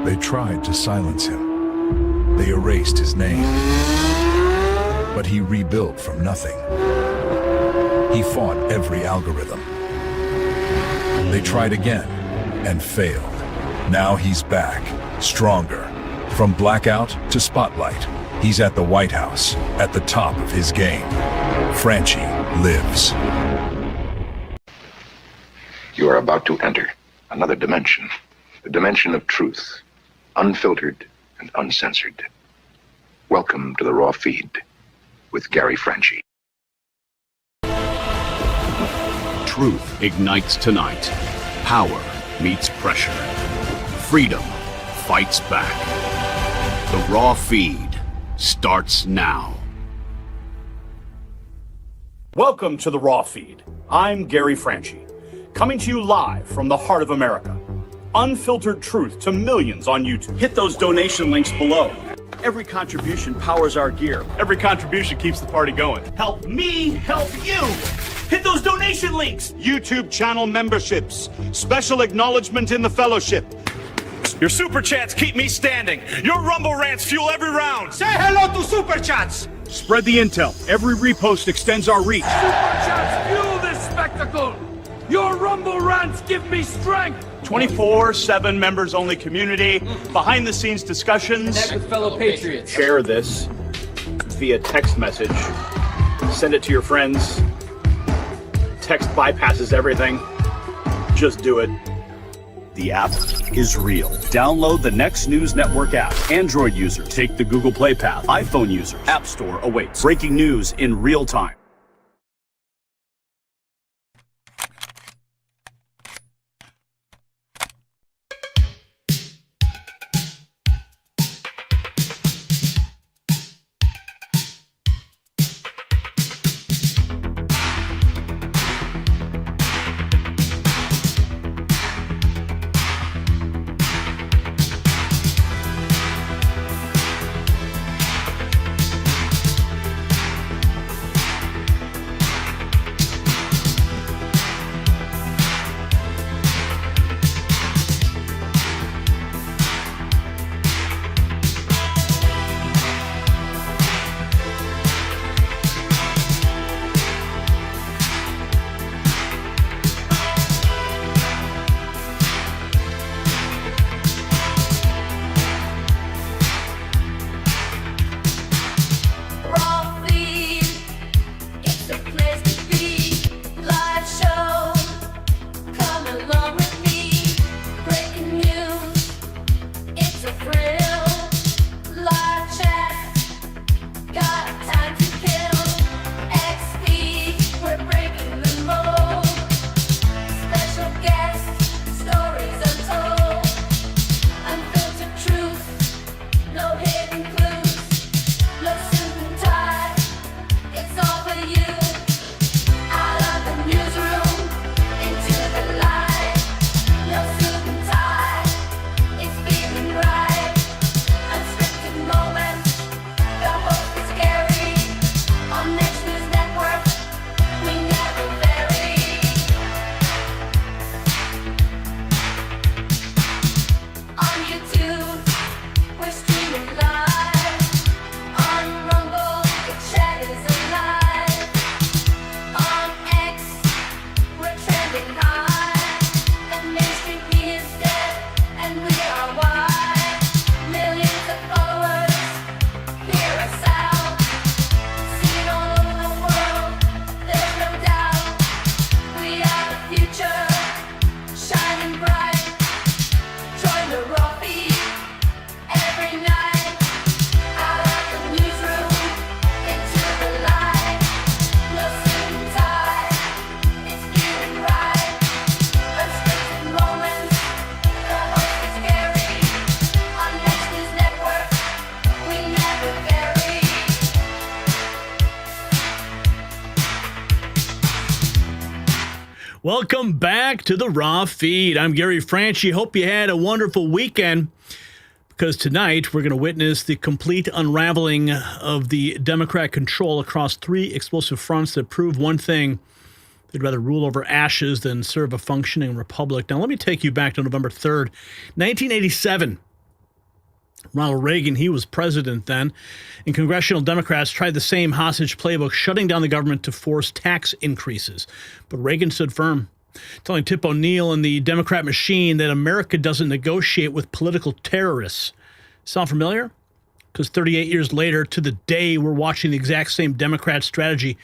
They tried to silence him. They erased his name. But he rebuilt from nothing. He fought every algorithm. They tried again and failed. Now he's back, stronger. From blackout to spotlight, he's at the White House, at the top of his game. Franchi lives. You are about to enter another dimension, the dimension of truth, unfiltered and uncensored. Welcome to the Raw Feed with Gary Franchi. Truth ignites tonight. Power meets pressure. Freedom fights back. The Raw Feed starts now. Welcome to the Raw Feed. I'm Gary Franchi, coming to you live from the heart of America. Unfiltered truth to millions on YouTube. Hit those donation links below. Every contribution powers our gear. Every contribution keeps the party going. Help me help you. Hit those donation links. YouTube channel memberships. Special acknowledgement in the fellowship. Your super chats keep me standing. Your Rumble rants fuel every round. Say hello to super chats. Spread the intel. Every repost extends our reach. Super chats fuel this spectacle. Your Rumble rants give me strength. 24/7 members-only community, behind-the-scenes discussions. Connect with fellow patriots. Share this via text message. Send it to your friends. Text bypasses everything. Just do it. The app is real. Download the Next News Network app. Android users, take the Google Play path. iPhone users, App Store awaits. Breaking news in real time. Welcome back to the Raw Feed. I'm Gary Franchi. Hope you had a wonderful weekend, because tonight we're going to witness the complete unraveling of the Democrat control across three explosive fronts that prove one thing: they'd rather rule over ashes than serve a functioning republic. Now, let me take you back to November 3rd, 1987. Ronald Reagan, he was president then, and congressional Democrats tried the same hostage playbook, shutting down the government to force tax increases. But Reagan stood firm, telling Tip O'Neill and the Democrat machine that America doesn't negotiate with political terrorists. Sound familiar? Because 38 years later, to the day, we're watching the exact same Democrat strategy,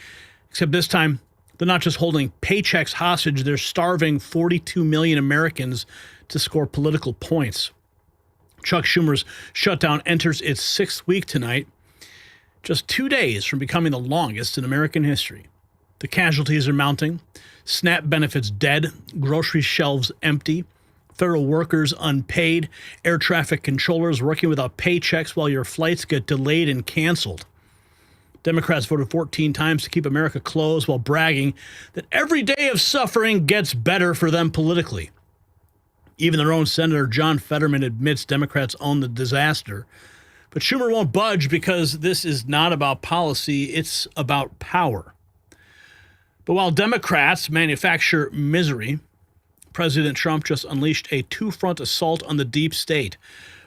except this time, they're not just holding paychecks hostage, they're starving 42 million Americans to score political points. Chuck Schumer's shutdown enters its 6th week tonight, just 2 days from becoming the longest in American history. The casualties are mounting, SNAP benefits dead, grocery shelves empty, federal workers unpaid, air traffic controllers working without paychecks while your flights get delayed and canceled. Democrats voted 14 times to keep America closed while bragging that every day of suffering gets better for them politically. Even their own Senator John Fetterman admits Democrats own the disaster. But Schumer won't budge because this is not about policy, it's about power. But while Democrats manufacture misery, President Trump just unleashed a two-front assault on the deep state.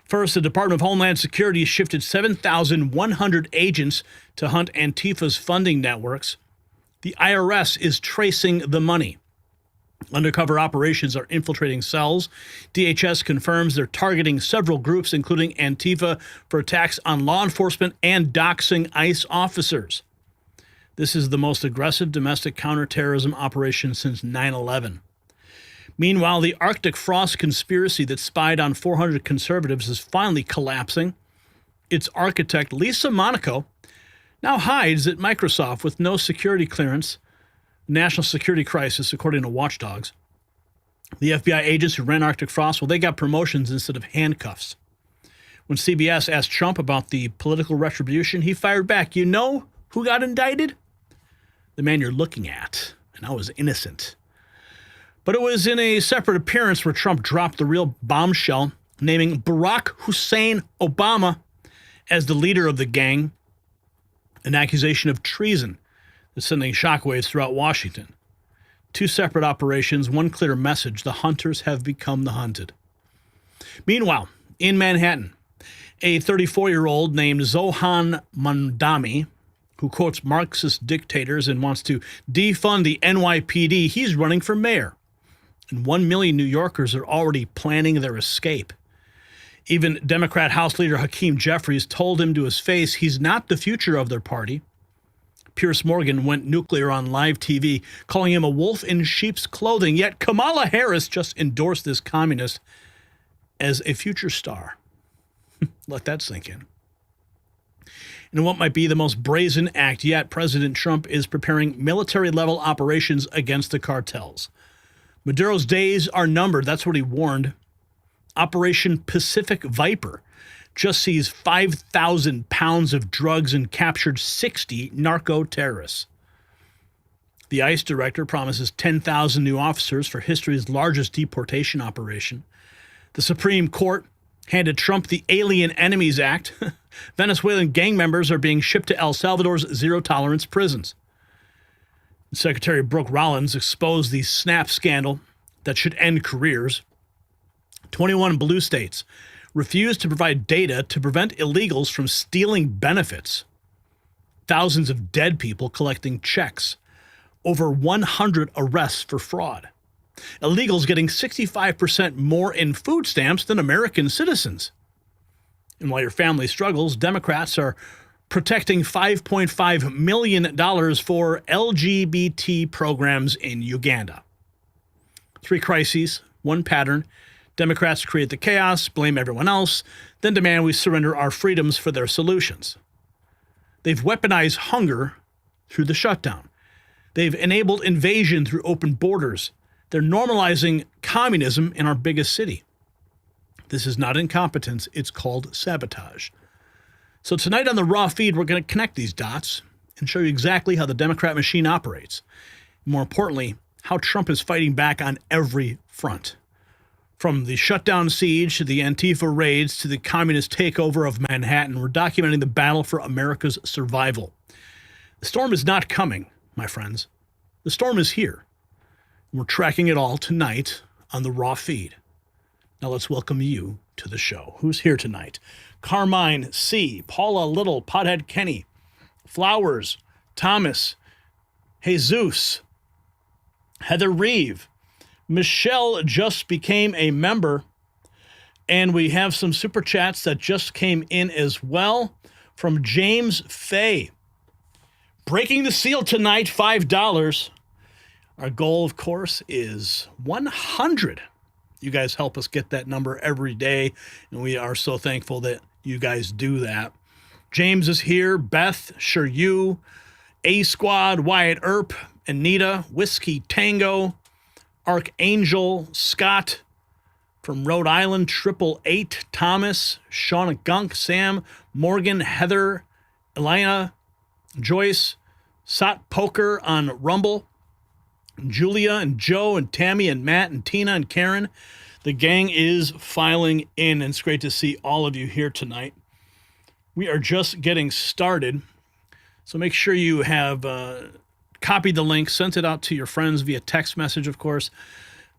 First, the Department of Homeland Security shifted 7,100 agents to hunt Antifa's funding networks. The IRS is tracing the money. Undercover operations are infiltrating cells. DHS confirms they're targeting several groups, including Antifa, for attacks on law enforcement and doxing ICE officers. This is the most aggressive domestic counterterrorism operation since 9/11. Meanwhile, the Arctic frost conspiracy that spied on 400 conservatives is finally collapsing. Its architect, Lisa Monaco, now hides at Microsoft with no security clearance. National security crisis, according to watchdogs. The FBI agents who ran Arctic Frost, well, they got promotions instead of handcuffs. When CBS asked Trump about the political retribution, he fired back, "You know who got indicted? The man you're looking at, and I was innocent." But it was in a separate appearance where Trump dropped the real bombshell, naming Barack Hussein Obama as the leader of the gang, an accusation of treason that's sending shockwaves throughout Washington. Two separate operations, one clear message: the hunters have become the hunted. Meanwhile, in Manhattan, a 34-year-old named Zohran Mamdani, who quotes Marxist dictators and wants to defund the NYPD, he's running for mayor. And 1 million New Yorkers are already planning their escape. Even Democrat House Leader Hakeem Jeffries told him to his face he's not the future of their party. Piers Morgan went nuclear on live TV, calling him a wolf in sheep's clothing, yet Kamala Harris just endorsed this communist as a future star. Let that sink in. In what might be the most brazen act yet, President Trump is preparing military-level operations against the cartels. Maduro's days are numbered, that's what he warned. Operation Pacific Viper just seized 5,000 pounds of drugs and captured 60 narco-terrorists. The ICE director promises 10,000 new officers for history's largest deportation operation. The Supreme Court handed Trump the Alien Enemies Act. Venezuelan gang members are being shipped to El Salvador's zero-tolerance prisons. Secretary Brooke Rollins exposed the SNAP scandal that should end careers. 21 blue states refused to provide data to prevent illegals from stealing benefits. Thousands of dead people collecting checks. Over 100 arrests for fraud. Illegals getting 65% more in food stamps than American citizens. And while your family struggles, Democrats are protecting $5.5 million for LGBT programs in Uganda. 3 crises, 1 pattern. Democrats create the chaos, blame everyone else, then demand we surrender our freedoms for their solutions. They've weaponized hunger through the shutdown. They've enabled invasion through open borders. They're normalizing communism in our biggest city. This is not incompetence, it's called sabotage. So tonight on the Raw Feed, we're going to connect these dots and show you exactly how the Democrat machine operates. More importantly, how Trump is fighting back on every front. From the shutdown siege to the Antifa raids to the communist takeover of Manhattan, we're documenting the battle for America's survival. The storm is not coming, my friends. The storm is here. We're tracking it all tonight on the Raw Feed. Now let's welcome you to the show. Who's here tonight? Carmine C., Paula Little, Pothead Kenny, Flowers, Thomas, Jesus, Heather Reeve, Michelle just became a member, and we have some super chats that just came in as well from James Fay. Breaking the seal tonight, $5. Our goal, of course, is 100. You guys help us get that number every day, and we are so thankful that you guys do that. James is here, Beth, Sure You, A Squad, Wyatt Earp, Anita, Whiskey Tango, Archangel, Scott from Rhode Island, 888, Thomas, Shauna Gunk, Sam, Morgan, Heather, Elena, Joyce, Sot Poker on Rumble, Julia and Joe and Tammy and Matt and Tina and Karen. The gang is filing in, and it's great to see all of you here tonight. We are just getting started, so make sure you have copied the link, sent it out to your friends via text message, of course.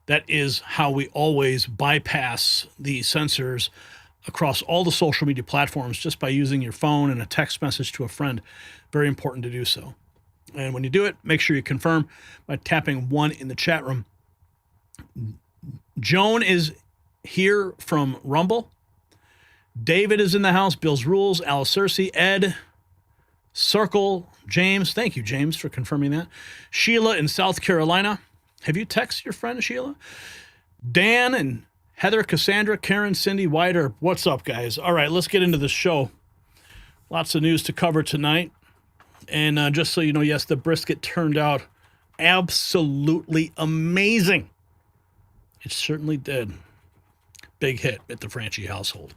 That is how we always bypass the censors across all the social media platforms, just by using your phone and a text message to a friend. Very important to do so. And when you do it, make sure you confirm by tapping 1 in the chat room. Joan is here from Rumble. David is in the house. Bill's Rules, Alice Cersei, Ed, Circle, James. Thank you, James, for confirming that. Sheila in South Carolina. Have you texted your friend, Sheila? Dan and Heather, Cassandra, Karen, Cindy, Wider. What's up, guys? All right, let's get into the show. Lots of news to cover tonight. And just so you know, yes, the brisket turned out absolutely amazing. It certainly did. Big hit at the Franchi household.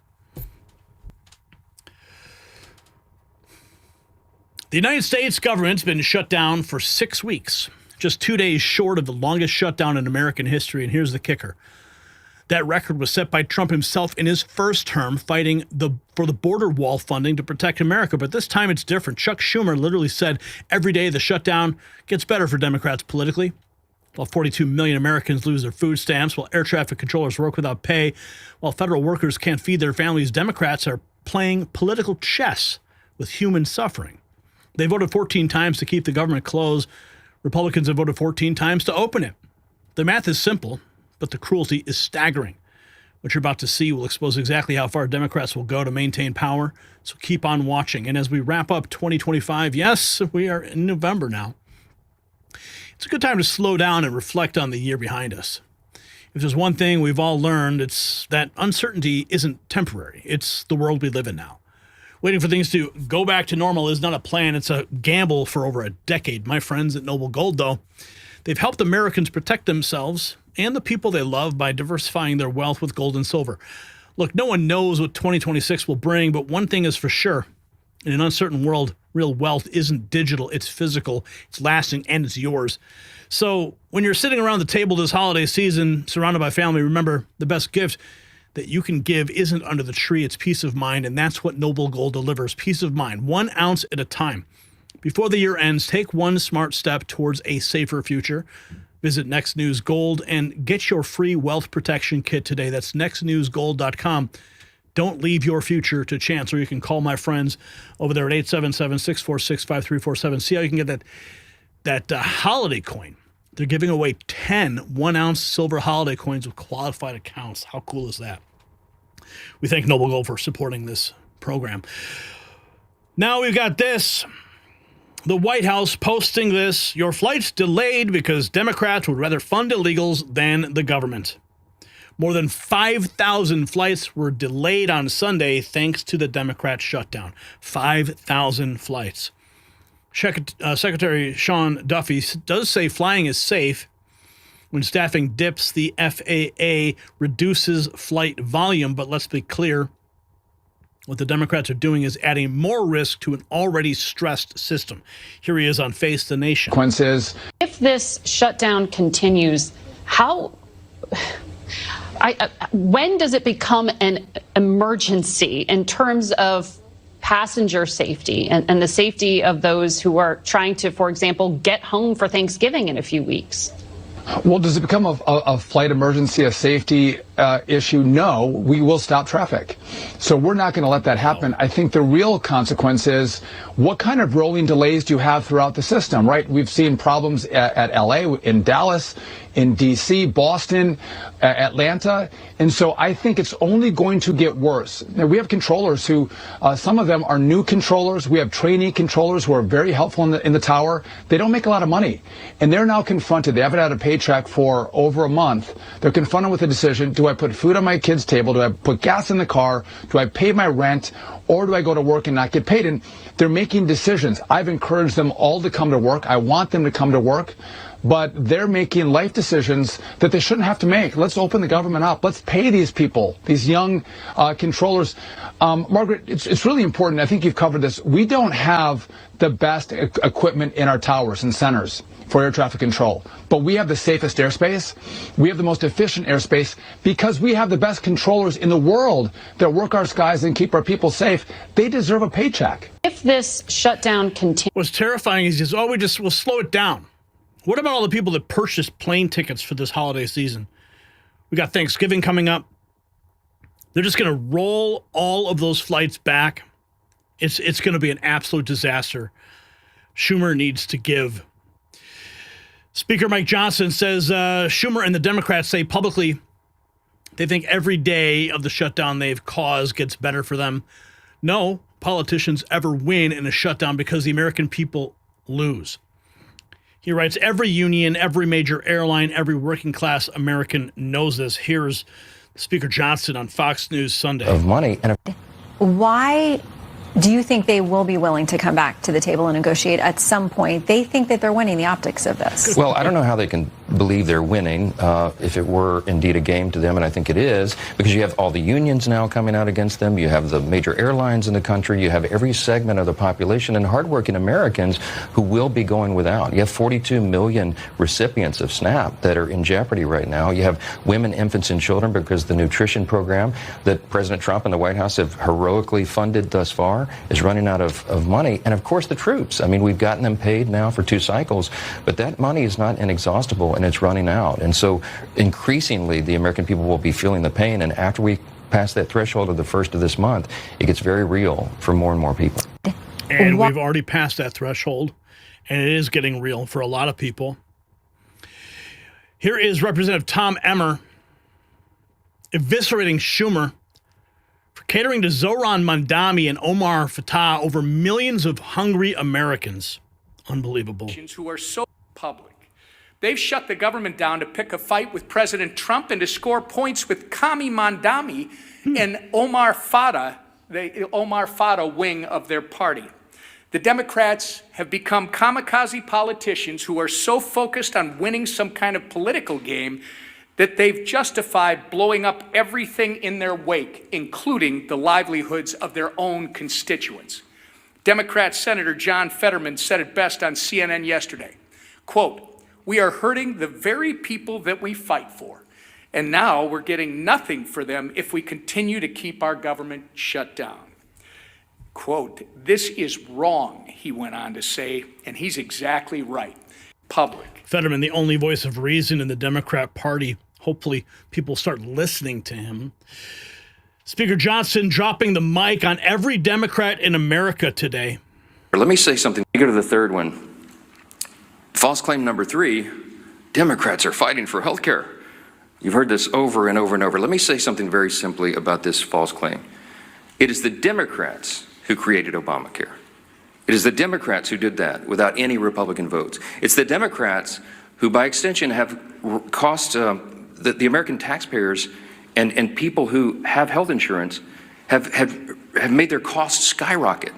The United States government's been shut down for 6 weeks, just 2 days short of the longest shutdown in American history. And here's the kicker. That record was set by Trump himself in his first term, fighting for the border wall funding to protect America. But this time it's different. Chuck Schumer literally said every day the shutdown gets better for Democrats politically. While 42 million Americans lose their food stamps, while air traffic controllers work without pay, while federal workers can't feed their families, Democrats are playing political chess with human suffering. They voted 14 times to keep the government closed. Republicans have voted 14 times to open it. The math is simple, but the cruelty is staggering. What you're about to see will expose exactly how far Democrats will go to maintain power, so keep on watching. And as we wrap up 2025, yes, we are in November now, it's a good time to slow down and reflect on the year behind us. If there's one thing we've all learned, it's that uncertainty isn't temporary. It's the world we live in now. Waiting for things to go back to normal is not a plan. It's a gamble for over a decade. My friends at Noble Gold, though, they've helped Americans protect themselves and the people they love by diversifying their wealth with gold and silver. Look, no one knows what 2026 will bring, but one thing is for sure. In an uncertain world, real wealth isn't digital, it's physical, it's lasting, and it's yours. So when you're sitting around the table this holiday season, surrounded by family, remember the best gift that you can give isn't under the tree, it's peace of mind, and that's what Noble Gold delivers, peace of mind, 1 ounce at a time. Before the year ends, take one smart step towards a safer future. Visit Next News Gold and get your free wealth protection kit today. That's nextnewsgold.com. Don't leave your future to chance, or you can call my friends over there at 877-646-5347. See how you can get that holiday coin. They're giving away 10 1-ounce silver holiday coins with qualified accounts. How cool is that? We thank Noble Gold for supporting this program. Now we've got this. The White House posting this. Your flight's delayed because Democrats would rather fund illegals than the government. More than 5,000 flights were delayed on Sunday thanks to the Democrat shutdown. 5,000 flights. Secretary Sean Duffy does say flying is safe. When staffing dips, the FAA reduces flight volume, but let's be clear. What the Democrats are doing is adding more risk to an already stressed system. Here he is on Face the Nation. Quinn says, if this shutdown continues, when does it become an emergency in terms of passenger safety and the safety of those who are trying to, for example, get home for Thanksgiving in a few weeks? Well, does it become a flight emergency, a safety issue, no, we will stop traffic. So we're not going to let that happen. I think the real consequence is what kind of rolling delays do you have throughout the system, right? We've seen problems at LA, in Dallas, in DC, Boston, Atlanta. And so I think it's only going to get worse. Now, we have controllers who, some of them are new controllers. We have trainee controllers who are very helpful in the tower. They don't make a lot of money. And they're now confronted. They haven't had a paycheck for over a month. They're confronted with a decision. Do I put food on my kid's table? Do I put gas in the car? Do I pay my rent? Or do I go to work and not get paid? And they're making decisions. I've encouraged them all to come to work. I want them to come to work. But they're making life decisions that they shouldn't have to make. Let's open the government up. Let's pay these people, these young controllers. Margaret, it's really important. I think you've covered this. We don't have the best equipment in our towers and centers for air traffic control, but we have the safest airspace. We have the most efficient airspace because we have the best controllers in the world that work our skies and keep our people safe. They deserve a paycheck. If this shutdown continues, What's terrifying is just, we'll slow it down. What about all the people that purchased plane tickets for this holiday season? We got Thanksgiving coming up. They're just going to roll all of those flights back. It's going to be an absolute disaster. Schumer needs to give. Speaker Mike Johnson says Schumer and the Democrats say publicly they think every day of the shutdown they've caused gets better for them. No politicians ever win in a shutdown because the American people lose. He writes, every union, every major airline, every working class American knows this. Here's Speaker Johnson on Fox News Sunday. Of money. Why do you think they will be willing to come back to the table and negotiate at some point? They think that they're winning the optics of this. Well, I don't know how they can believe they're winning if it were indeed a game to them, and I think it is, because you have all the unions now coming out against them. You have the major airlines in the country. You have every segment of the population and hardworking Americans who will be going without. You have 42 million recipients of SNAP that are in jeopardy right now. You have women, infants, and children because the nutrition program that President Trump and the White House have heroically funded thus far is running out of money. And of course the troops. I mean, we've gotten them paid now for 2 cycles, but that money is not inexhaustible and it's running out. And so increasingly the American people will be feeling the pain. And after we pass that threshold of the 1st of this month, it gets very real for more and more people. And we've already passed that threshold, and it is getting real for a lot of people. Here is Representative Tom Emmer eviscerating Schumer for catering to Zohran Mamdani and Omar Fattah over millions of hungry Americans. Unbelievable. Who are so public. They've shut the government down to pick a fight with President Trump and to score points with Kami Mamdani and Omar Fattah, the Omar Fattah wing of their party. The Democrats have become kamikaze politicians who are so focused on winning some kind of political game that they've justified blowing up everything in their wake, including the livelihoods of their own constituents. Democrat Senator John Fetterman said it best on CNN yesterday, quote, "We are hurting the very people that we fight for, and now we're getting nothing for them if we continue to keep our government shut down." Quote, "This is wrong," he went on to say, and he's exactly right. Public. Fetterman, the only voice of reason in the Democrat Party. Hopefully people start listening to him. Speaker Johnson dropping the mic on every Democrat in America today. Let me say something. You go to the third one. False claim number 3, Democrats are fighting for health care. You've heard this over and over and over. Let me say something very simply about this false claim. It is the Democrats who created Obamacare. It is the Democrats who did that without any Republican votes. It's the Democrats who, by extension, have cost the American taxpayers and people who have health insurance have made their costs skyrocket.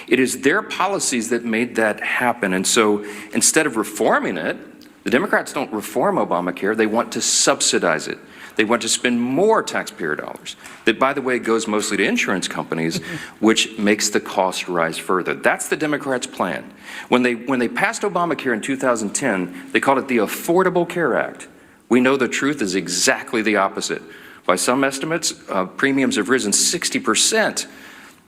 It is their policies that made that happen. And so instead of reforming it, the Democrats don't reform Obamacare. They want to subsidize it. They want to spend more taxpayer dollars. That, by the way, goes mostly to insurance companies, which makes the cost rise further. That's the Democrats' plan. When they passed Obamacare in 2010, they called it the Affordable Care Act. We know the truth is exactly the opposite. By some estimates, premiums have risen 60%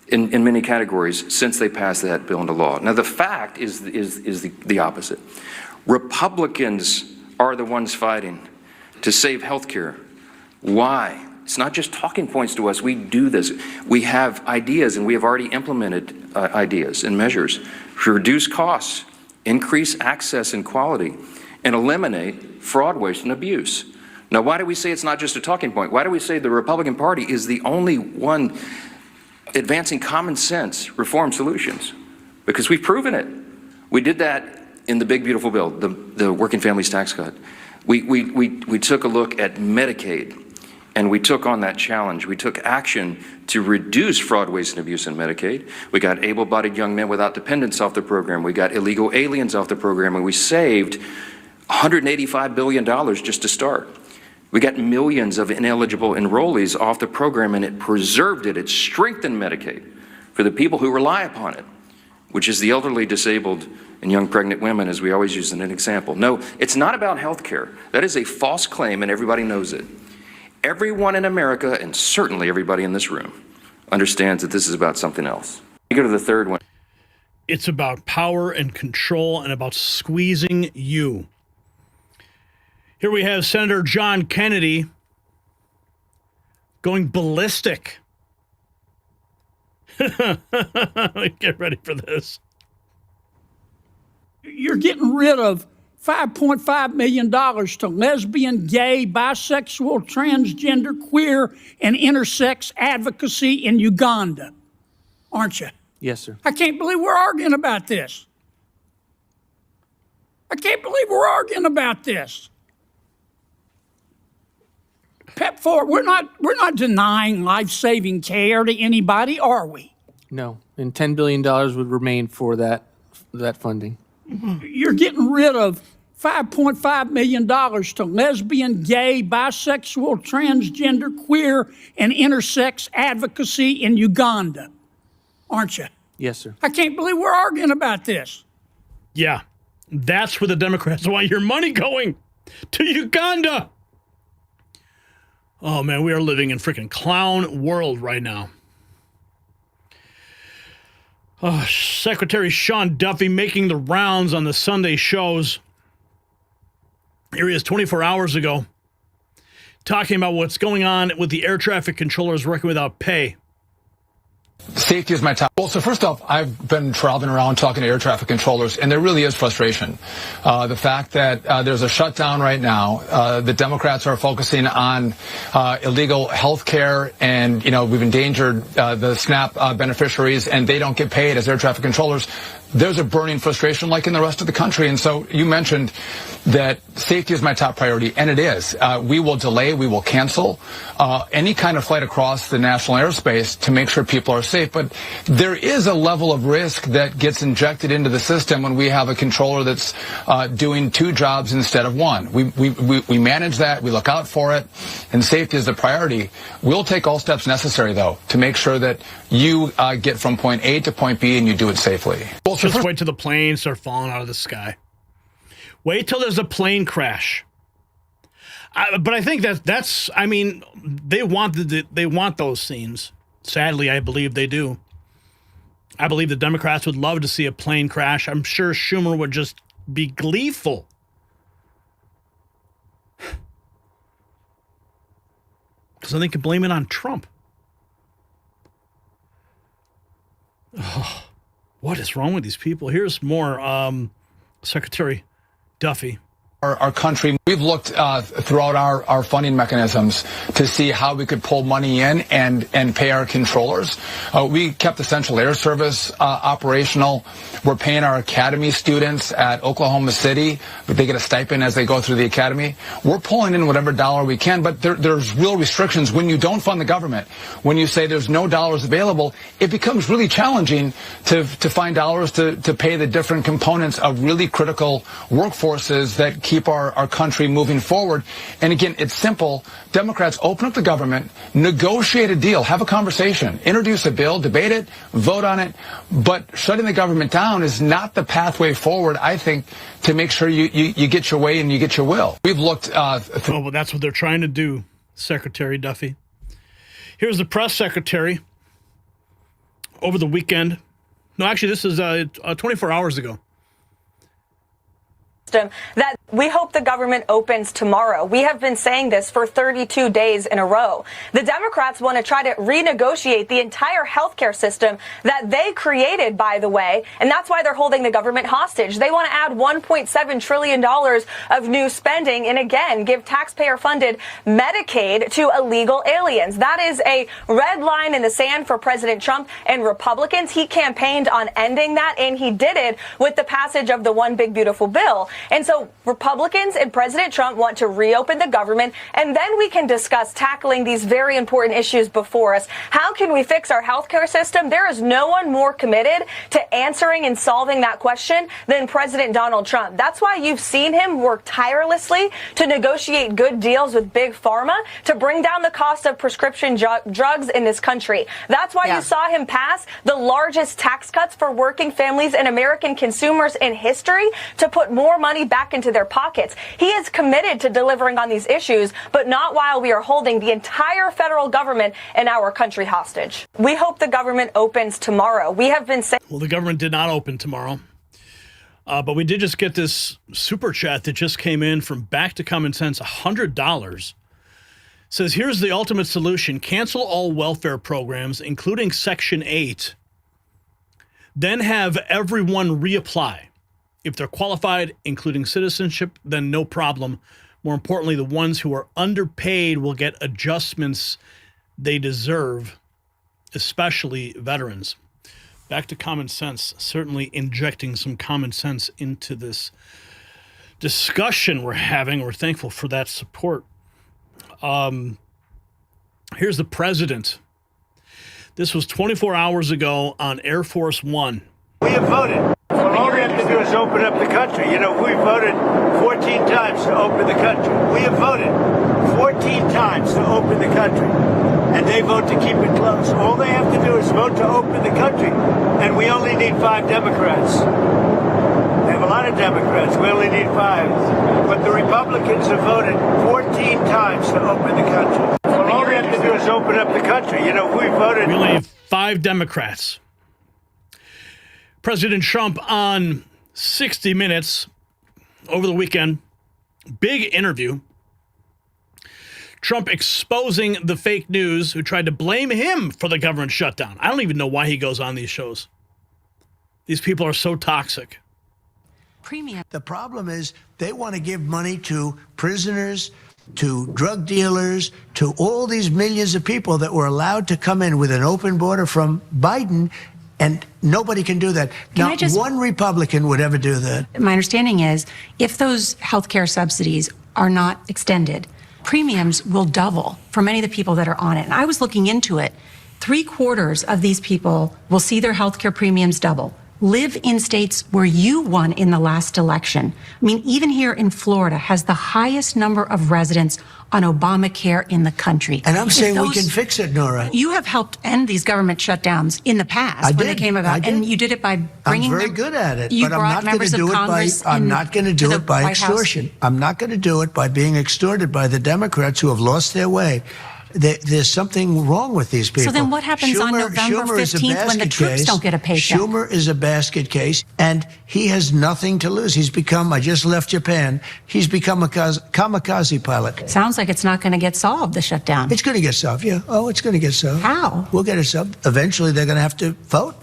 in many categories since they passed that bill into law. Now, the fact is the opposite. Republicans are the ones fighting to save health care. Why? It's not just talking points to us. We do this. We have ideas, and we have already implemented ideas and measures to reduce costs, increase access and quality, and eliminate fraud, waste, and abuse. Now, why do we say it's not just a talking point? Why do we say the Republican Party is the only one advancing common sense reform solutions? Because we've proven it. We did that in the big, beautiful bill, the Working Families Tax Cut. We took a look at Medicaid, and we took on that challenge. We took action to reduce fraud, waste, and abuse in Medicaid. We got able-bodied young men without dependents off the program. We got illegal aliens off the program, and we saved $185 billion just to start. We got millions of ineligible enrollees off the program, and it preserved it. It strengthened Medicaid for the people who rely upon it, which is the elderly, disabled, and young pregnant women, as we always use as an example. No, it's not about health care. That is a false claim, and everybody knows it. Everyone in America, and certainly everybody in this room, understands that this is about something else. You go to the third one. It's about power and control and about squeezing you. Here we have Senator John Kennedy going ballistic. Get ready for this. You're getting rid of $5.5 million to lesbian, gay, bisexual, transgender, queer, and intersex advocacy in Uganda, aren't you? Yes, sir. I can't believe we're arguing about this. I can't believe we're arguing about this. PEPFAR, we're not denying life-saving care to anybody, are we? No, and $10 billion would remain for that funding. You're getting rid of $5.5 million to lesbian, gay, bisexual, transgender, queer, and intersex advocacy in Uganda, aren't you? Yes, sir. I can't believe we're arguing about this. Yeah, that's where the Democrats want your money going, to Uganda. Oh, man, we are living in freaking clown world right now. Oh, Secretary Sean Duffy making the rounds on the Sunday shows. Here he is 24 hours ago, talking about what's going on with the air traffic controllers working without pay. Safety is my top. Well, so first off, I've been traveling around talking to air traffic controllers, and there really is frustration. The fact that there's a shutdown right now, the Democrats are focusing on illegal health care, and, we've endangered the SNAP beneficiaries, and they don't get paid as air traffic controllers. There's a burning frustration like in the rest of the country. And so you mentioned that safety is my top priority, and it is. We will delay, we will cancel any kind of flight across the national airspace to make sure people are safe. But there is a level of risk that gets injected into the system when we have a controller that's doing two jobs instead of one. We manage that, we look out for it, and safety is the priority. We'll take all steps necessary, though, to make sure that you get from point A to point B and you do it safely. Well, just wait till the planes start falling out of the sky. Wait till there's a plane crash. But I think that's. I mean, they want those scenes. Sadly, I believe they do. I believe the Democrats would love to see a plane crash. I'm sure Schumer would just be gleeful. Because then they could blame it on Trump. Oh, what is wrong with these people? Here's more Secretary Duffy. Our country, we've looked throughout our funding mechanisms to see how we could pull money in and pay our controllers. We kept the Central Air Service operational. We're paying our academy students at Oklahoma City. They get a stipend as they go through the academy. We're pulling in whatever dollar we can, but there's real restrictions. When you don't fund the government, when you say there's no dollars available, it becomes really challenging to find dollars to pay the different components of really critical workforces that keep our country moving forward. And again, it's simple. Democrats open up the government, negotiate a deal, have a conversation, introduce a bill, debate it, vote on it. But shutting the government down is not the pathway forward, I think, to make sure you get your way and you get your will. We've looked well, that's what they're trying to do, Secretary Duffy. Here's the press secretary over the weekend. No, actually, this is 24 hours ago. That We hope the government opens tomorrow. We have been saying this for 32 days in a row. The Democrats want to try to renegotiate the entire healthcare system that they created, by the way, and that's why they're holding the government hostage. They want to add $1.7 trillion of new spending and, again, give taxpayer-funded Medicaid to illegal aliens. That is a red line in the sand for President Trump and Republicans. He campaigned on ending that, and he did it with the passage of the One Big Beautiful Bill. And so Republicans and President Trump want to reopen the government, and then we can discuss tackling these very important issues before us. How can we fix our healthcare system? There is no one more committed to answering and solving that question than President Donald Trump. That's why you've seen him work tirelessly to negotiate good deals with Big Pharma to bring down the cost of prescription drugs in this country. That's why you saw him pass the largest tax cuts for working families and American consumers in history to put more money back into their pockets. He is committed to delivering on these issues, but not while we are holding the entire federal government and our country hostage. We hope the government opens tomorrow. We have been saying... Well, the government did not open tomorrow. But we did just get this super chat that just came in from Back to Common Sense, $100. Says, here's the ultimate solution. Cancel all welfare programs, including Section 8. Then have everyone reapply. If they're qualified, including citizenship, then no problem. More importantly, the ones who are underpaid will get adjustments they deserve, especially veterans. Back to Common Sense, certainly injecting some common sense into this discussion we're having. We're thankful for that support. Here's the president. This was 24 hours ago on Air Force One. We have voted. Well, all we have to do is open up the country. You know, we voted 14 times to open the country. We have voted 14 times to open the country. And they vote to keep it closed. All they have to do is vote to open the country. And we only need 5 Democrats. They have a lot of Democrats. We only need 5. But the Republicans have voted 14 times to open the country. Well, all we have to do is open up the country. You know, we voted. We only have 5 Democrats. President Trump on 60 Minutes over the weekend. Big interview. Trump exposing the fake news who tried to blame him for the government shutdown. I don't even know why he goes on these shows. These people are so toxic. Premium. The problem is they want to give money to prisoners, to drug dealers, to all these millions of people that were allowed to come in with an open border from Biden, and nobody can do that. Not one Republican would ever do that. My understanding is if those health care subsidies are not extended, premiums will double for many of the people that are on it. And I was looking into it. 3/4 of these people will see their health care premiums double. Live in states where you won in the last election. I mean, even here in Florida has the highest number of residents on Obamacare in the country. And I'm saying we can fix it, Nora. You have helped end these government shutdowns in the past when they came about, and you did it by bringing. I'm very good at it, you but I'm not going to do it by. I'm not going to do it by extortion. I'm not going to do it by being extorted by the Democrats who have lost their way. There's something wrong with these people. So then what happens on November 15th when the troops don't get a paycheck? Schumer is a basket case, and he has nothing to lose. He's become, I just left Japan, he's become a kamikaze pilot. Sounds like it's not going to get solved, the shutdown. It's going to get solved, yeah. Oh, it's going to get solved. How? We'll get it solved. Eventually, they're going to have to vote.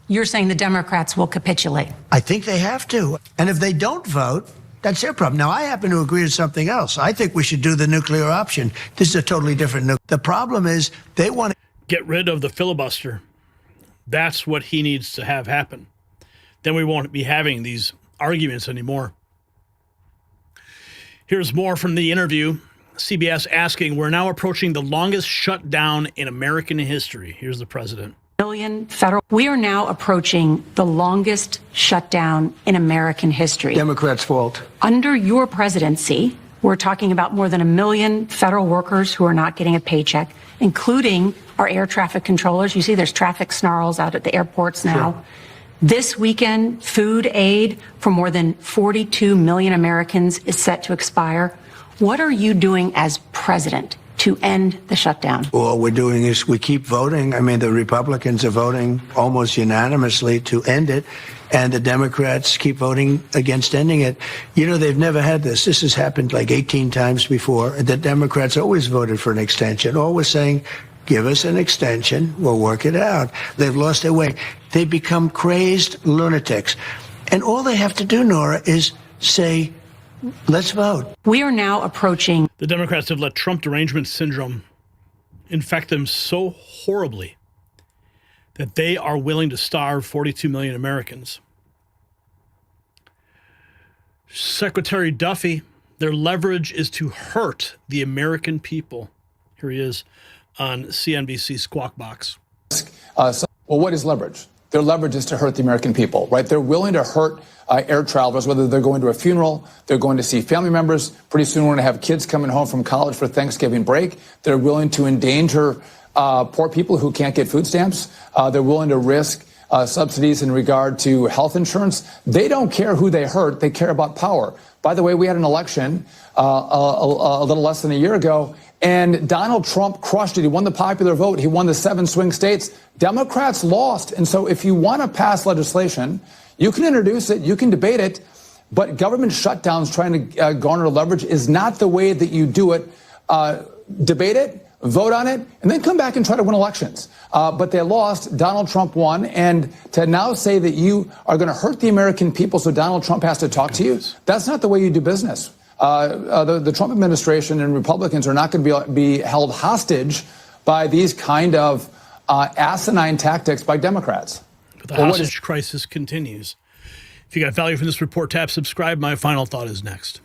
You're saying the Democrats will capitulate? I think they have to. And if they don't vote, that's their problem. Now, I happen to agree with something else. I think we should do the nuclear option. This is a totally different. The problem is they want to get rid of the filibuster. That's what he needs to have happen. Then we won't be having these arguments anymore. Here's more from the interview. CBS asking, we're now approaching the longest shutdown in American history. Here's the president. We are now approaching the longest shutdown in American history. Democrats' fault. Under your presidency, we're talking about more than 1 million federal workers who are not getting a paycheck, including our air traffic controllers. You see there's traffic snarls out at the airports now. Sure. This weekend, food aid for more than 42 million Americans is set to expire. What are you doing as president to end the shutdown? All we're doing is we keep voting. I mean, the Republicans are voting almost unanimously to end it, and the Democrats keep voting against ending it. You know, they've never had this. This has happened like 18 times before. The Democrats always voted for an extension, always saying, give us an extension, we'll work it out. They've lost their way. They become crazed lunatics. And all they have to do, Nora, is say, let's vote. We are now approaching. The Democrats have let Trump derangement syndrome infect them so horribly that they are willing to starve 42 million Americans. Secretary Duffy, their leverage is to hurt the American people. Here he is on CNBC Squawk Box. Well, what is leverage? Their leverage is to hurt the American people, right? They're willing to hurt air travelers, whether they're going to a funeral, they're going to see family members. Pretty soon we're going to have kids coming home from college for Thanksgiving break. They're willing to endanger poor people who can't get food stamps. They're willing to risk subsidies in regard to health insurance. They don't care who they hurt. They care about power. By the way, we had an election a little less than a year ago, and Donald Trump crushed it. He won the popular vote. He won the 7 swing states. Democrats lost. And so if you want to pass legislation, you can introduce it, you can debate it, but government shutdowns trying to garner leverage is not the way that you do it. Debate it, vote on it, and then come back and try to win elections. But they lost. Donald Trump won. And to now say that you are going to hurt the American people so Donald Trump has to talk to you, that's not the way you do business. The Trump administration and Republicans are not going to be held hostage by these kind of asinine tactics by Democrats. But the hostage crisis continues. If you got value from this report, tap subscribe. My final thought is next.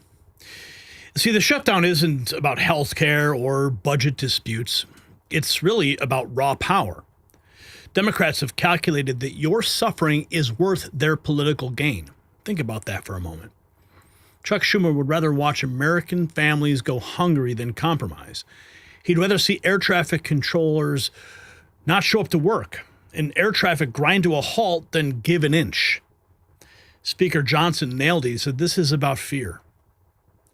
See, the shutdown isn't about health care or budget disputes. It's really about raw power. Democrats have calculated that your suffering is worth their political gain. Think about that for a moment. Chuck Schumer would rather watch American families go hungry than compromise. He'd rather see air traffic controllers not show up to work and air traffic grind to a halt than give an inch. Speaker Johnson nailed it. He said this is about fear.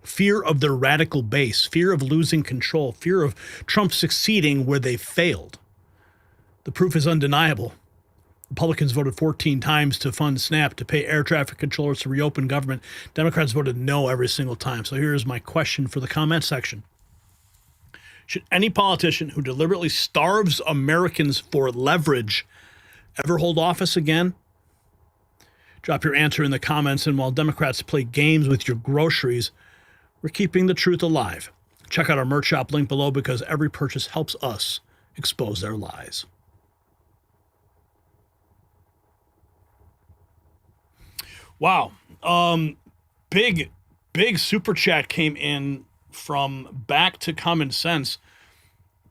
Fear of their radical base, fear of losing control, fear of Trump succeeding where they failed. The proof is undeniable. Republicans voted 14 times to fund SNAP, to pay air traffic controllers, to reopen government. Democrats voted no every single time. So here's my question for the comment section. Should any politician who deliberately starves Americans for leverage ever hold office again? Drop your answer in the comments, and while Democrats play games with your groceries, we're keeping the truth alive. Check out our merch shop link below because every purchase helps us expose their lies. Wow. Big super chat came in from Back to Common Sense.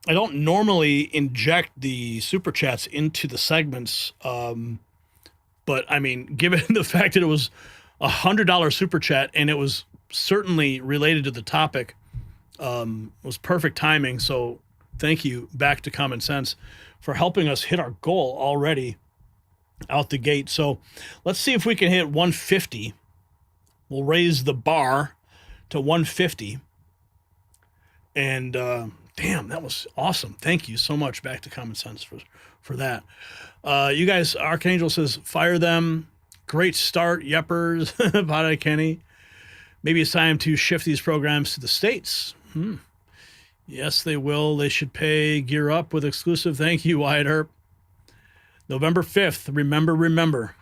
I don't normally inject the super chats into the segments, but I mean, given the fact that it was $100 super chat and it was certainly related to the topic, was perfect timing. So thank you, Back to Common Sense, for helping us hit our goal already out the gate. So let's see if we can hit 150. We'll raise the bar to 150. And damn, that was awesome. Thank you so much, Back to Common Sense, for that. You guys, Archangel says, fire them. Great start, Yeppers. Bye, Kenny. Maybe it's time to shift these programs to the states. Yes, they will. They should pay Gear Up with exclusive. Thank you, Wyatt Earp. November 5th. Remember.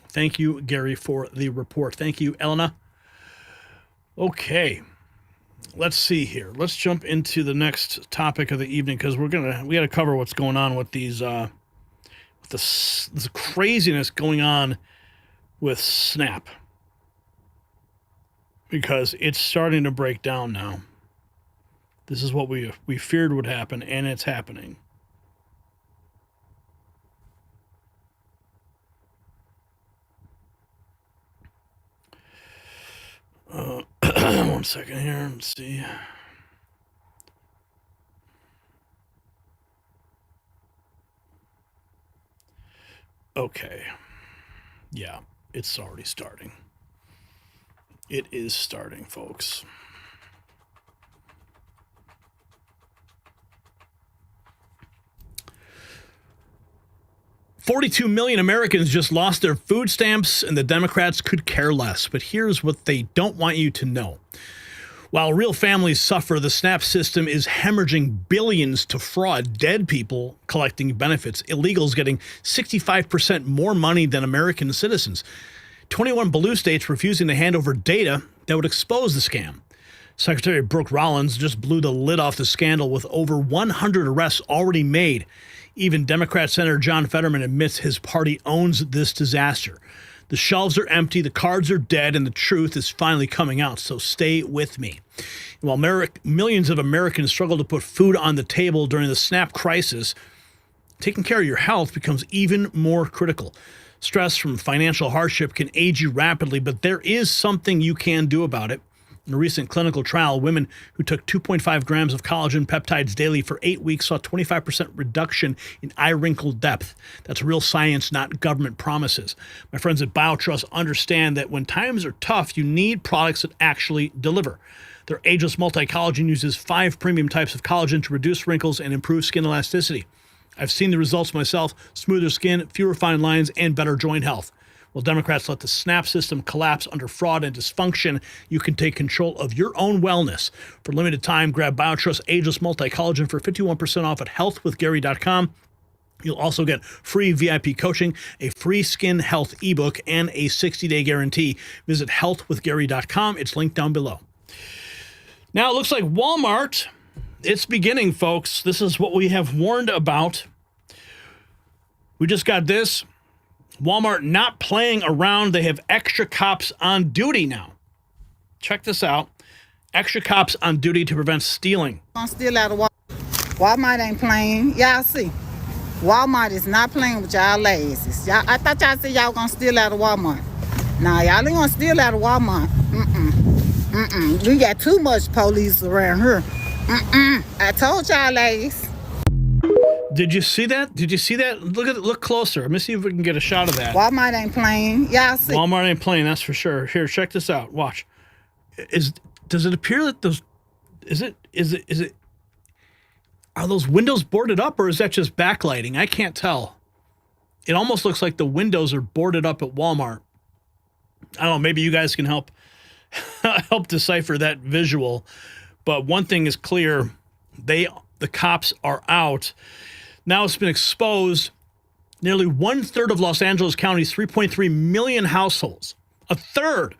Thank you, Gary, for the report. Thank you, Elena. Okay. Let's see here. Let's jump into the next topic of the evening because we got to cover what's going on with these this craziness going on with SNAP, because it's starting to break down now. This is what we feared would happen, and it's happening. One second here. Let's see. Okay. Yeah, it's already starting. It is starting, folks. 42 million Americans just lost their food stamps, and the Democrats could care less. But here's what they don't want you to know. While real families suffer, the SNAP system is hemorrhaging billions to fraud, dead people collecting benefits, illegals getting 65% more money than American citizens, 21 blue states refusing to hand over data that would expose the scam. Secretary Brooke Rollins just blew the lid off the scandal with over 100 arrests already made. Even Democrat Senator John Fetterman admits his party owns this disaster. The shelves are empty, the cards are dead, and the truth is finally coming out, so stay with me. While millions of Americans struggle to put food on the table during the SNAP crisis, taking care of your health becomes even more critical. Stress from financial hardship can age you rapidly, but there is something you can do about it. In a recent clinical trial, women who took 2.5 grams of collagen peptides daily for 8 weeks saw a 25% reduction in eye wrinkle depth. That's real science, not government promises. My friends at BioTrust understand that when times are tough, you need products that actually deliver. Their ageless multi-collagen uses 5 premium types of collagen to reduce wrinkles and improve skin elasticity. I've seen the results myself: smoother skin, fewer fine lines, and better joint health. While Democrats let the SNAP system collapse under fraud and dysfunction, you can take control of your own wellness. For a limited time, grab BioTrust Ageless Multi-Collagen for 51% off at healthwithgary.com. You'll also get free VIP coaching, a free skin health ebook, and a 60-day guarantee. Visit healthwithgary.com. It's linked down below. Now, it looks like Walmart, it's beginning, folks. This is what we have warned about. We just got this. Walmart not playing around. They have extra cops on duty now. Check this out. Extra cops on duty to prevent stealing. Gonna steal out of Walmart. Walmart ain't playing. Y'all see. Walmart is not playing with y'all lazies. I thought y'all said y'all gonna steal out of Walmart. Nah, y'all ain't gonna steal out of Walmart. We got too much police around here. I told y'all lazies. Did you see that? Did you see that? Look at it. Look closer. Let me see if we can get a shot of that. Walmart ain't playing. Y'all see. Walmart ain't playing. That's for sure. Here, check this out. Watch. Does it appear that those? Is it? Are those windows boarded up, or is that just backlighting? I can't tell. It almost looks like the windows are boarded up at Walmart. I don't know. Maybe you guys can help decipher that visual. But one thing is clear: the cops are out. Now it's been exposed. Nearly 1/3 of Los Angeles County's 3.3 million households, a third,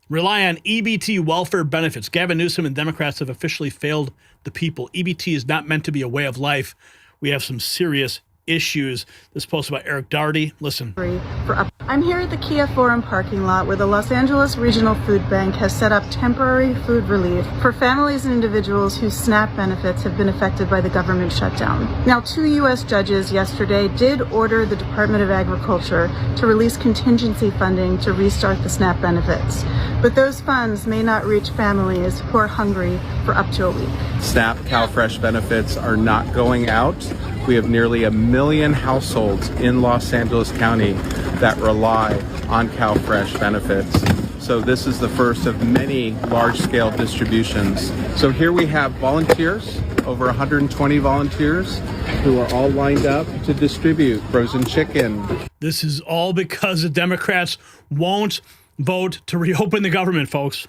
rely on EBT welfare benefits. Gavin Newsom and Democrats have officially failed the people. EBT is not meant to be a way of life. We have some serious issues. This post by Eric Darty. Listen. I'm here at the Kia Forum parking lot where the Los Angeles Regional Food Bank has set up temporary food relief for families and individuals whose SNAP benefits have been affected by the government shutdown. Now, 2 U.S. judges yesterday did order the Department of Agriculture to release contingency funding to restart the SNAP benefits. But those funds may not reach families who are hungry for up to a week. SNAP CalFresh benefits are not going out. We have nearly 1 million households in Los Angeles County that rely on CalFresh benefits. So this is the first of many large-scale distributions. So here we have volunteers, over 120 volunteers, who are all lined up to distribute frozen chicken. This is all because the Democrats won't vote to reopen the government, folks.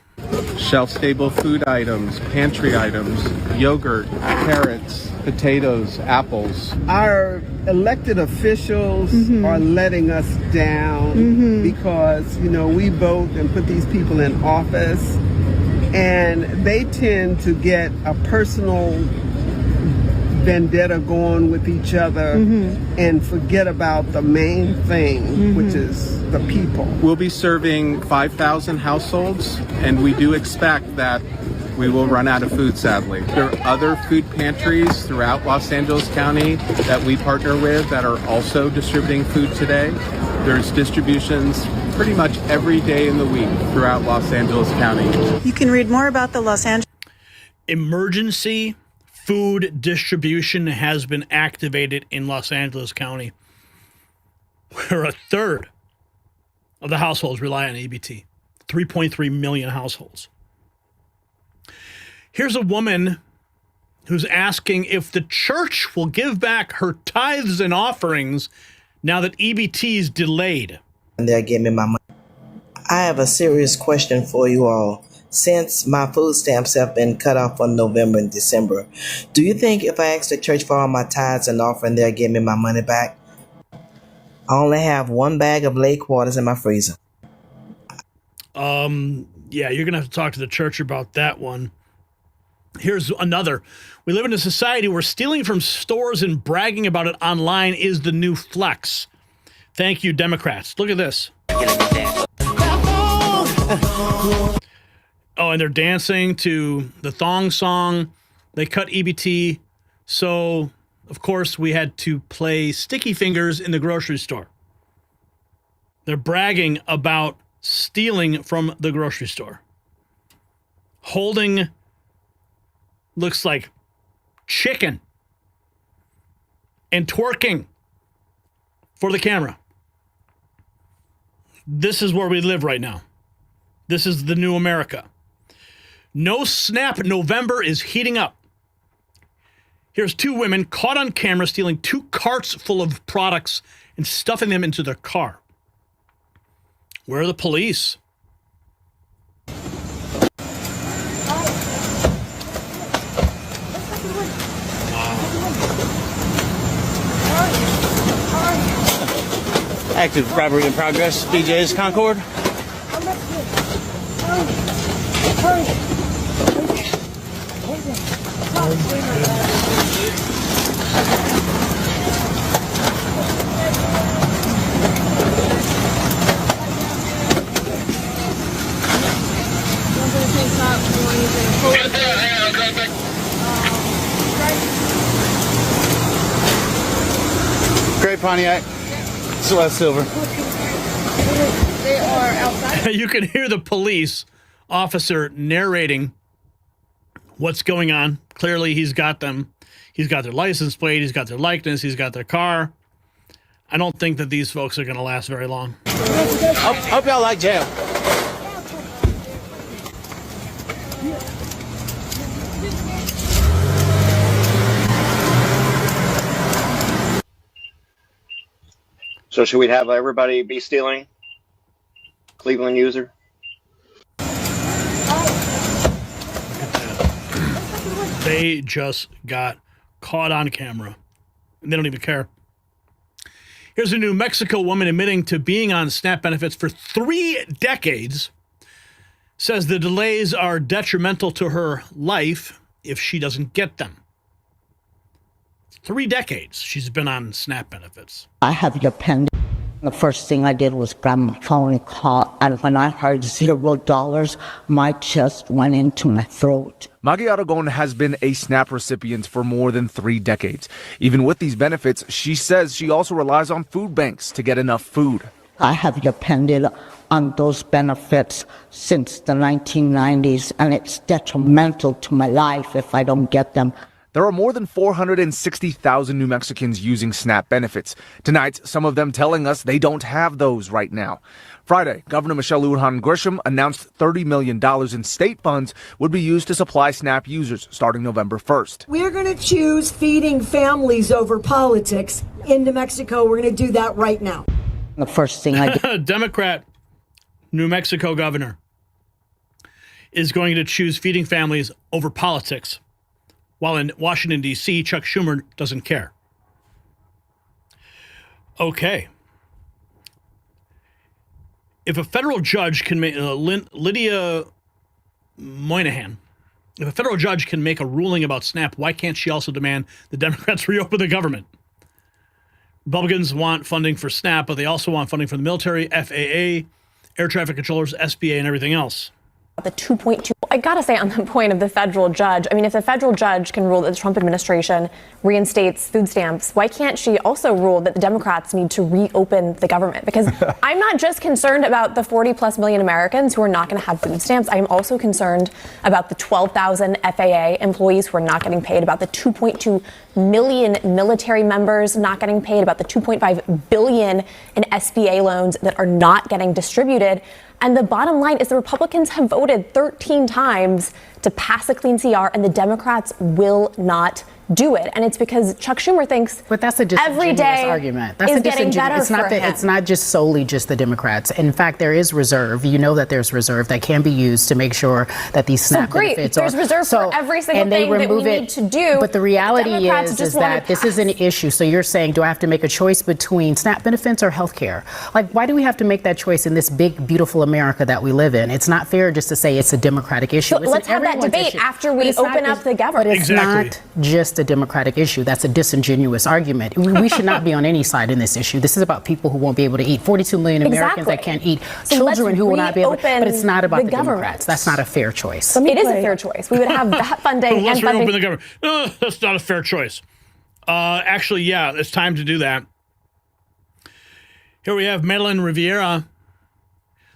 Shelf-stable food items, pantry items, yogurt, carrots, potatoes, apples. Our elected officials are letting us down because, we vote and put these people in office, and they tend to get a personal vendetta going with each other and forget about the main thing, which is the people. We'll be serving 5,000 households, and we do expect that we will run out of food, sadly. There are other food pantries throughout Los Angeles County that we partner with that are also distributing food today. There's distributions pretty much every day in the week throughout Los Angeles County. You can read more about the Los Angeles emergency food distribution has been activated in Los Angeles County, where 1/3 of the households rely on EBT. 3.3 million households. Here's a woman who's asking if the church will give back her tithes and offerings now that EBT is delayed. And they'll give me my money. I have a serious question for you all. Since my food stamps have been cut off for November and December, do you think if I ask the church for all my tithes and offering, they'll give me my money back? I only have one bag of late quarters in my freezer. Yeah, you're going to have to talk to the church about that one. Here's another. We live in a society where stealing from stores and bragging about it online is the new flex. Thank you, Democrats. Look at this. Oh, and they're dancing to the thong song. They cut EBT. So, of course, we had to play Sticky Fingers in the grocery store. They're bragging about stealing from the grocery store. Holding looks like chicken and twerking for the camera. This is where we live right now. This is the new America. No SNAP November is heating up. Here's two women caught on camera stealing 2 carts full of products and stuffing them into their car. Where are the police? Active robbery in progress. DJ's Concord. Gray Pontiac. Celeste Silver. They are outside. You can hear the police officer narrating what's going on. Clearly, he's got them. He's got their license plate. He's got their likeness. He's got their car. I don't think that these folks are going to last very long. Hope y'all like jail. So should we have everybody be stealing? Cleveland user? They just got caught on camera. And they don't even care. Here's a New Mexico woman admitting to being on SNAP benefits for 3 decades. Says the delays are detrimental to her life if she doesn't get them. 3 decades she's been on SNAP benefits. I have your pen. The first thing I did was grab my phone and call, and when I heard $0, my chest went into my throat. Maggie Aragon has been a SNAP recipient for more than 3 decades. Even with these benefits, she says she also relies on food banks to get enough food. I have depended on those benefits since the 1990s, and it's detrimental to my life if I don't get them. There are more than 460,000 New Mexicans using SNAP benefits. Tonight, some of them telling us they don't have those right now. Friday, Governor Michelle Lujan Grisham announced $30 million in state funds would be used to supply SNAP users starting November 1st. We're going to choose feeding families over politics in New Mexico. We're going to do that right now. The first thing I did. Democrat New Mexico governor is going to choose feeding families over politics. While in Washington, D.C., Chuck Schumer doesn't care. Okay. If a federal judge can make, Lydia Moynihan, if a federal judge can make a ruling about SNAP, why can't she also demand the Democrats reopen the government? Republicans want funding for SNAP, but they also want funding for the military, FAA, air traffic controllers, SBA, and everything else. The 2.2, I gotta say on the point of the federal judge, I mean, if the federal judge can rule that the Trump administration reinstates food stamps, why can't she also rule that the Democrats need to reopen the government? Because I'm not just concerned about the 40 plus million Americans who are not gonna have food stamps. I'm also concerned about the 12,000 FAA employees who are not getting paid, about the 2.2 million military members not getting paid, about the 2.5 billion in SBA loans that are not getting distributed. And the bottom line is the Republicans have voted 13 times to pass a clean CR, and the Democrats will not do it. And it's because Chuck Schumer thinks but that's a every day argument. That's is getting better it's not for him. It's not just solely just the Democrats. In fact, there is reserve. You know that there's reserve that can be used to make sure that these SNAP benefits there's reserve for every single thing that we need to do. But the reality is that this is an issue. So you're saying, do I have to make a choice between SNAP benefits or health care? Like, why do we have to make that choice in this big, beautiful America that we live in? It's not fair just to say it's a Democratic issue. So let's have that debate after we open up the government. But it's not just a Democratic issue. That's a disingenuous argument. We should not be on any side in this issue. This is about people who won't be able to eat. 42 million Americans that can't eat. Children who will not be able to. But it's not about the Democrats. That's not a fair choice. It is a fair choice. We would have that funding Let's and funding. reopen the government. That's not a fair choice. Actually, yeah, it's time to do that. Here we have Madeline Riviera.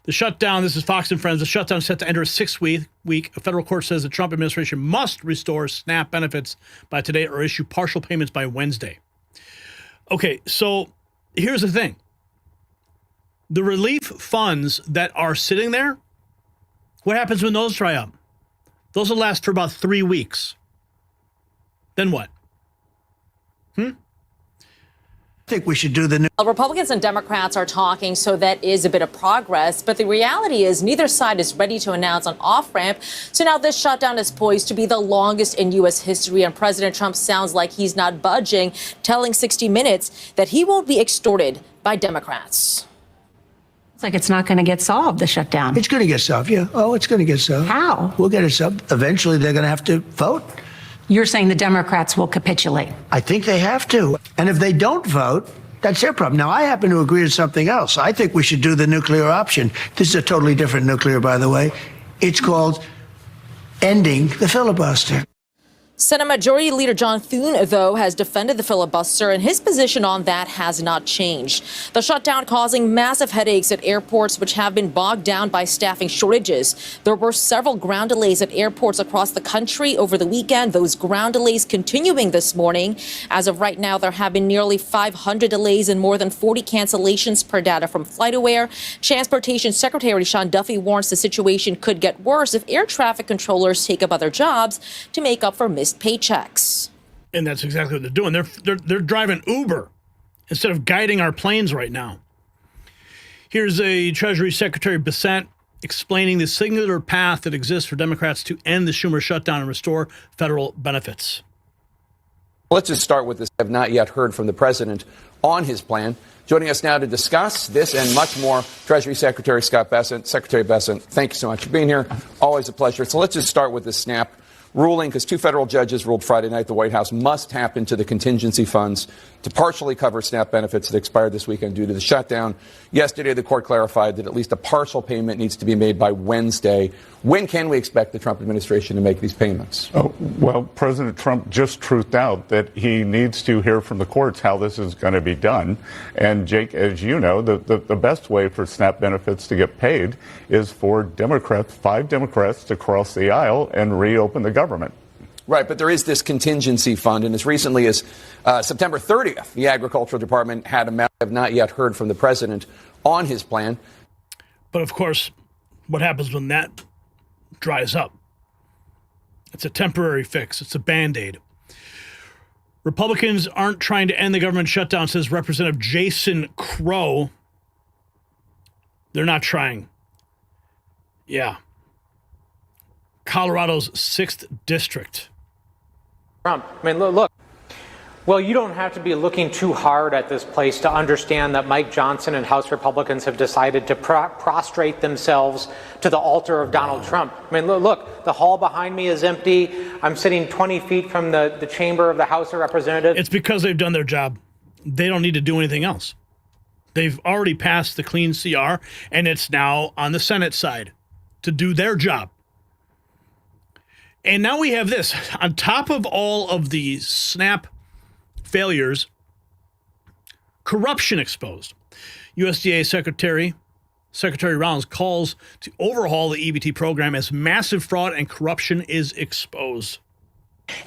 The shutdown, this is Fox and Friends, the shutdown is set to enter a 6-week. A federal court says the Trump administration must restore SNAP benefits by today or issue partial payments by Wednesday. Okay, so here's the thing. The relief funds that are sitting there, what happens when those dry up? Those will last for about 3 weeks. Then what? I think we should do the new. Republicans and Democrats are talking, so that is a bit of progress. But the reality is neither side is ready to announce an off-ramp. So now this shutdown is poised to be the longest in U.S. history. And President Trump sounds like he's not budging, telling 60 Minutes that he won't be extorted by Democrats. It's like it's not going to get solved, the shutdown. It's going to get solved, yeah. Oh, it's going to get solved. How? We'll get it solved. Eventually, they're going to have to vote. You're saying the Democrats will capitulate? I think they have to. And if they don't vote, that's their problem. Now, I happen to agree with something else. I think we should do the nuclear option. This is a totally different nuclear, by the way. It's called ending the filibuster. Senate Majority Leader John Thune, though, has defended the filibuster, and his position on that has not changed. The shutdown causing massive headaches at airports, which have been bogged down by staffing shortages. There were several ground delays at airports across the country over the weekend. Those ground delays continuing this morning. As of right now, there have been nearly 500 delays and more than 40 cancellations per data from FlightAware. Transportation Secretary Sean Duffy warns the situation could get worse if air traffic controllers take up other jobs to make up for missed paychecks. And that's exactly what they're doing. They're driving Uber instead of guiding our planes right now. Here's a Treasury Secretary Bessent explaining the singular path that exists for Democrats to end the Schumer shutdown and restore federal benefits. Let's just start with this. I have not yet heard from the president on his plan. Joining us now to discuss this and much more, Treasury Secretary Scott Bessent. Secretary Bessent, thank you so much for being here. Always a pleasure. So let's just start with the SNAP ruling, because 2 federal judges ruled Friday night the White House must tap into the contingency funds to partially cover SNAP benefits that expired this weekend due to the shutdown. Yesterday, the court clarified that at least a partial payment needs to be made by Wednesday. When can we expect the Trump administration to make these payments? Oh, well, President Trump just truthed out that he needs to hear from the courts how this is going to be done. And, Jake, as you know, the best way for SNAP benefits to get paid is for Democrats, 5 Democrats, to cross the aisle and reopen the government. Right, but there is this contingency fund, and as recently as September 30th, the Agricultural Department had a matter. I have not yet heard from the president on his plan. But of course, what happens when that dries up? It's a temporary fix. It's a Band-Aid. Republicans aren't trying to end the government shutdown, says Representative Jason Crow. They're not trying. Yeah. Colorado's 6th district. Trump. I mean, look. Well, you don't have to be looking too hard at this place to understand that Mike Johnson and House Republicans have decided to prostrate themselves to the altar of Donald Trump. I mean, look, the hall behind me is empty. I'm sitting 20 feet from the chamber of the House of Representatives. It's because they've done their job. They don't need to do anything else. They've already passed the clean CR, and it's now on the Senate side to do their job. And now we have this. On top of all of the SNAP failures, corruption exposed. USDA Secretary Rollins calls to overhaul the EBT program as massive fraud and corruption is exposed.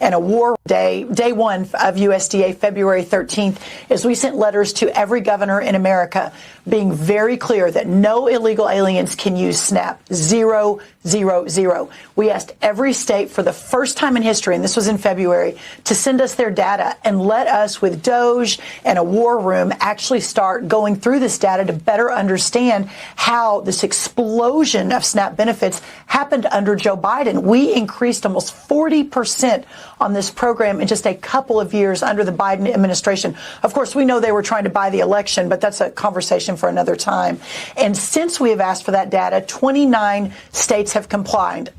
And a war day one of USDA, February 13th, is we sent letters to every governor in America being very clear that no illegal aliens can use SNAP. 0, 0, 0. We asked every state for the first time in history, and this was in February, to send us their data and let us, with Doge and a war room, actually start going through this data to better understand how this explosion of SNAP benefits happened under Joe Biden. We increased almost 40% on this program in just a couple of years under the Biden administration. Of course, we know they were trying to buy the election, but that's a conversation for another time. And since we have asked for that data, 29 states have complied.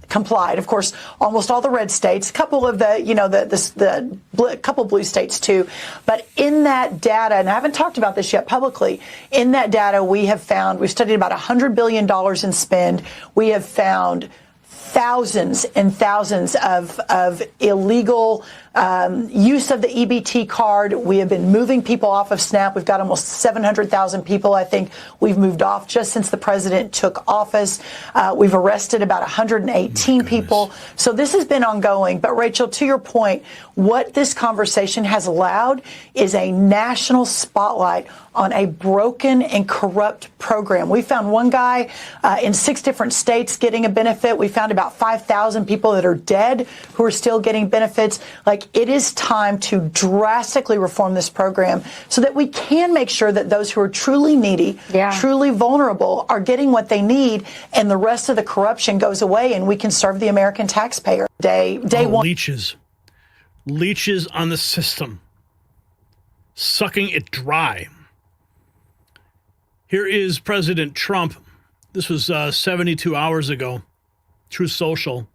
Of course, almost all the red states, a couple of couple blue states too. But in that data, and I haven't talked about this yet publicly, in that data we've studied about $100 billion in spend. We have found thousands and thousands of illegal use of the EBT card. We have been moving people off of SNAP. We've got almost 700,000 people, I think, we've moved off just since the president took office. We've arrested about 118 people. So this has been ongoing. But, Rachel, to your point, what this conversation has allowed is a national spotlight on a broken and corrupt program. We found one guy in 6 different states getting a benefit. We found about 5,000 people that are dead who are still getting benefits. It is time to drastically reform this program so that we can make sure that those who are truly needy, truly vulnerable, are getting what they need, and the rest of the corruption goes away, and we can serve the American taxpayer. Day one. Leeches on the system, sucking it dry. Here is President Trump. This was 72 hours ago. Truth Social.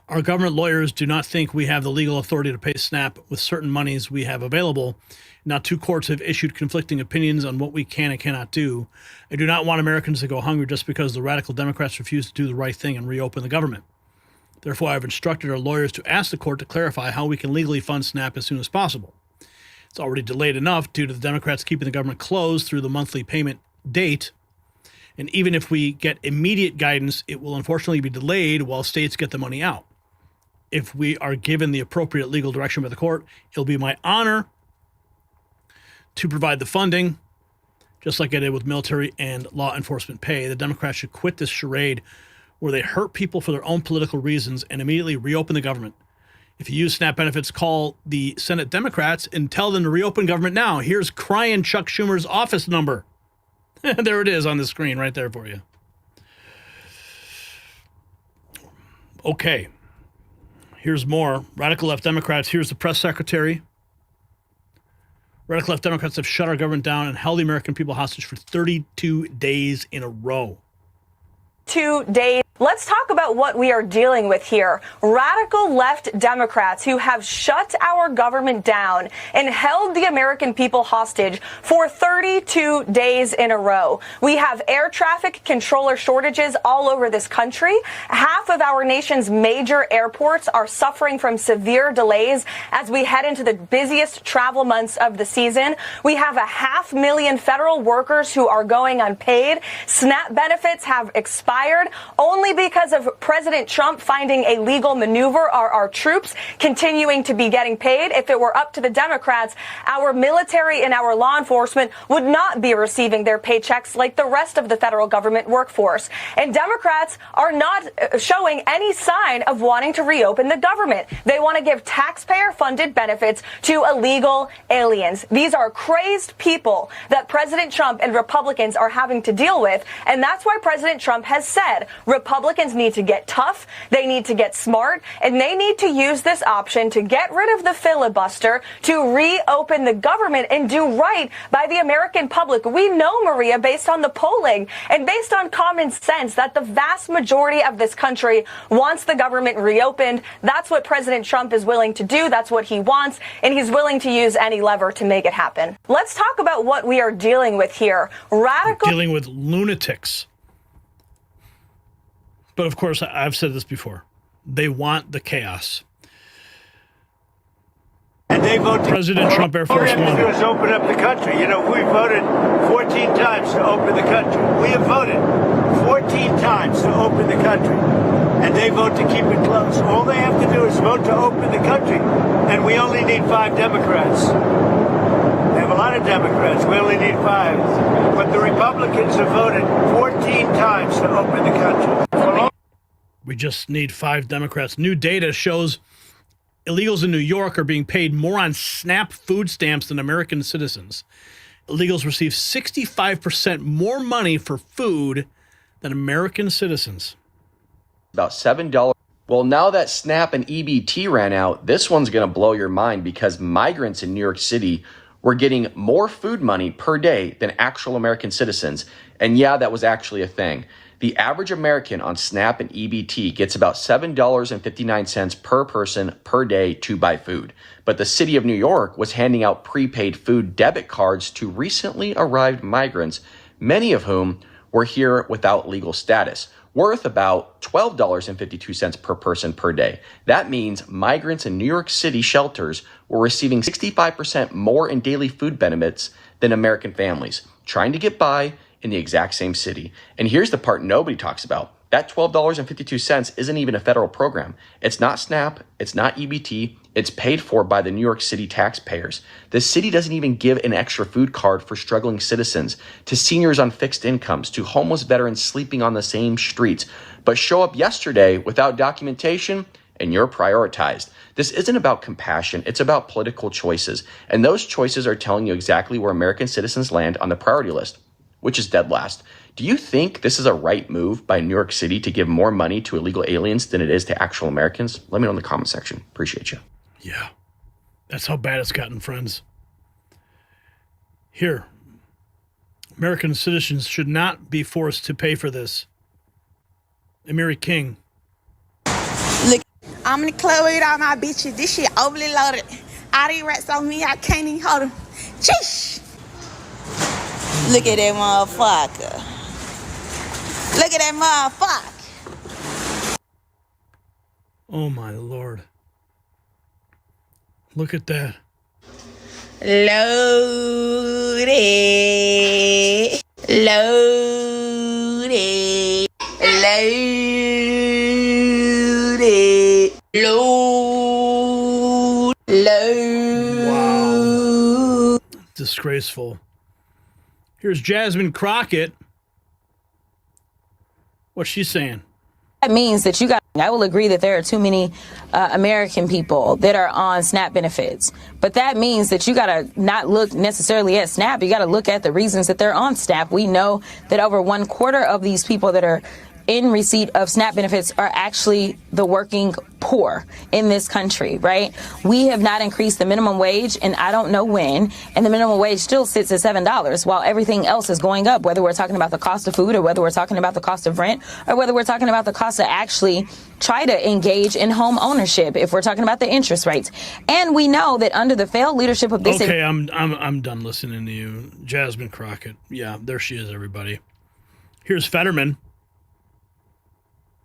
Our government lawyers do not think we have the legal authority to pay SNAP with certain monies we have available. Now, 2 courts have issued conflicting opinions on what we can and cannot do. I do not want Americans to go hungry just because the radical Democrats refuse to do the right thing and reopen the government. Therefore, I have instructed our lawyers to ask the court to clarify how we can legally fund SNAP as soon as possible. It's already delayed enough due to the Democrats keeping the government closed through the monthly payment date. And even if we get immediate guidance, it will unfortunately be delayed while states get the money out. If we are given the appropriate legal direction by the court, it'll be my honor to provide the funding, just like I did with military and law enforcement pay. The Democrats should quit this charade where they hurt people for their own political reasons and immediately reopen the government. If you use SNAP benefits, call the Senate Democrats and tell them to reopen government now. Here's crying Chuck Schumer's office number. There it is on the screen right there for you. Okay. Here's more. Radical left Democrats. Here's the press secretary. Radical left Democrats have shut our government down and held the American people hostage for 32 days in a row. 2 days. Let's talk about what we are dealing with here. Radical left Democrats who have shut our government down and held the American people hostage for 32 days in a row. We have air traffic controller shortages all over this country. Half of our nation's major airports are suffering from severe delays as we head into the busiest travel months of the season. We have 500,000 federal workers who are going unpaid. SNAP benefits have expired. Only because of President Trump finding a legal maneuver are our troops continuing to be getting paid. If it were up to the Democrats, our military and our law enforcement would not be receiving their paychecks like the rest of the federal government workforce. And Democrats are not showing any sign of wanting to reopen the government. They want to give taxpayer-funded benefits to illegal aliens. These are crazed people that President Trump and Republicans are having to deal with. And that's why President Trump has said Republicans need to get tough, they need to get smart, and they need to use this option to get rid of the filibuster, to reopen the government and do right by the American public. We know, Maria, based on the polling and based on common sense, that the vast majority of this country wants the government reopened. That's what President Trump is willing to do. That's what he wants, and he's willing to use any lever to make it happen. Let's talk about what we are dealing with here. We're dealing with lunatics. But of course, I've said this before. They want the chaos. And they vote. President Trump, Air Force One. All we have to do is open up the country. You know, we voted 14 times to open the country. We have voted 14 times to open the country. and they vote to keep it closed. All they have to do is vote to open the country, and we only need 5 Democrats. They have a lot of Democrats. We only need 5. But the Republicans have voted 14 times to open the country. We just need 5 Democrats. New data shows illegals in New York are being paid more on SNAP food stamps than American citizens. Illegals receive 65% more money for food than American citizens. About $7. Well, now that SNAP and EBT ran out, this one's going to blow your mind because migrants in New York City were getting more food money per day than actual American citizens. And yeah, that was actually a thing. The average American on SNAP and EBT gets about $7.59 per person per day to buy food. But the city of New York was handing out prepaid food debit cards to recently arrived migrants, many of whom were here without legal status, worth about $12.52 per person per day. That means migrants in New York City shelters were receiving 65% more in daily food benefits than American families, trying to get by in the exact same city. And here's the part nobody talks about. That $12.52 isn't even a federal program. It's not SNAP, it's not EBT, it's paid for by the New York City taxpayers. The city doesn't even give an extra food card for struggling citizens, to seniors on fixed incomes, to homeless veterans sleeping on the same streets, but show up yesterday without documentation and you're prioritized. This isn't about compassion, it's about political choices. And those choices are telling you exactly where American citizens land on the priority list, which is dead last. Do you think this is a right move by New York City to give more money to illegal aliens than it is to actual Americans? Let me know in the comment section. Appreciate you. Yeah, that's how bad it's gotten, friends. Here, American citizens should not be forced to pay for this. Amiri King. Look, I'm in the club with all my bitches. This shit overly loaded. All these rats on me, I can't even hold them. Sheesh. Look at that motherfucker. Look at that motherfucker. Oh, my Lord. Look at that. Loaded. Loaded. Loaded. Load. Wow. Disgraceful. Here's Jasmine Crockett. What's she saying? That means that I will agree that there are too many American people that are on SNAP benefits. But that means that you got to not look necessarily at SNAP. You got to look at the reasons that they're on SNAP. We know that over 1/4 of these people that are in receipt of SNAP benefits are actually the working poor in this country, right? We have not increased the minimum wage, and I don't know when, and the minimum wage still sits at $7 while everything else is going up, whether we're talking about the cost of food or whether we're talking about the cost of rent or whether we're talking about the cost to actually try to engage in home ownership, if we're talking about the interest rates. And we know that under the failed leadership of this... Okay, I'm done listening to you. Jasmine Crockett. Yeah, there she is, everybody. Here's Fetterman.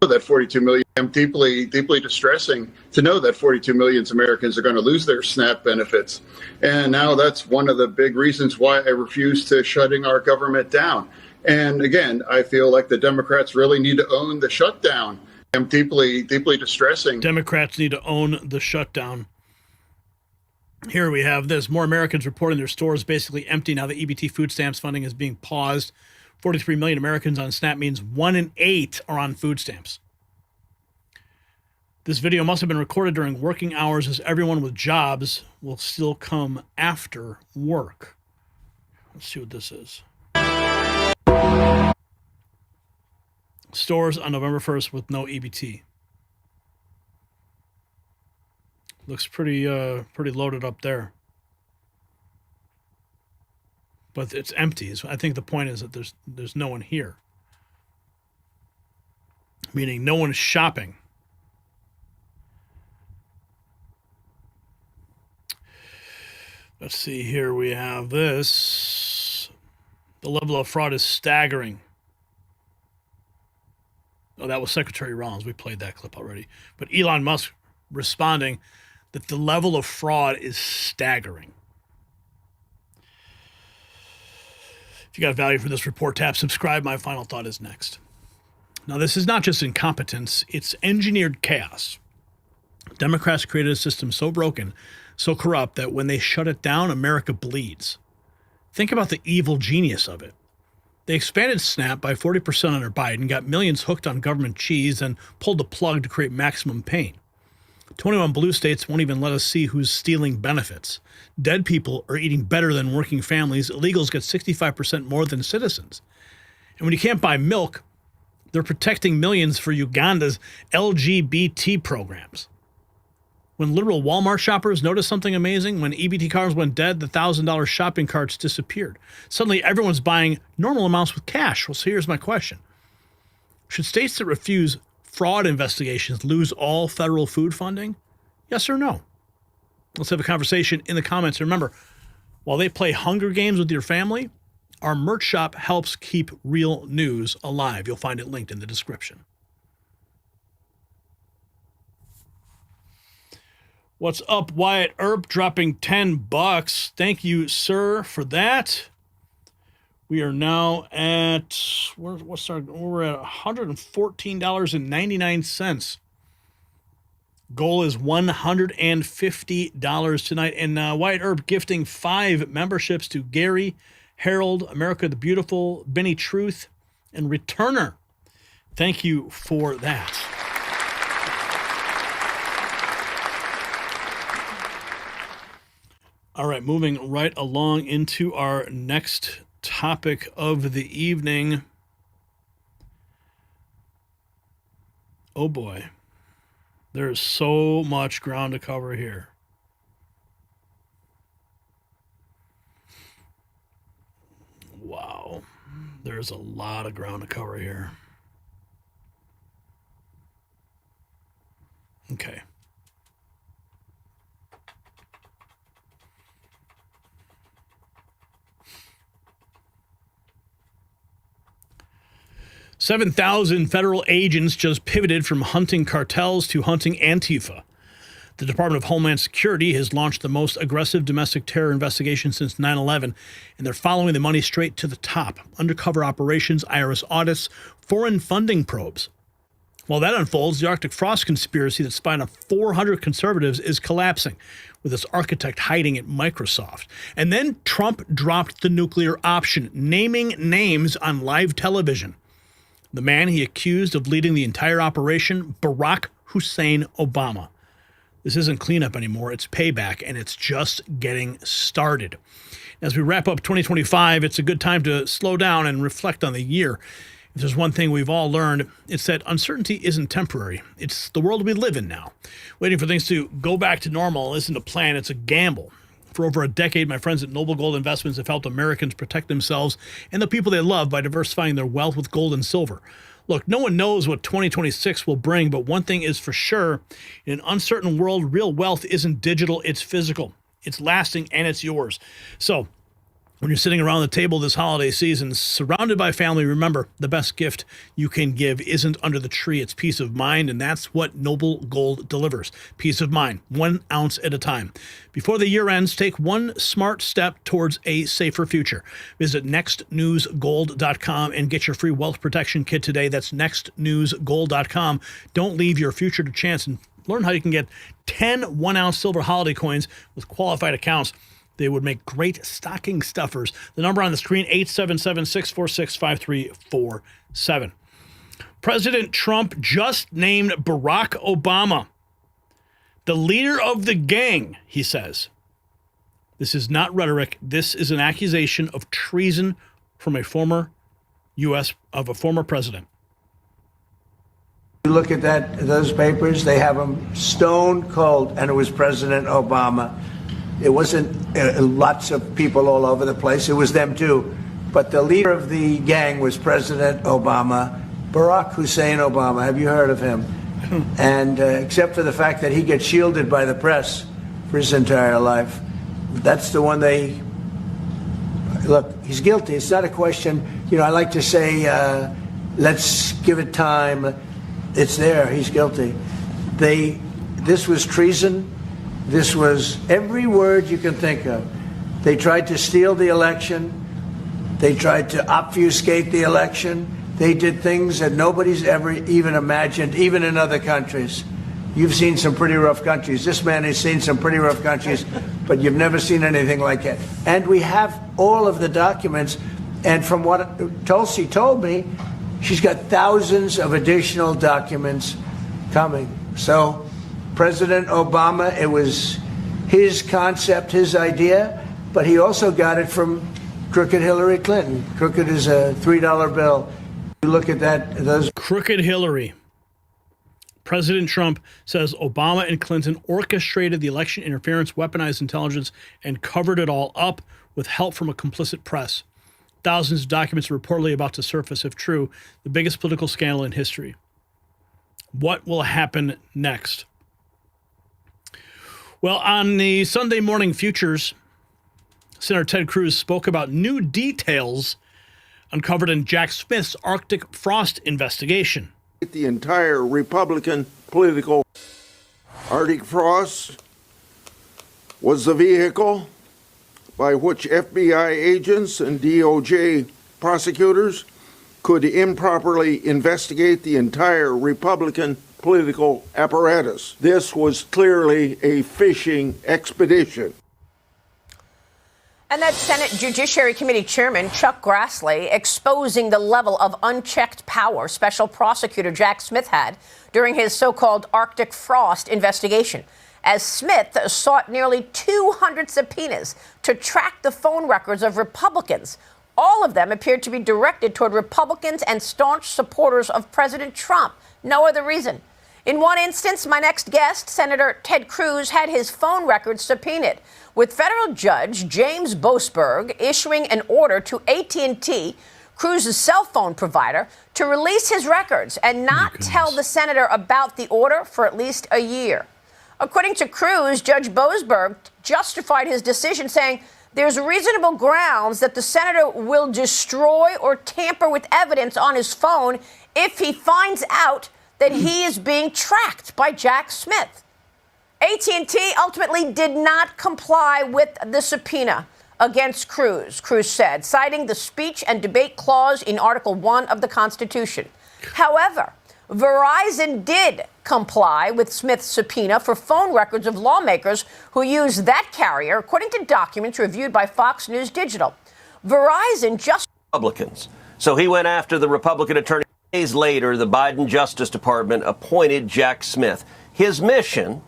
That 42 million, deeply distressing to know that 42 million Americans are going to lose their SNAP benefits. And now that's one of the big reasons why I refuse to shutting our government down. And again, I feel like the Democrats really need to own the shutdown. Deeply distressing. Democrats need to own the shutdown. Here we have this. More Americans reporting their stores basically empty now that EBT food stamps funding is being paused. 43 million Americans on SNAP means 1 in 8 are on food stamps. This video must have been recorded during working hours, as everyone with jobs will still come after work. Let's see what this is. Stores on November 1st with no EBT. Looks pretty loaded up there. But it's empty. I think the point is that there's no one here. Meaning no one is shopping. Let's see here. We have this. The level of fraud is staggering. Oh, that was Secretary Rollins. We played that clip already. But Elon Musk responding that the level of fraud is staggering. If you got value from this report, tap subscribe. My final thought is next. Now, this is not just incompetence, it's engineered chaos. Democrats created a system so broken, so corrupt, that when they shut it down, America bleeds. Think about the evil genius of it. They expanded SNAP by 40% under Biden, got millions hooked on government cheese, and pulled the plug to create maximum pain. 21 blue states won't even let us see who's stealing benefits. Dead people are eating better than working families. Illegals get 65% more than citizens. And when you can't buy milk, they're protecting millions for Uganda's LGBT programs. When literal Walmart shoppers noticed something amazing, when EBT cards went dead, the $1,000 shopping carts disappeared. Suddenly, everyone's buying normal amounts with cash. Well, so here's my question. Should states that refuse fraud investigations lose all federal food funding? Yes or no? Let's have a conversation in the comments. Remember, while they play Hunger Games with your family, our merch shop helps keep real news alive. You'll find it linked in the description. What's up, Wyatt Earp, dropping $10. Thank you, sir, for that. We are now at, we're at $114.99. Goal is $150 tonight. And Wyatt Earp gifting 5 memberships to Gary, Harold, America the Beautiful, Benny Truth, and Returner. Thank you for that. All right, moving right along into our next topic of the evening. Oh boy, there's so much ground to cover here. Wow, there's a lot of ground to cover here. Okay. $7,000 federal agents just pivoted from hunting cartels to hunting Antifa. The Department of Homeland Security has launched the most aggressive domestic terror investigation since 9/11, and they're following the money straight to the top. Undercover operations, IRS audits, foreign funding probes. While that unfolds, the Arctic Frost conspiracy that spied on 400 conservatives is collapsing, with its architect hiding at Microsoft. And then Trump dropped the nuclear option, naming names on live television. The man he accused of leading the entire operation, Barack Hussein Obama. This isn't cleanup anymore, it's payback, and it's just getting started. As we wrap up 2025, it's a good time to slow down and reflect on the year. If there's one thing we've all learned, it's that uncertainty isn't temporary. It's the world we live in now. Waiting for things to go back to normal isn't a plan, it's a gamble. For over a decade, my friends at Noble Gold Investments have helped Americans protect themselves and the people they love by diversifying their wealth with gold and silver. Look, no one knows what 2026 will bring, but one thing is for sure. In an uncertain world, real wealth isn't digital, it's physical. It's lasting and it's yours. So, when you're sitting around the table this holiday season, surrounded by family, remember, the best gift you can give isn't under the tree, it's peace of mind, and that's what Noble Gold delivers. Peace of mind, 1 ounce at a time. Before the year ends, take one smart step towards a safer future. Visit nextnewsgold.com and get your free wealth protection kit today. That's nextnewsgold.com. Don't leave your future to chance, and learn how you can get 10 1-ounce silver holiday coins with qualified accounts. They would make great stocking stuffers. The number on the screen, 877-646-5347. President Trump just named Barack Obama the leader of the gang, he says. This is not rhetoric. This is an accusation of treason from a former president. You look at those papers, they have them stone cold, and it was President Obama. It wasn't lots of people all over the place. It was them too. But the leader of the gang was President Obama, Barack Hussein Obama. Have you heard of him? And except for the fact that he gets shielded by the press for his entire life, that's the one they... Look, he's guilty. It's not a question. I like to say, let's give it time. It's there. He's guilty. This was treason. This was every word you can think of. They tried to steal the election. They tried to obfuscate the election. They did things that nobody's ever even imagined, even in other countries. You've seen some pretty rough countries. This man has seen some pretty rough countries, but you've never seen anything like it. And we have all of the documents. And from what Tulsi told me, she's got thousands of additional documents coming. So President Obama, it was his concept, his idea, but he also got it from crooked Hillary Clinton. Crooked is a $3 bill. You look at that, those crooked Hillary. President Trump says Obama and Clinton orchestrated the election interference, weaponized intelligence, and covered it all up with help from a complicit press. Thousands of documents are reportedly about to surface, if true, the biggest political scandal in history. What will happen next? Well, on the Sunday morning futures, Senator Ted Cruz spoke about new details uncovered in Jack Smith's Arctic frost investigation. The entire Republican political Arctic frost was the vehicle by which FBI agents and DOJ prosecutors could improperly investigate the entire Republican political apparatus. This was clearly a fishing expedition. And that's Senate Judiciary Committee Chairman Chuck Grassley exposing the level of unchecked power Special Prosecutor Jack Smith had during his so-called Arctic frost investigation, as Smith sought nearly 200 subpoenas to track the phone records of Republicans. All of them appeared to be directed toward Republicans and staunch supporters of President Trump. No other reason. In one instance, my next guest, Senator Ted Cruz, had his phone records subpoenaed, with federal judge James Boasberg issuing an order to AT&T, Cruz's cell phone provider, to release his records and not tell the senator about the order for at least a year. According to Cruz, Judge Boasberg justified his decision, saying there's reasonable grounds that the senator will destroy or tamper with evidence on his phone if he finds out that he is being tracked by Jack Smith. AT&T ultimately did not comply with the subpoena against Cruz, Cruz said, citing the speech and debate clause in Article 1 of the Constitution. However, Verizon did comply with Smith's subpoena for phone records of lawmakers who used that carrier, according to documents reviewed by Fox News Digital. Verizon just... Republicans. So he went after the Republican attorney. Days later, the Biden Justice Department appointed Jack Smith. His mission,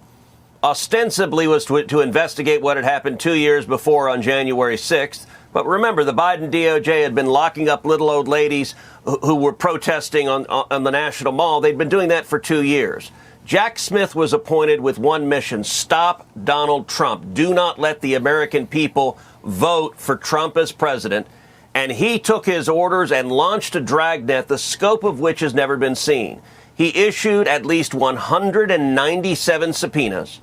ostensibly, was to investigate what had happened 2 years before on January 6th. But remember, the Biden DOJ had been locking up little old ladies who were protesting on the National Mall. They'd been doing that for 2 years. Jack Smith was appointed with one mission: stop Donald Trump. Do not let the American people vote for Trump as president. And he took his orders and launched a dragnet, the scope of which has never been seen. He issued at least 197 subpoenas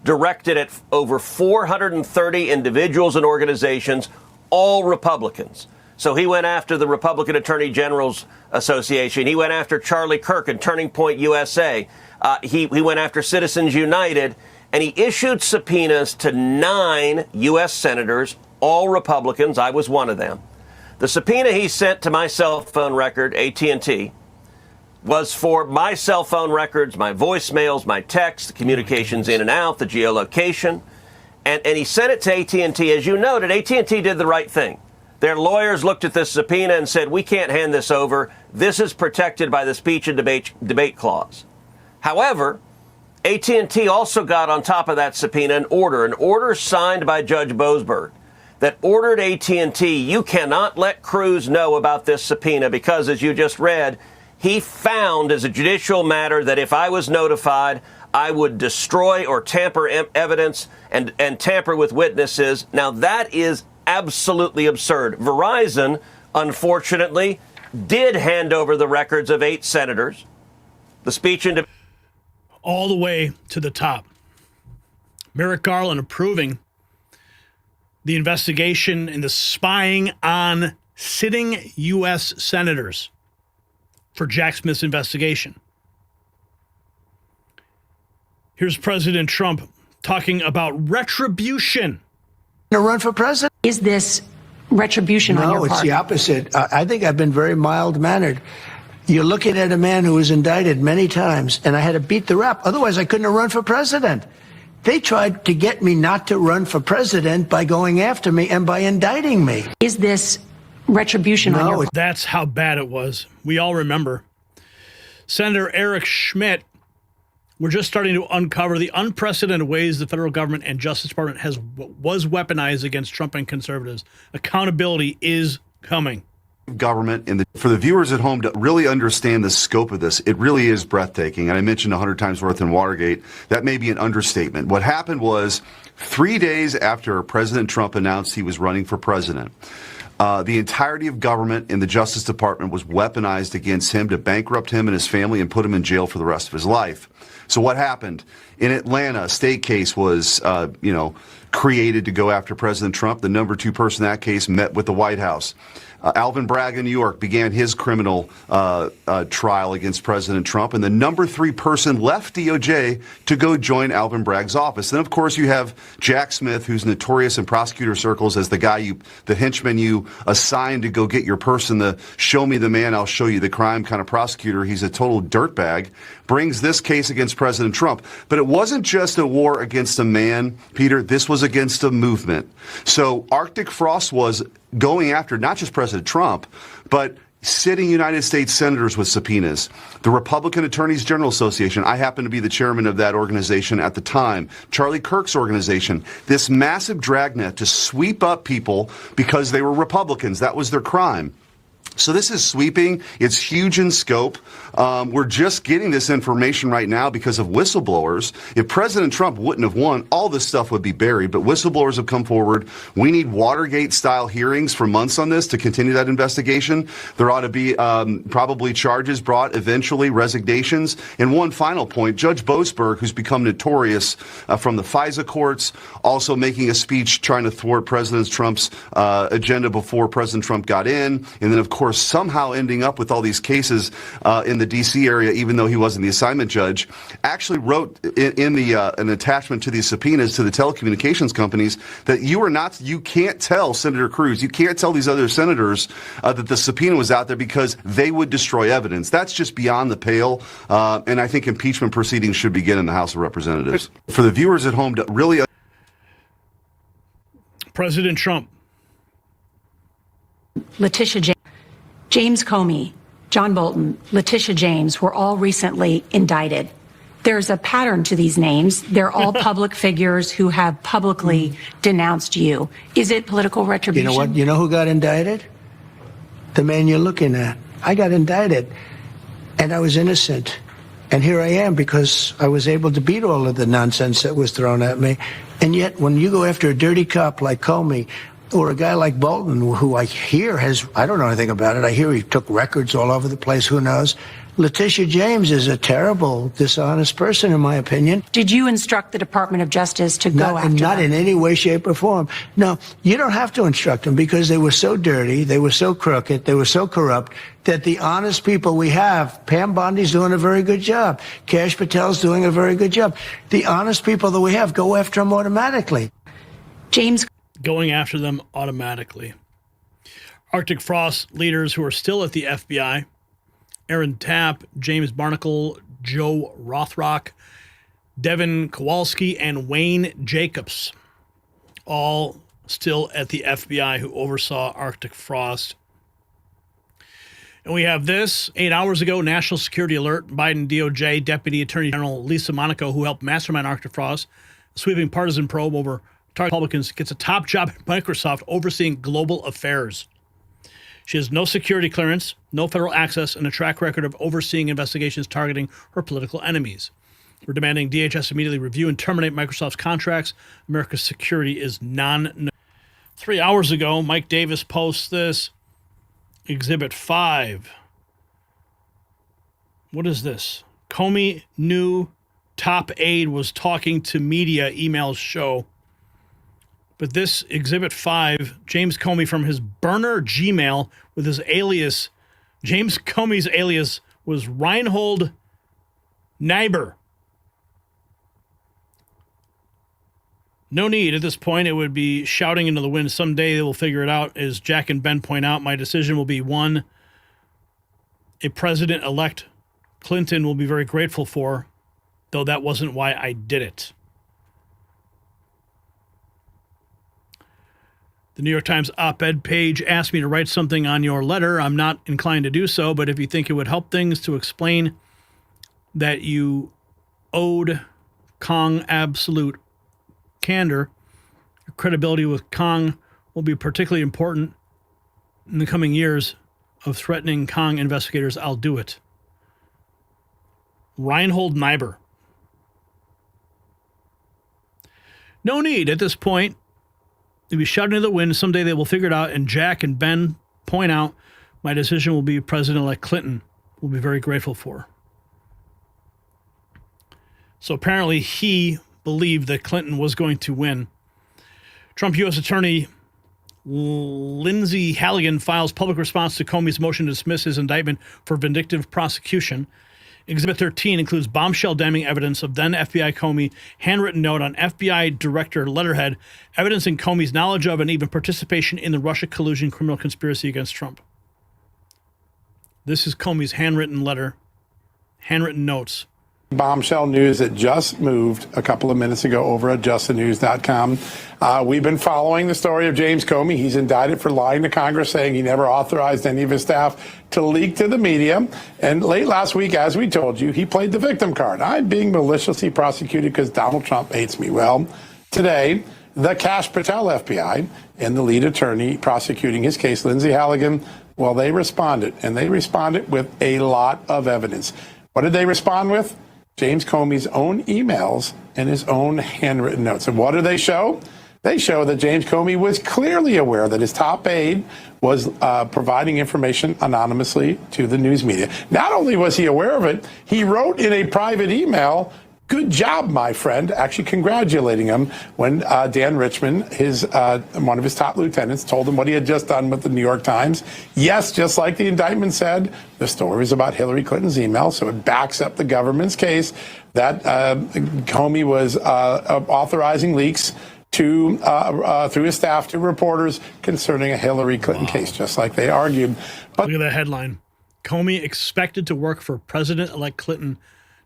directed at over 430 individuals and organizations, all Republicans. So he went after the Republican Attorney General's Association. He went after Charlie Kirk and Turning Point USA. He went after Citizens United, and he issued subpoenas to 9 U.S. senators, all Republicans. I was one of them. The subpoena he sent to my cell phone record, AT&T, was for my cell phone records, my voicemails, my texts, the communications in and out, the geolocation. And he sent it to AT&T. As you noted, AT&T did the right thing. Their lawyers looked at this subpoena and said, we can't hand this over. This is protected by the speech and debate clause. However, AT&T also got on top of that subpoena an order signed by Judge Boasberg, that ordered AT&T, you cannot let Cruz know about this subpoena because, as you just read, he found as a judicial matter that if I was notified, I would destroy or tamper evidence and tamper with witnesses. Now, that is absolutely absurd. Verizon, unfortunately, did hand over the records of 8 senators, the speech and all the way to the top. Merrick Garland approving the investigation and the spying on sitting U.S. senators for Jack Smith's investigation. Here's President Trump talking about retribution. To run for president? Is this retribution on your part? No, it's the opposite. I think I've been very mild-mannered. You're looking at a man who was indicted many times, and I had to beat the rap. Otherwise, I couldn't have run for president. They tried to get me not to run for president by going after me and by indicting me. Is this retribution on your... That's how bad it was. We all remember. Senator Eric Schmidt, we're just starting to uncover the unprecedented ways the federal government and Justice Department was weaponized against Trump and conservatives. Accountability is coming. Government and for the viewers at home to really understand the scope of this, it really is breathtaking. And I mentioned 100 times worth in Watergate. That may be an understatement. What happened was 3 days after President Trump announced he was running for president, the entirety of government and the Justice Department was weaponized against him to bankrupt him and his family and put him in jail for the rest of his life. So what happened? In Atlanta, a state case was, created to go after President Trump. The number 2 person in that case met with the White House. Alvin Bragg in New York began his criminal trial against President Trump, and the number 3 person left DOJ to go join Alvin Bragg's office. Then, of course, you have Jack Smith, who's notorious in prosecutor circles as the henchman you assigned to go get your person, the show me the man, I'll show you the crime kind of prosecutor. He's a total dirtbag. Brings this case against President Trump. But it wasn't just a war against a man, Peter. This was against a movement. So Arctic Frost was going after not just President Trump, but sitting United States senators with subpoenas. The Republican Attorneys General Association, I happen to be the chairman of that organization at the time, Charlie Kirk's organization, this massive dragnet to sweep up people because they were Republicans. That was their crime. So this is sweeping. It's huge in scope. We're just getting this information right now because of whistleblowers. If President Trump wouldn't have won, all this stuff would be buried. But whistleblowers have come forward. We need Watergate-style hearings for months on this to continue that investigation. There ought to be probably charges brought, eventually resignations. And one final point, Judge Boasberg, who's become notorious from the FISA courts, also making a speech trying to thwart President Trump's agenda before President Trump got in. And then, of course, somehow ending up with all these cases in the D.C. area, even though he wasn't the assignment judge, actually wrote in an attachment to these subpoenas to the telecommunications companies that you can't tell Senator Cruz, you can't tell these other senators that the subpoena was out there because they would destroy evidence. That's just beyond the pale, and I think impeachment proceedings should begin in the House of Representatives. For the viewers at home to really... President Trump. Letitia James Comey, John Bolton, Letitia James were all recently indicted. There's a pattern to these names. They're all public figures who have publicly denounced you. Is it political retribution? You know what? You know who got indicted? The man you're looking at. I got indicted, and I was innocent. And here I am because I was able to beat all of the nonsense that was thrown at me. And yet, when you go after a dirty cop like Comey, or a guy like Bolton, who I hear I don't know anything about it. I hear he took records all over the place. Who knows? Letitia James is a terrible, dishonest person, in my opinion. Did you instruct the Department of Justice to go after Not them? in any way, shape, or form. No, you don't have to instruct them because they were so dirty, they were so crooked, they were so corrupt that the honest people we have, Pam Bondi's doing a very good job. Kash Patel's doing a very good job. The honest people that we have go after them automatically. James going after them automatically. Arctic Frost leaders who are still at the FBI, Aaron Tapp, James Barnacle, Joe Rothrock, Devin Kowalski, and Wayne Jacobs, all still at the FBI who oversaw Arctic Frost. And we have this. 8 hours ago, national security alert, Biden DOJ Deputy Attorney General Lisa Monaco, who helped mastermind Arctic Frost, a sweeping partisan probe over target Republicans, gets a top job at Microsoft overseeing global affairs. She has no security clearance, no federal access, and a track record of overseeing investigations targeting her political enemies. We're demanding DHS immediately review and terminate Microsoft's contracts. America's security is non-negotiable. 3 hours ago, Mike Davis posts this. Exhibit 5. What is this? Comey knew top aide was talking to media, emails show. But this Exhibit 5, James Comey from his burner Gmail with his alias, James Comey's alias was Reinhold Niebuhr. No need at this point. It would be shouting into the wind. Someday they will figure it out. As Jack and Ben point out, my decision will be one a President-elect Clinton will be very grateful for, though that wasn't why I did it. The New York Times op-ed page asked me to write something on your letter. I'm not inclined to do so, but if you think it would help things to explain that you owed Kong absolute candor, your credibility with Kong will be particularly important in the coming years of threatening Kong investigators. I'll do it. Reinhold Niebuhr. No need at this point to be shouting to the wind. Someday they will figure it out, and Jack and Ben point out my decision will be President-elect Clinton will be very grateful for. So apparently he believed that Clinton was going to win. Trump U.S. Attorney Lindsay Halligan files public response to Comey's motion to dismiss his indictment for vindictive prosecution. Exhibit 13 includes bombshell damning evidence of then FBI Comey handwritten note on FBI director letterhead, evidencing Comey's knowledge of and even participation in the Russia collusion criminal conspiracy against Trump. This is Comey's handwritten letter, handwritten notes. Bombshell news that just moved a couple of minutes ago over at justthenews.com. We've been following the story of James Comey. He's indicted for lying to Congress, saying he never authorized any of his staff to leak to the media. And late last week, as we told you, he played the victim card. I'm being maliciously prosecuted because Donald Trump hates me. Well, today, the Kash Patel FBI and the lead attorney prosecuting his case, Lindsay Halligan, well, they responded, and they responded with a lot of evidence. What did they respond with? James Comey's own emails and his own handwritten notes. And what do they show? They show that James Comey was clearly aware that his top aide was providing information anonymously to the news media. Not only was he aware of it, he wrote in a private email, "Good job, my friend," actually congratulating him when Dan Richman, one of his top lieutenants, told him what he had just done with the New York Times. Yes, just like the indictment said, the story is about Hillary Clinton's email, so it backs up the government's case that Comey was authorizing leaks to through his staff to reporters concerning a Hillary Clinton case, just like they argued. But look at that headline. Comey expected to work for President-elect Clinton.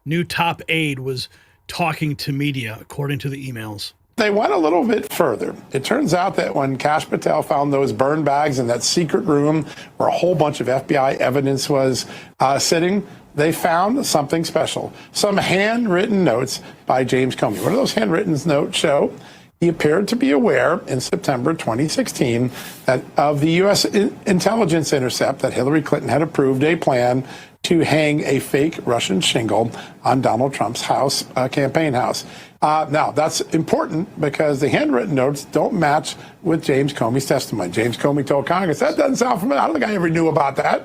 New top aide was talking to media, according to the emails. They went a little bit further. It turns out that when Kash Patel found those burn bags in that secret room where a whole bunch of FBI evidence was sitting, they found something special. Some handwritten notes by James Comey. What do those handwritten notes show? He appeared to be aware in September 2016 that of the U.S. intelligence intercept that Hillary Clinton had approved a plan to hang a fake Russian shingle on Donald Trump's house, campaign house. Now, that's important because the handwritten notes don't match with James Comey's testimony. James Comey told Congress, that doesn't sound familiar. I don't think I ever knew about that.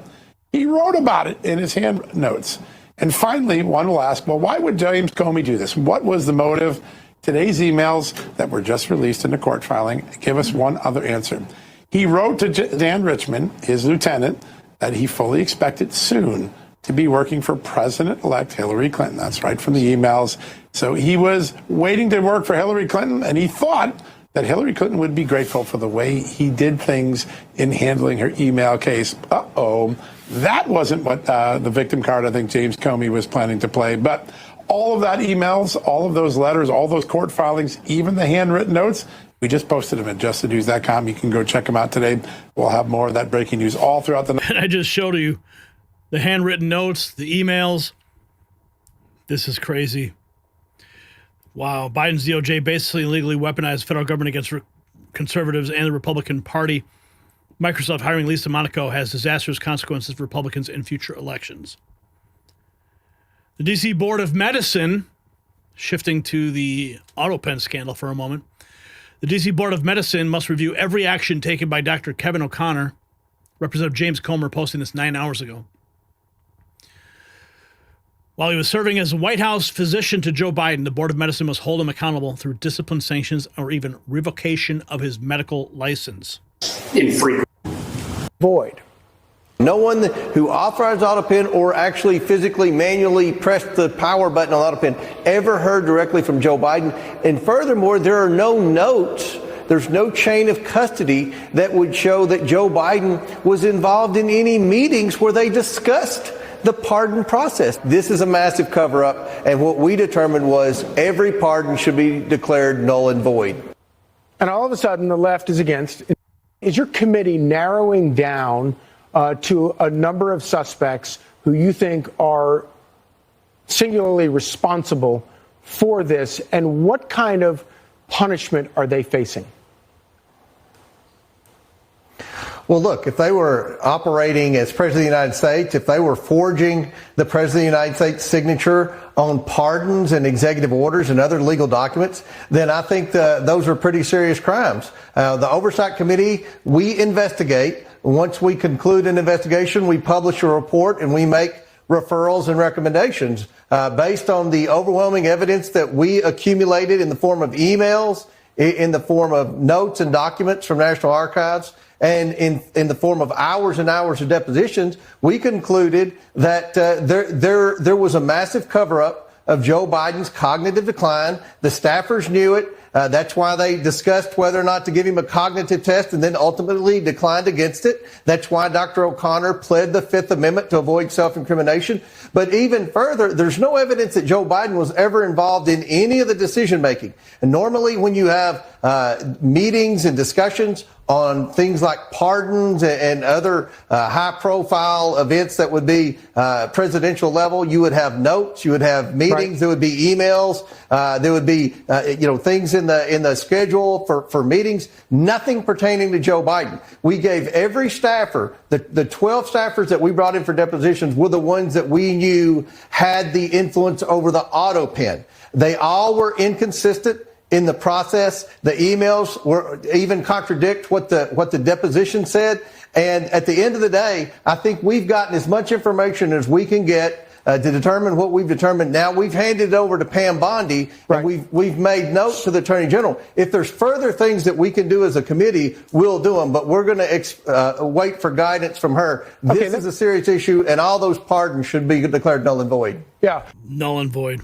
He wrote about it in his hand notes. And finally, one will ask, well, why would James Comey do this? What was the motive? Today's emails that were just released in the court filing give us one other answer. He wrote to Dan Richman, his lieutenant, that he fully expected soon to be working for President-elect Hillary Clinton. That's right from the emails. So he was waiting to work for Hillary Clinton, and he thought that Hillary Clinton would be grateful for the way he did things in handling her email case. Uh-oh. That wasn't what the victim card I think James Comey was planning to play. But all of that emails, all of those letters, all those court filings, even the handwritten notes, we just posted them at justthenews.com. You can go check them out today. We'll have more of that breaking news all throughout the night. And I just showed you the handwritten notes, the emails. This is crazy. Wow. Biden's DOJ basically illegally weaponized the federal government against conservatives and the Republican Party. Microsoft hiring Lisa Monaco has disastrous consequences for Republicans in future elections. The D.C. Board of Medicine, shifting to the AutoPen scandal for a moment, the D.C. Board of Medicine must review every action taken by Dr. Kevin O'Connor. Representative James Comer posting this 9 hours ago. While he was serving as a White House physician to Joe Biden, the Board of Medicine must hold him accountable through discipline sanctions or even revocation of his medical license. Infrequent. Void. No one who authorized AutoPen or actually physically, manually pressed the power button on AutoPen ever heard directly from Joe Biden. And furthermore, there are no notes. There's no chain of custody that would show that Joe Biden was involved in any meetings where they discussed the pardon process. This is a massive cover-up, and what we determined was every pardon should be declared null and void. And all of a sudden, the left is against. Is your committee narrowing down to a number of suspects who you think are singularly responsible for this, and what kind of punishment are they facing? Well, look, if they were operating as President of the United States, if they were forging the President of the United States' signature on pardons and executive orders and other legal documents, then I think those are pretty serious crimes. The Oversight Committee, we investigate. Once we conclude an investigation, we publish a report and we make referrals and recommendations based on the overwhelming evidence that we accumulated in the form of emails, in the form of notes and documents from National Archives, and in the form of hours and hours of depositions. We concluded that there was a massive cover-up of Joe Biden's cognitive decline. The staffers knew it. That's why they discussed whether or not to give him a cognitive test and then ultimately declined against it. That's why Dr. O'Connor pled the Fifth Amendment to avoid self-incrimination. But even further, there's no evidence that Joe Biden was ever involved in any of the decision-making. And normally when you have meetings and discussions on things like pardons and other high-profile events that would be presidential level, you would have notes, you would have meetings, right. There would be emails, there would be things in the schedule for meetings. Nothing pertaining to Joe Biden. We gave every staffer, the 12 staffers that we brought in for depositions were the ones that we knew had the influence over the auto pen. They all were inconsistent in the process. The emails were even contradict what the deposition said. And at the end of the day, I think we've gotten as much information as we can get to determine what we've determined. Now we've handed it over to Pam Bondi, right. And we've made notes to the Attorney General. If there's further things that we can do as a committee, we'll do them. But we're going to wait for guidance from her. This is a serious issue, and all those pardons should be declared null and void. Yeah, null and void.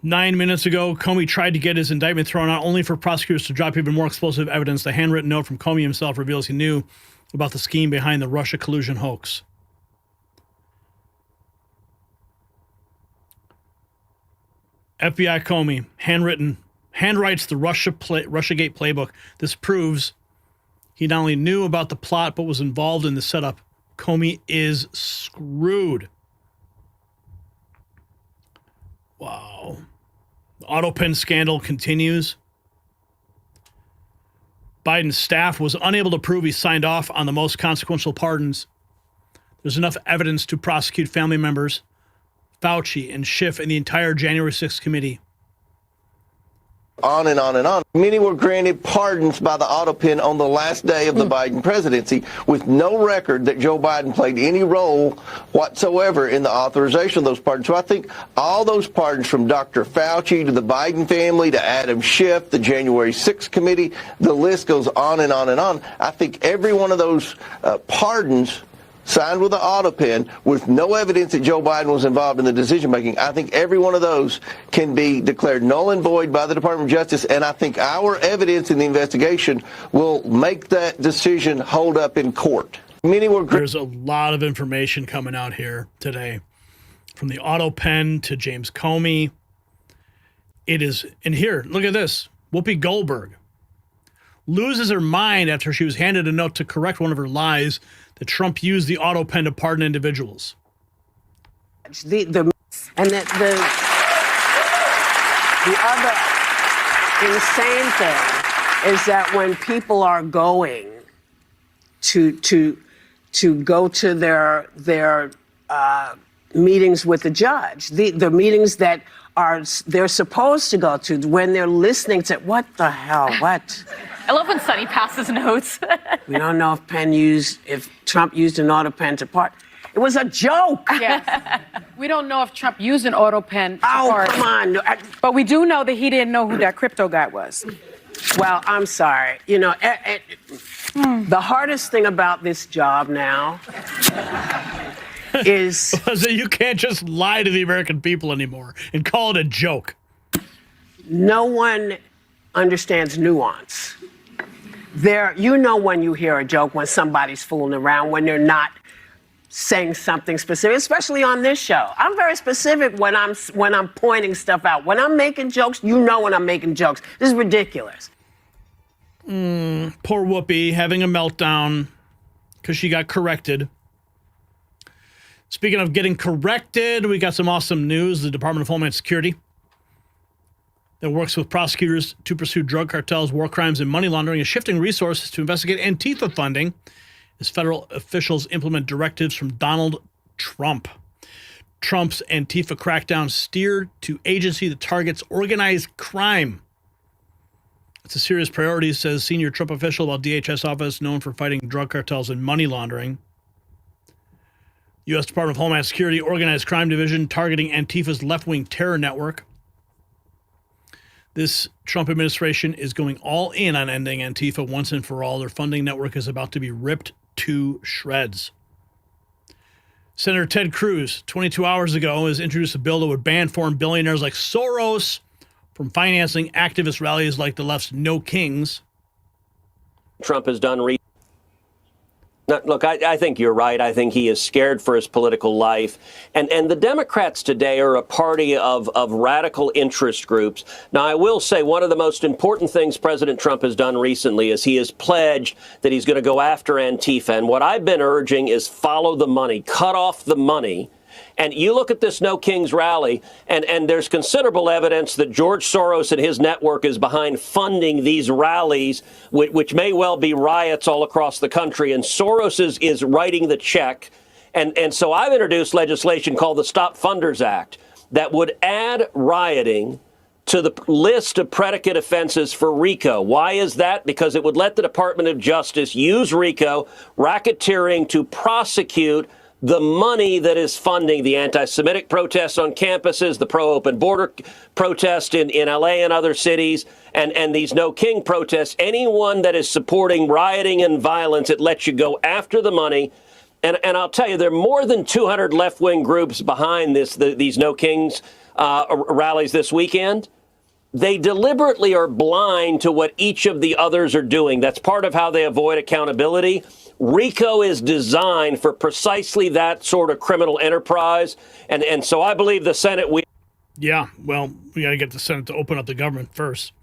9 minutes ago, Comey tried to get his indictment thrown out only for prosecutors to drop even more explosive evidence. The handwritten note from Comey himself reveals he knew about the scheme behind the Russia collusion hoax. FBI Comey, handwrites the Russiagate playbook. This proves he not only knew about the plot, but was involved in the setup. Comey is screwed. Wow. The auto pen scandal continues. Biden's staff was unable to prove he signed off on the most consequential pardons. There's enough evidence to prosecute family members, Fauci and Schiff, and the entire January 6th committee. On and on and on. Many were granted pardons by the auto pen on the last day of the Biden presidency with no record that Joe Biden played any role whatsoever in the authorization of those pardons. So I think all those pardons from Dr. Fauci to the Biden family to Adam Schiff, the January 6th committee, the list goes on and on and on. I think every one of those pardons signed with the auto pen with no evidence that Joe Biden was involved in the decision-making, I think every one of those can be declared null and void by the Department of Justice, and I think our evidence in the investigation will make that decision hold up in court. There's a lot of information coming out here today, from the auto pen to James Comey. It is, and here, look at this. Whoopi Goldberg loses her mind after she was handed a note to correct one of her lies that Trump used the auto pen to pardon individuals. The other insane thing is that when people are going to go to their meetings with the judge, the meetings that they're supposed to go to, when they're listening to what the hell, what? I love when Sonny passes notes. We don't know if Trump used an auto pen to part. It was a joke. Yes. We don't know if Trump used an auto pen to part. Come on. But we do know that he didn't know who that crypto guy was. Well, I'm sorry. The hardest thing about this job now is... So you can't just lie to the American people anymore and call it a joke. No one understands nuance. When you hear a joke when somebody's fooling around, when they're not saying something specific, especially on this show. I'm very specific when I'm pointing stuff out. When I'm making jokes, you know when I'm making jokes. This is ridiculous. Poor Whoopi having a meltdown because she got corrected. Speaking of getting corrected, we got some awesome news. The Department of Homeland Security that works with prosecutors to pursue drug cartels, war crimes, and money laundering is shifting resources to investigate Antifa funding as federal officials implement directives from Donald Trump. Trump's Antifa crackdown steered to agency that targets organized crime. It's a serious priority, says senior Trump official about DHS office known for fighting drug cartels and money laundering. U.S. Department of Homeland Security Organized Crime Division targeting Antifa's left-wing terror network. This Trump administration is going all in on ending Antifa once and for all. Their funding network is about to be ripped to shreds. Senator Ted Cruz, 22 hours ago, has introduced a bill that would ban foreign billionaires like Soros from financing activist rallies like the left's No Kings. Trump has done Look, I think you're right. I think he is scared for his political life. And the Democrats today are a party of radical interest groups. Now, I will say one of the most important things President Trump has done recently is he has pledged that he's going to go after Antifa. And what I've been urging is follow the money, cut off the money. And you look at this No Kings rally, and there's considerable evidence that George Soros and his network is behind funding these rallies, which may well be riots all across the country. And Soros is writing the check. And so I've introduced legislation called the Stop Funders Act that would add rioting to the list of predicate offenses for RICO. Why is that? Because it would let the Department of Justice use RICO, racketeering, to prosecute the money that is funding the anti-Semitic protests on campuses, the pro-open border protest in L.A. and other cities, and these No King protests. Anyone that is supporting rioting and violence, it lets you go after the money. And I'll tell you, there are more than 200 left-wing groups behind these No Kings rallies this weekend. They deliberately are blind to what each of the others are doing. That's part of how they avoid accountability. RICO is designed for precisely that sort of criminal enterprise. And so I believe the Senate... Yeah, well, we got to get the Senate to open up the government first.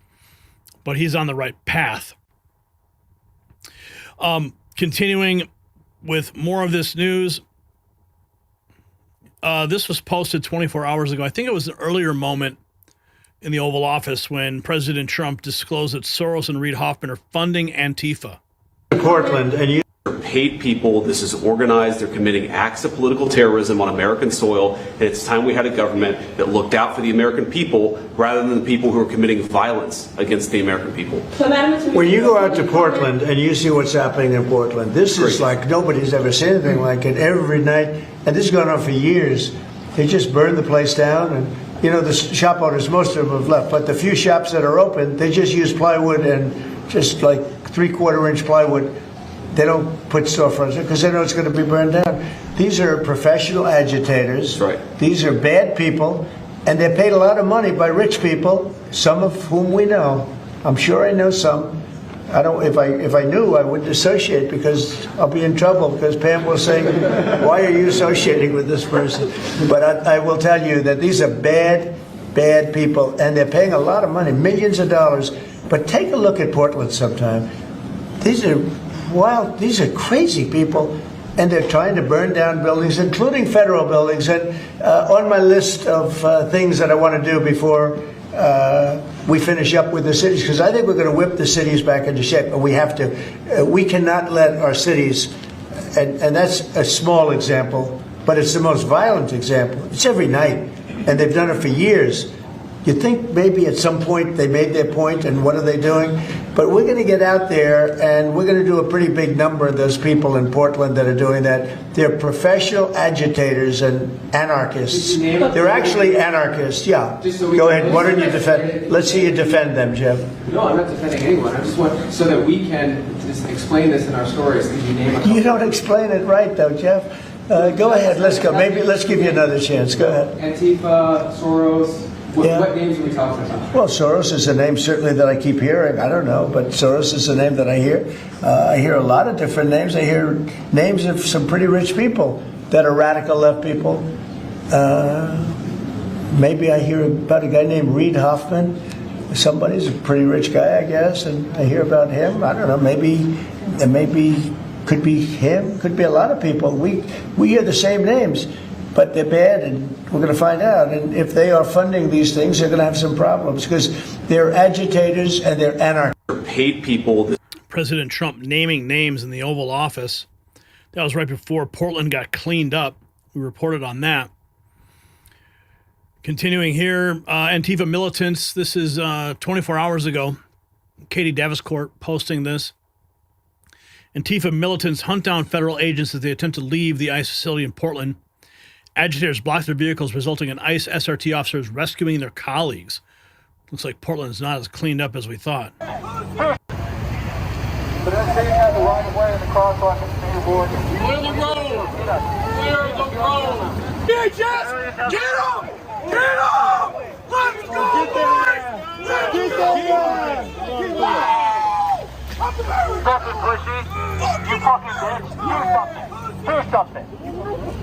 But he's on the right path. Continuing with more of this news. This was posted 24 hours ago. I think it was an earlier moment in the Oval Office when President Trump disclosed that Soros and Reid Hoffman are funding Antifa. Portland, and you are paid people. This is organized. They're committing acts of political terrorism on American soil. And it's time we had a government that looked out for the American people rather than the people who are committing violence against the American people. When you go out to Portland and you see what's happening in Portland, this is like nobody's ever seen anything like it. Every night, and this has gone on for years. They just burn the place down, and you know the shop owners, most of them have left, but the few shops that are open, they just use plywood and just like 3/4-inch plywood. They don't put storefronts because they know it's going to be burned down. These are professional agitators. That's right. These are bad people, and they're paid a lot of money by rich people, some of whom we know. I'm sure I know some. I don't. If I knew, I wouldn't associate because I'll be in trouble because Pam will say, "Why are you associating with this person?" But I will tell you that these are bad people, and they're paying a lot of money, millions of dollars. But take a look at Portland sometime. These are wild. These are crazy people, and they're trying to burn down buildings, including federal buildings. And on my list of things that I want to do before we finish up with the cities, because I think we're going to whip the cities back into shape. We have to. We cannot let our cities, and that's a small example, but it's the most violent example. It's every night, and they've done it for years. You think maybe at some point they made their point, and what are they doing? But we're going to get out there, and we're going to do a pretty big number of those people in Portland that are doing that. They're professional agitators and anarchists. They're actually anarchists, yeah. Go ahead, why don't you defend? Let's see you defend them, Jeff. No, I'm not defending anyone. I just want, so that we can just explain this in our stories, could you name a couple? You don't explain it right, though, Jeff. Go ahead, let's go. Maybe let's give you another chance. Go ahead. Antifa, Soros. What names are we talking about? Well, Soros is a name certainly that I keep hearing. I don't know, but Soros is a name that I hear. I hear a lot of different names. I hear names of some pretty rich people. that are radical left people. Maybe I hear about a guy named Reid Hoffman. Somebody's a pretty rich guy, I guess, and I hear about him. I don't know. Maybe could be him. Could be a lot of people. We hear the same names, but they're bad, and we're going to find out. And if they are funding these things, they're going to have some problems because they're agitators and they're anarchists. Paid people. President Trump naming names in the Oval Office. That was right before Portland got cleaned up. We reported on that. Continuing here, Antifa militants. This is 24 hours ago. Katie Daviscourt posting this. Antifa militants hunt down federal agents as they attempt to leave the ICE facility in Portland. Agitators block their vehicles, resulting in ICE SRT officers rescuing their colleagues. Looks like Portland is not as cleaned up as we thought. Pedestrian has the right of way in the crosswalk at the board. Clear the road! Clear the road! DHS! Get up! Get up! Let's go, boys! Let's go, boys! Fucking pushy! You fucking bitch! Do something!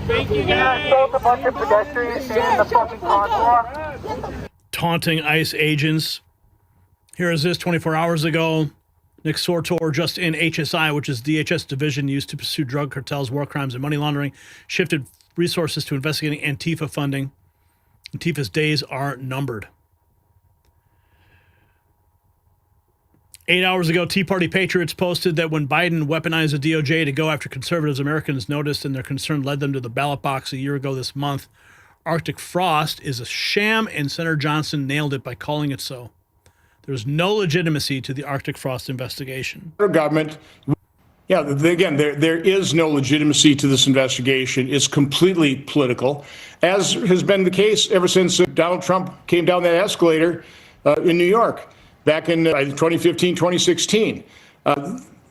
Thank you, guys! Assault a bunch of pedestrians in the fucking crosswalk. Taunting ICE agents. Here is this 24 hours ago. Nick Sortor, just in HSI, which is DHS division used to pursue drug cartels, war crimes, and money laundering, shifted resources to investigating Antifa funding. Antifa's days are numbered. 8 hours ago, Tea Party Patriots posted that when Biden weaponized the DOJ to go after conservatives, Americans noticed and their concern led them to the ballot box a year ago this month. Arctic frost is a sham, and Senator Johnson nailed it by calling it so. There's no legitimacy to the Arctic frost investigation. Government, again, there is no legitimacy to this investigation. It's completely political, as has been the case ever since Donald Trump came down that escalator in New York back in 2015, 2016.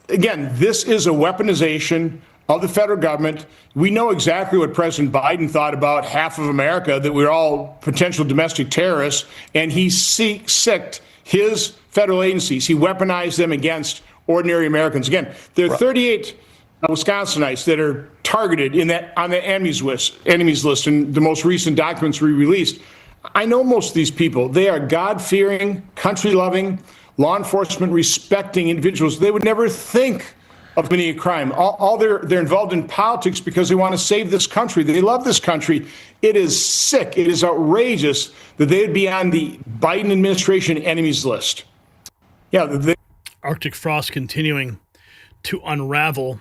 Again, this is a weaponization of the federal government. We know exactly what President Biden thought about half of America, that we're all potential domestic terrorists, and he sicked his federal agencies. He weaponized them against ordinary Americans. Again, there are 38 Wisconsinites that are targeted on the enemies list in the most recent documents we released. I know most of these people. They are God-fearing, country-loving, law enforcement respecting individuals. They would never think of committing a crime. They're involved in politics because they want to save this country. They love this country. It is sick. It is outrageous that they would be on the Biden administration enemies list. Arctic frost continuing to unravel.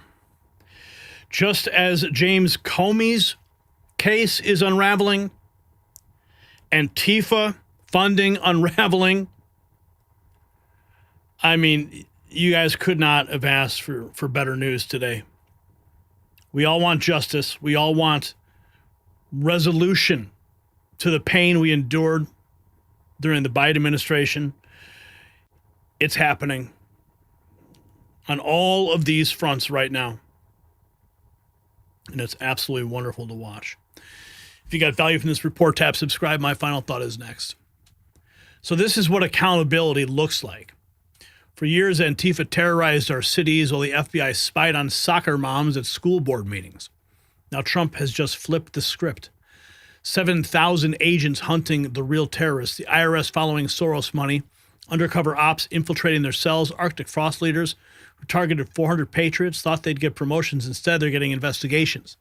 Just as James Comey's case is unraveling, Antifa funding unraveling. I mean, you guys could not have asked for better news today. We all want justice. We all want resolution to the pain we endured during the Biden administration. It's happening on all of these fronts right now. And it's absolutely wonderful to watch. If you got value from this report, tap subscribe. My final thought is next. So this is what accountability looks like. For years, Antifa terrorized our cities while the FBI spied on soccer moms at school board meetings. Now Trump has just flipped the script. 7,000 agents hunting the real terrorists, the IRS following Soros money, undercover ops infiltrating their cells, Arctic frost leaders who targeted 400 patriots thought they'd get promotions. Instead, they're getting investigations.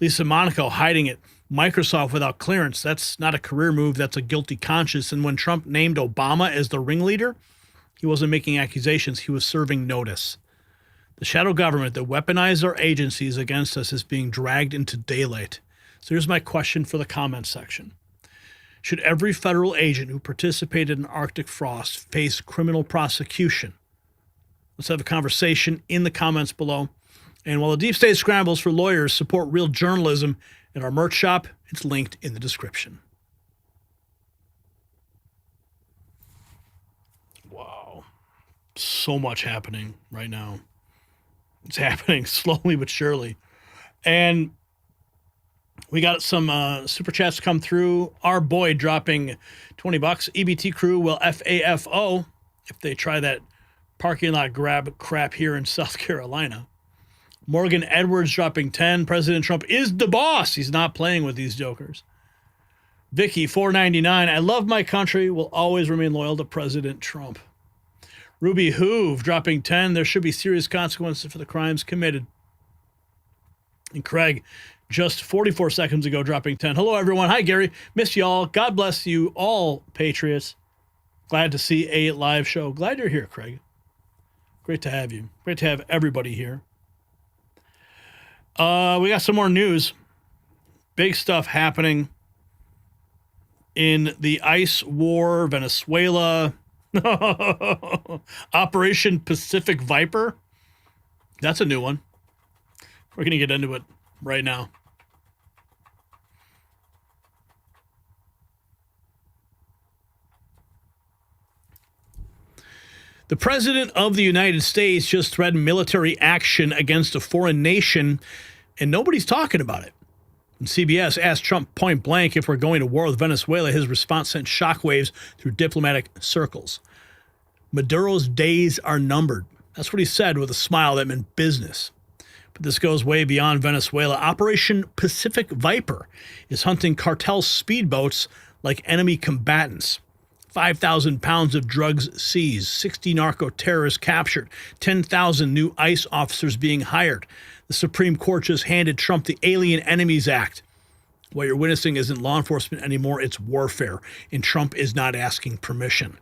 Lisa Monaco hiding at Microsoft without clearance. That's not a career move. That's a guilty conscience. And when Trump named Obama as the ringleader, he wasn't making accusations. He was serving notice. The shadow government that weaponized our agencies against us is being dragged into daylight. So here's my question for the comments section. Should every federal agent who participated in Arctic frost face criminal prosecution? Let's have a conversation in the comments below. And while the deep state scrambles for lawyers, support real journalism at our merch shop. It's linked in the description. Wow. So much happening right now. It's happening slowly but surely. And we got some super chats come through. Our boy dropping $20. EBT crew will FAFO if they try that parking lot grab crap here in South Carolina. Morgan Edwards dropping 10. President Trump is the boss. He's not playing with these jokers. Vicky, $4.99. I love my country. Will always remain loyal to President Trump. Ruby Hoove dropping 10. There should be serious consequences for the crimes committed. And Craig, just 44 seconds ago, dropping 10. Hello, everyone. Hi, Gary. Miss y'all. God bless you all, Patriots. Glad to see a live show. Glad you're here, Craig. Great to have you. Great to have everybody here. We got some more news. Big stuff happening in the ICE war, Venezuela, Operation Pacific Viper. That's a new one. We're going to get into it right now. The President of the United States just threatened military action against a foreign nation, and nobody's talking about it. When CBS asked Trump point blank if we're going to war with Venezuela, his response sent shockwaves through diplomatic circles. Maduro's days are numbered. That's what he said with a smile that meant business. But this goes way beyond Venezuela. Operation Pacific Viper is hunting cartel speedboats like enemy combatants. 5,000 pounds of drugs seized, 60 narco-terrorists captured, 10,000 new ICE officers being hired. The Supreme Court just handed Trump the Alien Enemies Act. What you're witnessing isn't law enforcement anymore, it's warfare, and Trump is not asking permission.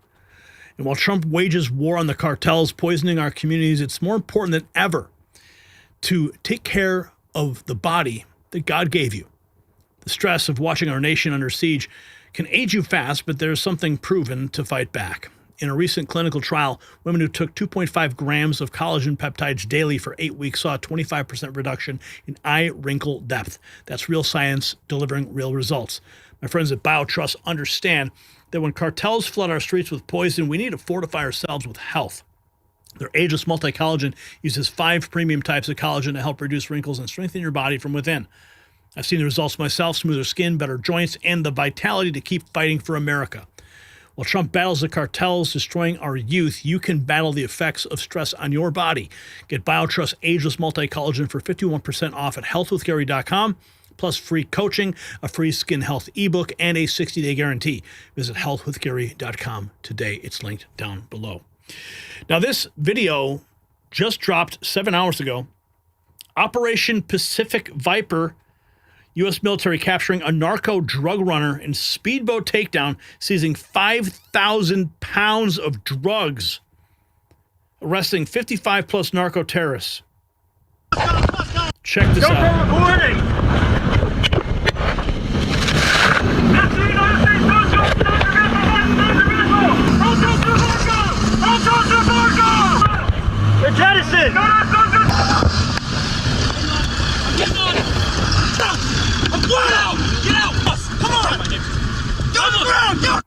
And while Trump wages war on the cartels poisoning our communities, it's more important than ever to take care of the body that God gave you. The stress of watching our nation under siege can age you fast, but there's something proven to fight back. In a recent clinical trial, women who took 2.5 grams of collagen peptides daily for 8 weeks saw a 25% reduction in eye wrinkle depth. That's real science delivering real results. My friends at BioTrust understand that when cartels flood our streets with poison, we need to fortify ourselves with health. Their ageless multi-collagen uses 5 premium types of collagen to help reduce wrinkles and strengthen your body from within. I've seen the results myself: smoother skin, better joints, and the vitality to keep fighting for America. While Trump battles the cartels destroying our youth, you can battle the effects of stress on your body. Get BioTrust Ageless Multi-Collagen for 51% off at healthwithgary.com, plus free coaching, a free skin health ebook, and a 60-day guarantee. Visit healthwithgary.com today. It's linked down below. Now, this video just dropped 7 hours ago. Operation Pacific Viper, U.S. military capturing a narco drug runner in speedboat takedown, seizing 5,000 pounds of drugs, arresting 55-plus narco terrorists. Check this out. Recording. They're jettisoned. Get out! Get out! Come on! Get on the ground! Get on!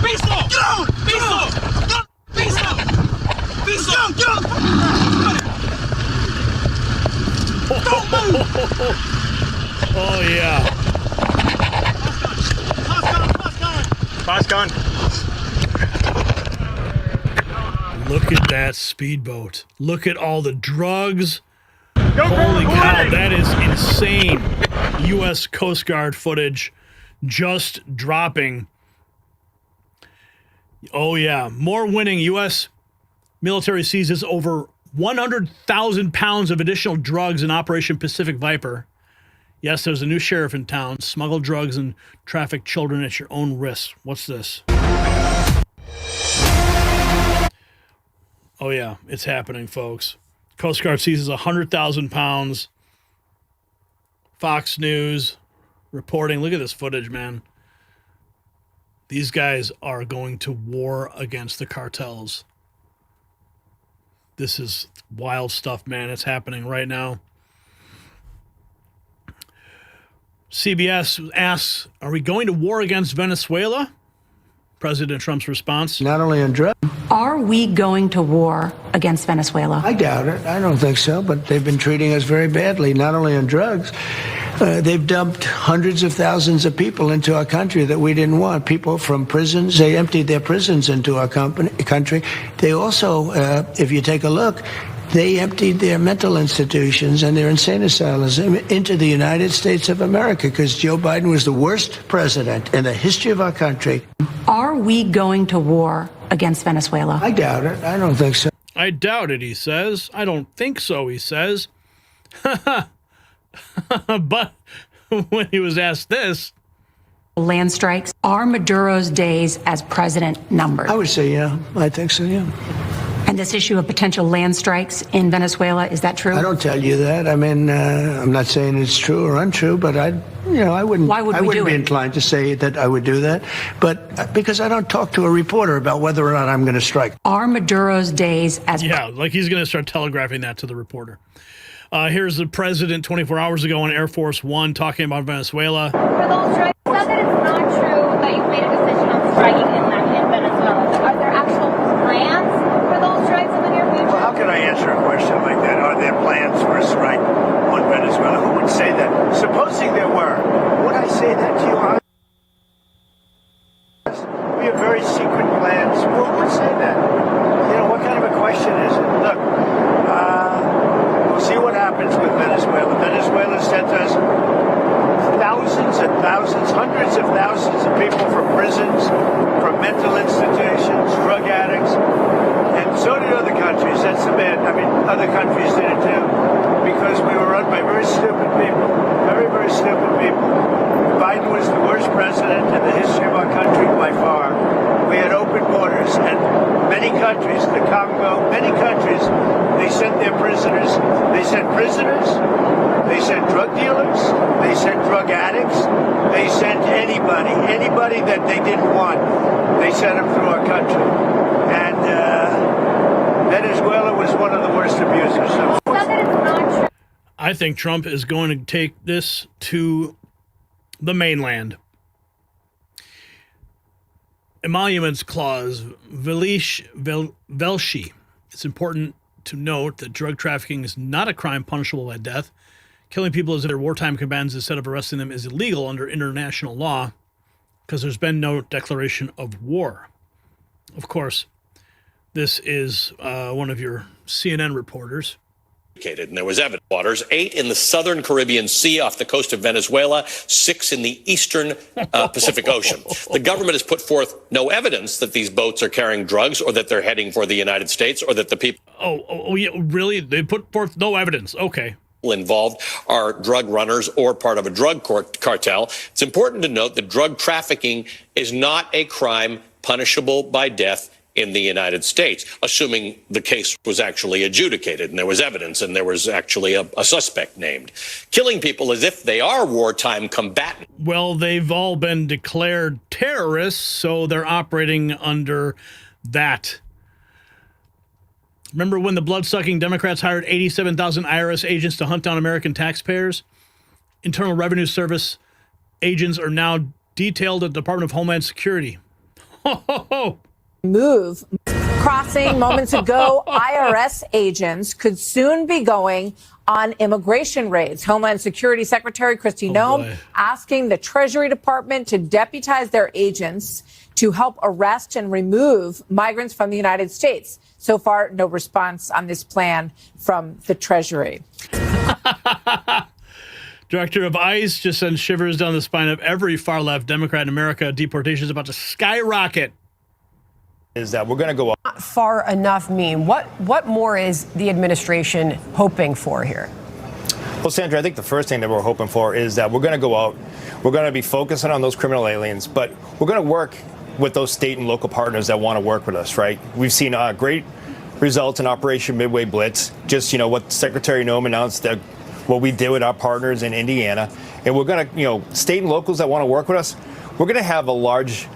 Be slow! Get on! Be slow! Be slow! Be slow! Get on! Don't move! Oh, yeah. Boss gun. Look at that speedboat. Look at all the drugs. Holy cow, that is insane. U.S. Coast Guard footage just dropping. Oh, yeah. More winning. U.S. military seizes over 100,000 pounds of additional drugs in Operation Pacific Viper. Yes, there's a new sheriff in town. Smuggle drugs and traffic children at your own risk. What's this? Oh, yeah. It's happening, folks. Coast Guard seizes 100,000 pounds. Fox News reporting. Look at this footage, man. These guys are going to war against the cartels. This is wild stuff, man. It's happening right now. CBS asks, are we going to war against Venezuela? President Trump's response. Not only on drugs. Are we going to war against Venezuela? I doubt it. I don't think so, but they've been treating us very badly, not only on drugs. They've dumped hundreds of thousands of people into our country that we didn't want. People from prisons, they emptied their prisons into our country. They also, if you take a look, They emptied their mental institutions and their insane asylums into the United States of America because Joe Biden was the worst president in the history of our country. Are we going to war against Venezuela? I doubt it. I don't think so. I doubt it, he says. I don't think so, he says. But when he was asked this, Land strikes. Are Maduro's days as president numbered? I would say, yeah. I think so, yeah. And this issue of potential land strikes in Venezuela, is that true? I don't tell you that. I mean, I'm not saying it's true or untrue, but I wouldn't. Why would I we wouldn't do be it? inclined to say that I would do that, but because I don't talk to a reporter about whether or not I'm going to strike. Are Maduro's days as like he's going to start telegraphing that to the reporter. Here's the president 24 hours ago on Air Force One talking about Venezuela. For those strikes, you said that it's not true that you've made a decision on striking in Venezuela. Are there actual plans for those strikes in the near future? Well, how can I answer a question like that? Are there plans for a strike on Venezuela? Who would say that? Supposing there were, would I say that to you? We have very secret plans. Who would say that? You know, what kind of a question is it? Look, we'll see what happens with Venezuela. Venezuela sent us thousands and thousands, hundreds of thousands of people from prisons, from mental institutions, drug addicts, and so did other countries. That's the bad. I mean, other countries did it too, because we were run by very stupid people, very, very stupid people. Biden was the worst president in the history of our country by far. We had open borders, and many countries, the Congo, many countries, they sent their prisoners. They sent prisoners. They sent drug dealers. They sent drug addicts. They sent anybody that they didn't want. They sent them through our country. And Venezuela was one of the worst abusers. I think Trump is going to take this to the mainland. Emoluments clause, Velshi. It's important to note that drug trafficking is not a crime punishable by death. Killing people as if they're wartime combatants instead of arresting them is illegal under international law because there's been no declaration of war. Of course, this is one of your CNN reporters. And there was evidence. Waters, 8 in the southern Caribbean Sea off the coast of Venezuela, 6 in the eastern Pacific Ocean. The government has put forth no evidence that these boats are carrying drugs or that they're heading for the United States or that the people yeah, really? They put forth no evidence. Okay. Involved are drug runners or part of a drug cartel. It's important to note that drug trafficking is not a crime punishable by death in the United States, assuming the case was actually adjudicated and there was evidence and there was actually a suspect named. Killing people as if they are wartime combatants. Well, they've all been declared terrorists, so they're operating under that. Remember when the blood-sucking Democrats hired 87,000 IRS agents to hunt down American taxpayers? Internal Revenue Service agents are now detailed at the Department of Homeland Security. Ho, ho, ho. Move. Crossing moments ago, IRS agents could soon be going on immigration raids. Homeland Security Secretary Kristi Noem asking the Treasury Department to deputize their agents to help arrest and remove migrants from the United States. So far, no response on this plan from the Treasury. Director of ICE just sends shivers down the spine of every far-left Democrat in America. Deportation is about to skyrocket. Is that we're going to go up. Far enough mean? What more is the administration hoping for here? Well, Sandra, I think the first thing that we're hoping for is that we're going to go out, we're going to be focusing on those criminal aliens, but we're going to work with those state and local partners that want to work with us, right? We've seen great results in Operation Midway Blitz, just, what Secretary Noem announced, that what we did with our partners in Indiana. And we're going to, state and locals that want to work with us, we're going to have a large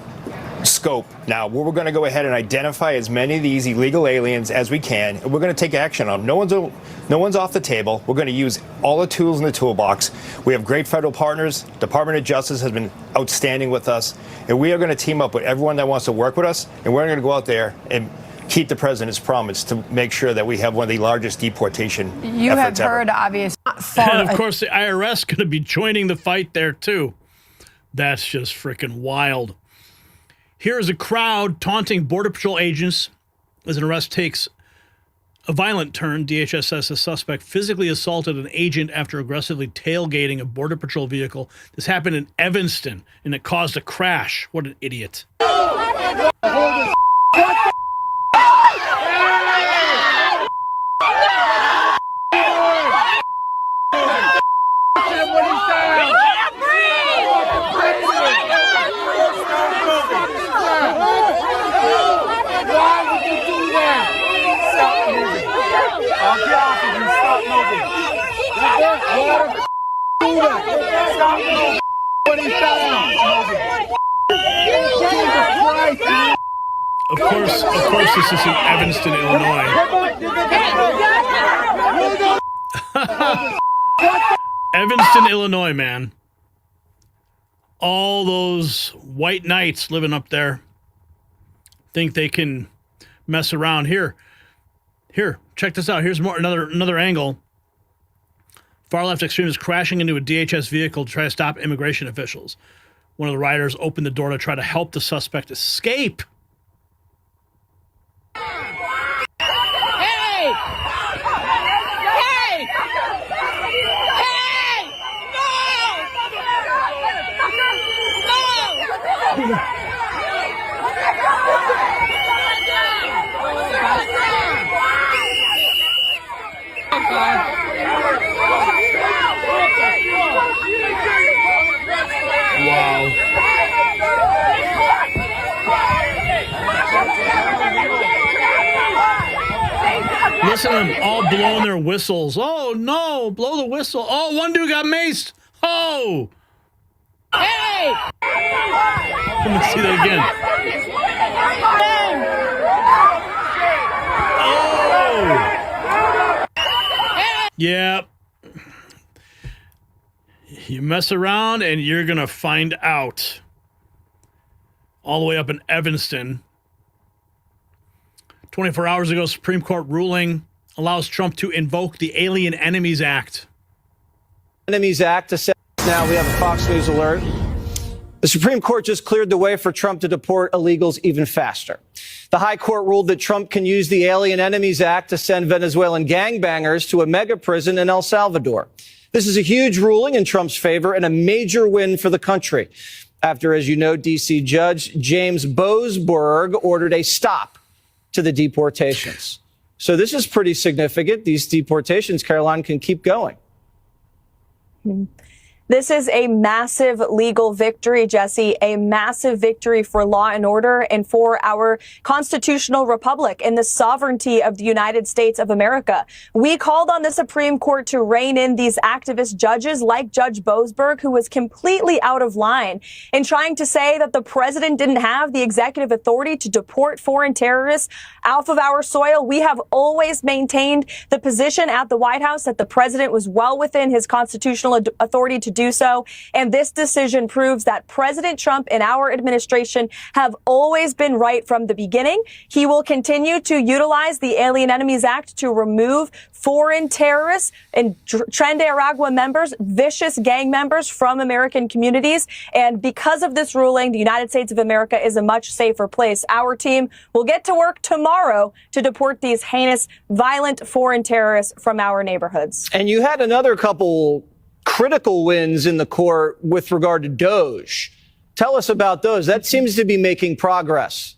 scope now where we're going to go ahead and identify as many of these illegal aliens as we can, and we're going to take action on them. No one's off the table. We're going to use all the tools in the toolbox. We have great federal partners. Department of Justice has been outstanding with us, and we are going to team up with everyone that wants to work with us, and we're going to go out there and keep the president's promise to make sure that we have one of the largest deportation efforts ever. Heard obvious. And of course, the IRS going to be joining the fight there too. That's just freaking wild. Here's a crowd taunting Border Patrol agents as an arrest takes A violent turn. DHS says the suspect physically assaulted an agent after aggressively tailgating a Border Patrol vehicle. This happened in Evanston, and it caused a crash. What an idiot. Of course, this is in Evanston, Illinois. Evanston, Illinois, man. All those white knights living up there think they can mess around. Here, check this out. Here's another angle. Far left extremists crashing into a DHS vehicle to try to stop immigration officials. One of the riders opened the door to try to help the suspect escape. Wow. Listen to them all blowing their whistles. Oh, no, blow the whistle. Oh, one dude got maced. Oh. Hey! Let me see that again. Oh. Yeah. You mess around and you're going to find out. All the way up in Evanston. 24 hours ago, Supreme Court ruling allows Trump to invoke the Alien Enemies Act. Enemies Act. Now we have a Fox News alert. The Supreme Court just cleared the way for Trump to deport illegals even faster. The High Court ruled that Trump can use the Alien Enemies Act to send Venezuelan gangbangers to a mega prison in El Salvador. This is a huge ruling in Trump's favor and a major win for the country. After, as you know, D.C. Judge James Boasberg ordered a stop to the deportations. So this is pretty significant. These deportations, Caroline, can keep going. This is a massive legal victory, Jesse, a massive victory for law and order and for our constitutional republic and the sovereignty of the United States of America. We called on the Supreme Court to rein in these activist judges like Judge Boasberg, who was completely out of line in trying to say that the president didn't have the executive authority to deport foreign terrorists off of our soil. We have always maintained the position at the White House that the president was well within his constitutional authority to do so. And this decision proves that President Trump and our administration have always been right from the beginning. He will continue to utilize the Alien Enemies Act to remove foreign terrorists and Tren de Aragua members, vicious gang members from American communities. And because of this ruling, the United States of America is a much safer place. Our team will get to work tomorrow to deport these heinous, violent foreign terrorists from our neighborhoods. And you had another couple critical wins in the court with regard to DOJ. Tell us about those. That seems to be making progress.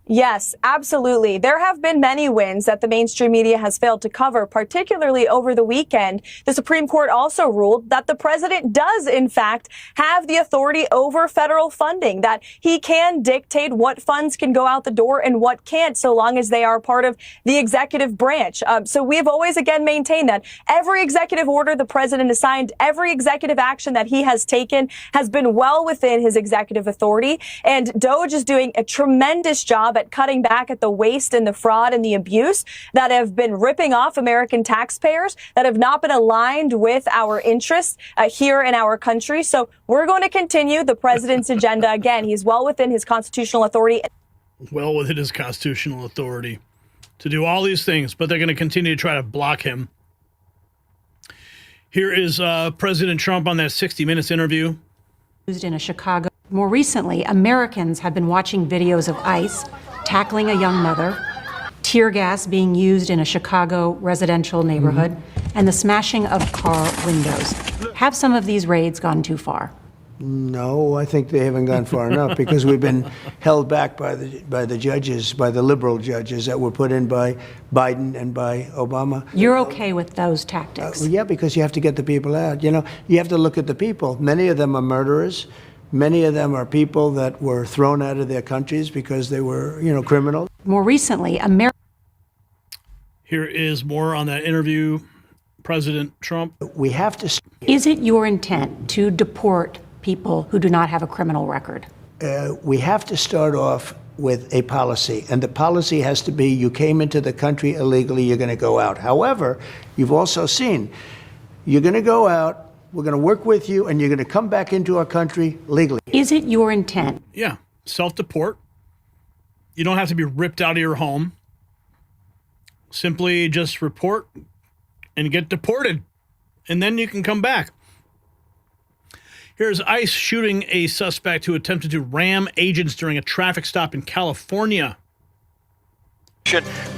Yes, absolutely. There have been many wins that the mainstream media has failed to cover, particularly over the weekend. The Supreme Court also ruled that the president does, in fact, have the authority over federal funding, that he can dictate what funds can go out the door and what can't, so long as they are part of the executive branch. So we have always, again, maintained that every executive order the president has signed, every executive action that he has taken has been well within his executive authority. And DOJ is doing a tremendous job at cutting back at the waste and the fraud and the abuse that have been ripping off American taxpayers, that have not been aligned with our interests here in our country. So we're going to continue the president's agenda. Again, he's well within his constitutional authority. Well within his constitutional authority to do all these things, but they're going to continue to try to block him. Here is President Trump on that 60 Minutes interview. In a Chicago. More recently, Americans have been watching videos of ICE tackling a young mother tear gas being used in a Chicago residential neighborhood, and the smashing of car windows. Have some of these raids gone too far? No, I think they haven't gone far enough because we've been held back by the judges, by the liberal judges that were put in by Biden and by Obama. You're okay with those tactics? Yeah, because you have to get the people out. You know, you have to look at the people. Many of them are murderers. Many of them are people that were thrown out of their countries because they were, criminals. More recently, America. Here is more on that interview. President Trump. We have to. Is it your intent to deport people who do not have a criminal record? We have to start off with a policy, and the policy has to be you came into the country illegally, you're going to go out. However, you've also seen you're going to go out, we're going to work with you, and you're going to come back into our country legally. Is it your intent? Yeah, self-deport. You don't have to be ripped out of your home. Simply just report and get deported, and then you can come back. Here's ICE shooting a suspect who attempted to ram agents during a traffic stop in California.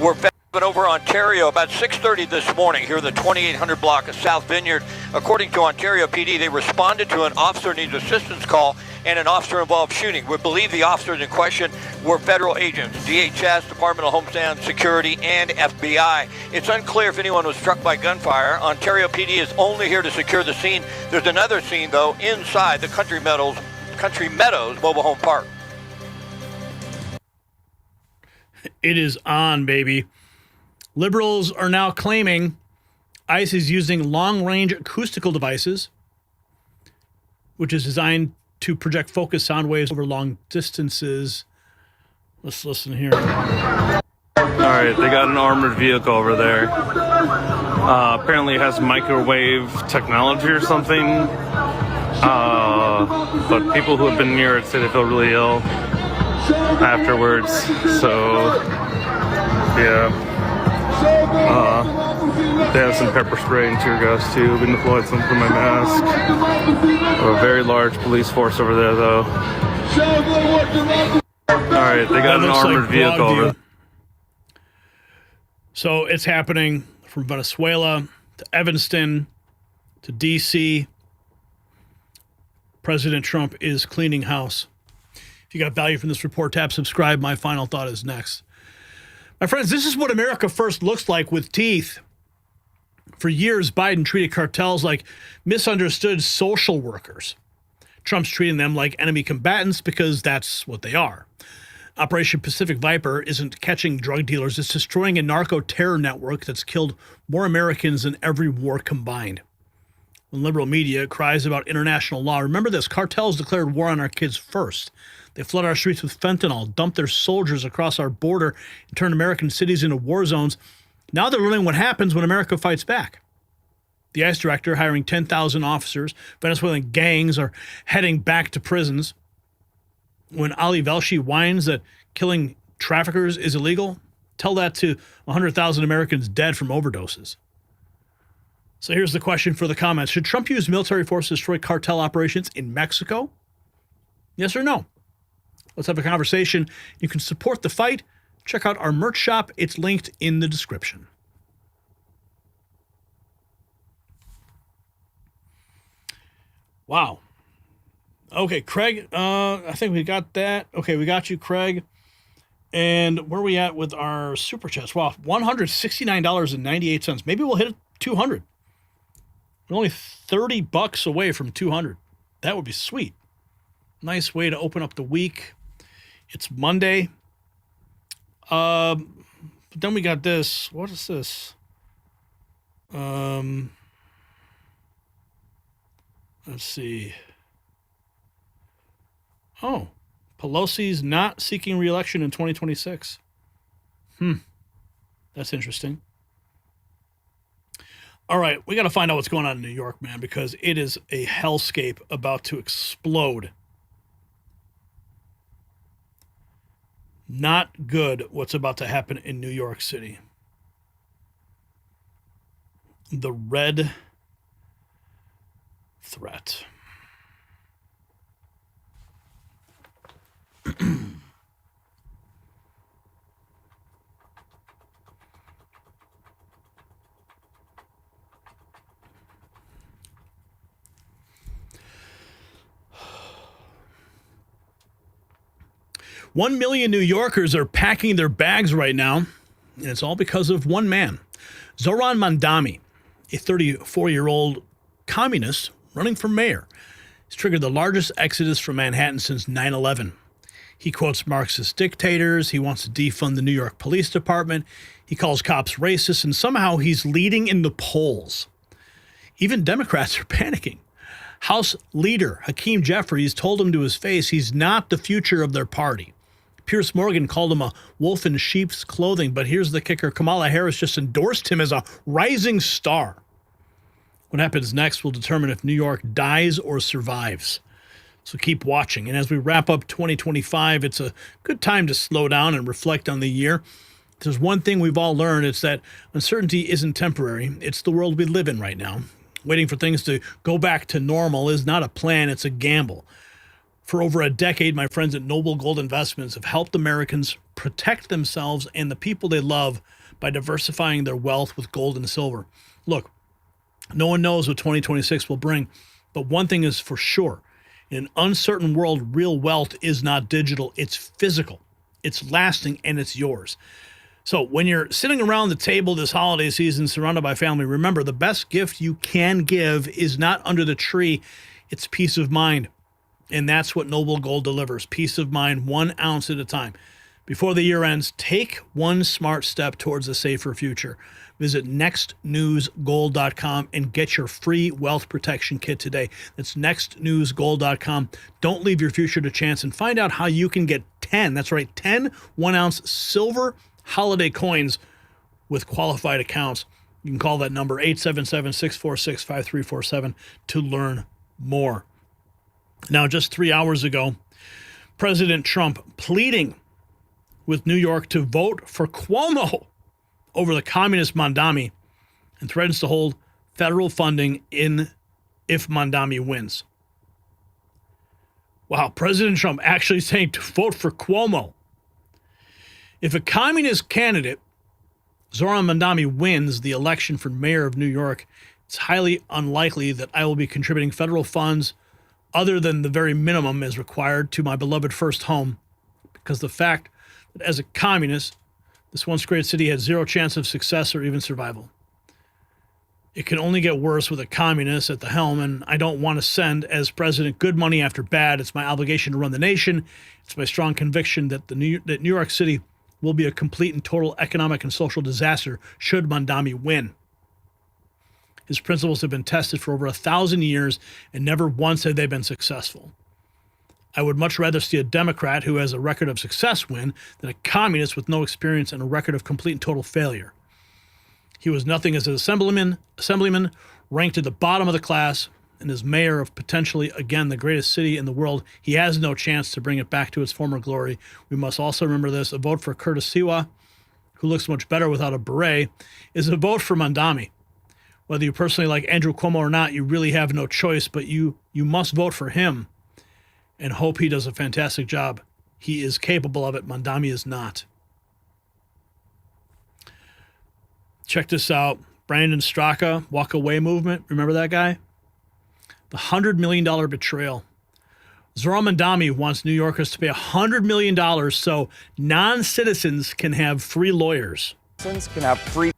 We're back over Ontario about 6:30 this morning here in the 2800 block of South Vineyard. According to Ontario PD, they responded to an officer needs assistance call and an officer-involved shooting. We believe the officers in question were federal agents, DHS, Department of Homeland Security, and FBI. It's unclear if anyone was struck by gunfire. Ontario PD is only here to secure the scene. There's another scene, though, inside the Country Meadows Mobile Home Park. It is on, baby. Liberals are now claiming ICE is using long-range acoustical devices, which is designed to project focused sound waves over long distances. Let's listen here. All right, they got an armored vehicle over there. Apparently it has microwave technology or something. But people who have been near it say they feel really ill afterwards. So, yeah. They have some pepper spray and tear gas too. I've been deployed some for my mask. A very large police force over there, though. All right, they got an armored vehicle over there. So it's happening from Venezuela to Evanston to D.C. President Trump is cleaning house. If you got value from this report, tap subscribe. My final thought is next. My friends, this is what America First looks like with teeth. For years, Biden treated cartels like misunderstood social workers. Trump's treating them like enemy combatants because that's what they are. Operation Pacific Viper isn't catching drug dealers. It's destroying a narco-terror network that's killed more Americans than every war combined. When liberal media cries about international law, remember this: cartels declared war on our kids first. They flood our streets with fentanyl, dump their soldiers across our border, and turn American cities into war zones. Now they're learning what happens when America fights back. The ICE director hiring 10,000 officers. Venezuelan gangs are heading back to prisons. When Ali Velshi whines that killing traffickers is illegal, tell that to 100,000 Americans dead from overdoses. So here's the question for the comments. Should Trump use military force to destroy cartel operations in Mexico? Yes or no? Let's have a conversation. You can support the fight. Check out our merch shop. It's linked in the description. Wow. Okay, Craig, I think we got that. Okay, we got you, Craig. And where are we at with our super chats? Wow, $169.98. Maybe we'll hit 200. We're only $30 away from 200. That would be sweet. Nice way to open up the week. It's Monday. But then we got this. What is this? Let's see. Oh, Pelosi's not seeking re-election in 2026. That's interesting. All right, we got to find out what's going on in New York, man, because it is a hellscape about to explode. Not good what's about to happen in New York City. The red threat. 1 million New Yorkers are packing their bags right now, and it's all because of one man, Zohran Mamdani, a 34-year-old communist running for mayor. He's triggered the largest exodus from Manhattan since 9/11. He quotes Marxist dictators. He wants to defund the New York Police Department. He calls cops racist, and somehow he's leading in the polls. Even Democrats are panicking. House leader Hakeem Jeffries told him to his face he's not the future of their party. Piers Morgan called him a wolf in sheep's clothing, but here's the kicker. Kamala Harris just endorsed him as a rising star. What happens next will determine if New York dies or survives. So keep watching. And as we wrap up 2025, it's a good time to slow down and reflect on the year. If there's one thing we've all learned, it's that uncertainty isn't temporary. It's the world we live in right now. Waiting for things to go back to normal is not a plan, it's a gamble. For over a decade, my friends at Noble Gold Investments have helped Americans protect themselves and the people they love by diversifying their wealth with gold and silver. Look, no one knows what 2026 will bring, but one thing is for sure. In an uncertain world, real wealth is not digital, it's physical, it's lasting, and it's yours. So when you're sitting around the table this holiday season surrounded by family, remember the best gift you can give is not under the tree, it's peace of mind. And that's what Noble Gold delivers, peace of mind, 1 ounce at a time. Before the year ends, take one smart step towards a safer future. Visit nextnewsgold.com and get your free wealth protection kit today. That's nextnewsgold.com. Don't leave your future to chance and find out how you can get 10, that's right, 10 1-ounce silver holiday coins with qualified accounts. You can call that number 877-646-5347 to learn more. Now, just 3 hours ago, President Trump pleading with New York to vote for Cuomo over the communist Mamdani and threatens to hold federal funding if Mamdani wins. Wow, President Trump actually saying to vote for Cuomo. If a communist candidate, Zohran Mamdani, wins the election for mayor of New York, it's highly unlikely that I will be contributing federal funds other than the very minimum as required to my beloved first home, because the fact that as a communist, this once great city had zero chance of success or even survival. It can only get worse with a communist at the helm, and I don't want to send, as president, good money after bad. It's my obligation to run the nation. It's my strong conviction that New York City will be a complete and total economic and social disaster should Mamdani win. His principles have been tested for over 1,000 years, and never once have they been successful. I would much rather see a Democrat who has a record of success win than a communist with no experience and a record of complete and total failure. He was nothing as an assemblyman, ranked at the bottom of the class, and as mayor of potentially, again, the greatest city in the world, he has no chance to bring it back to its former glory. We must also remember this: a vote for Curtis Siwa, who looks much better without a beret, is a vote for Mamdani. Whether you personally like Andrew Cuomo or not, you really have no choice, but you must vote for him and hope he does a fantastic job. He is capable of it. Mamdani is not. Check this out. Brandon Straka, walk away movement. Remember that guy? The $100 million betrayal. Zohran Mamdani wants New Yorkers to pay $100 million so non-citizens can have free lawyers. Citizens can have free.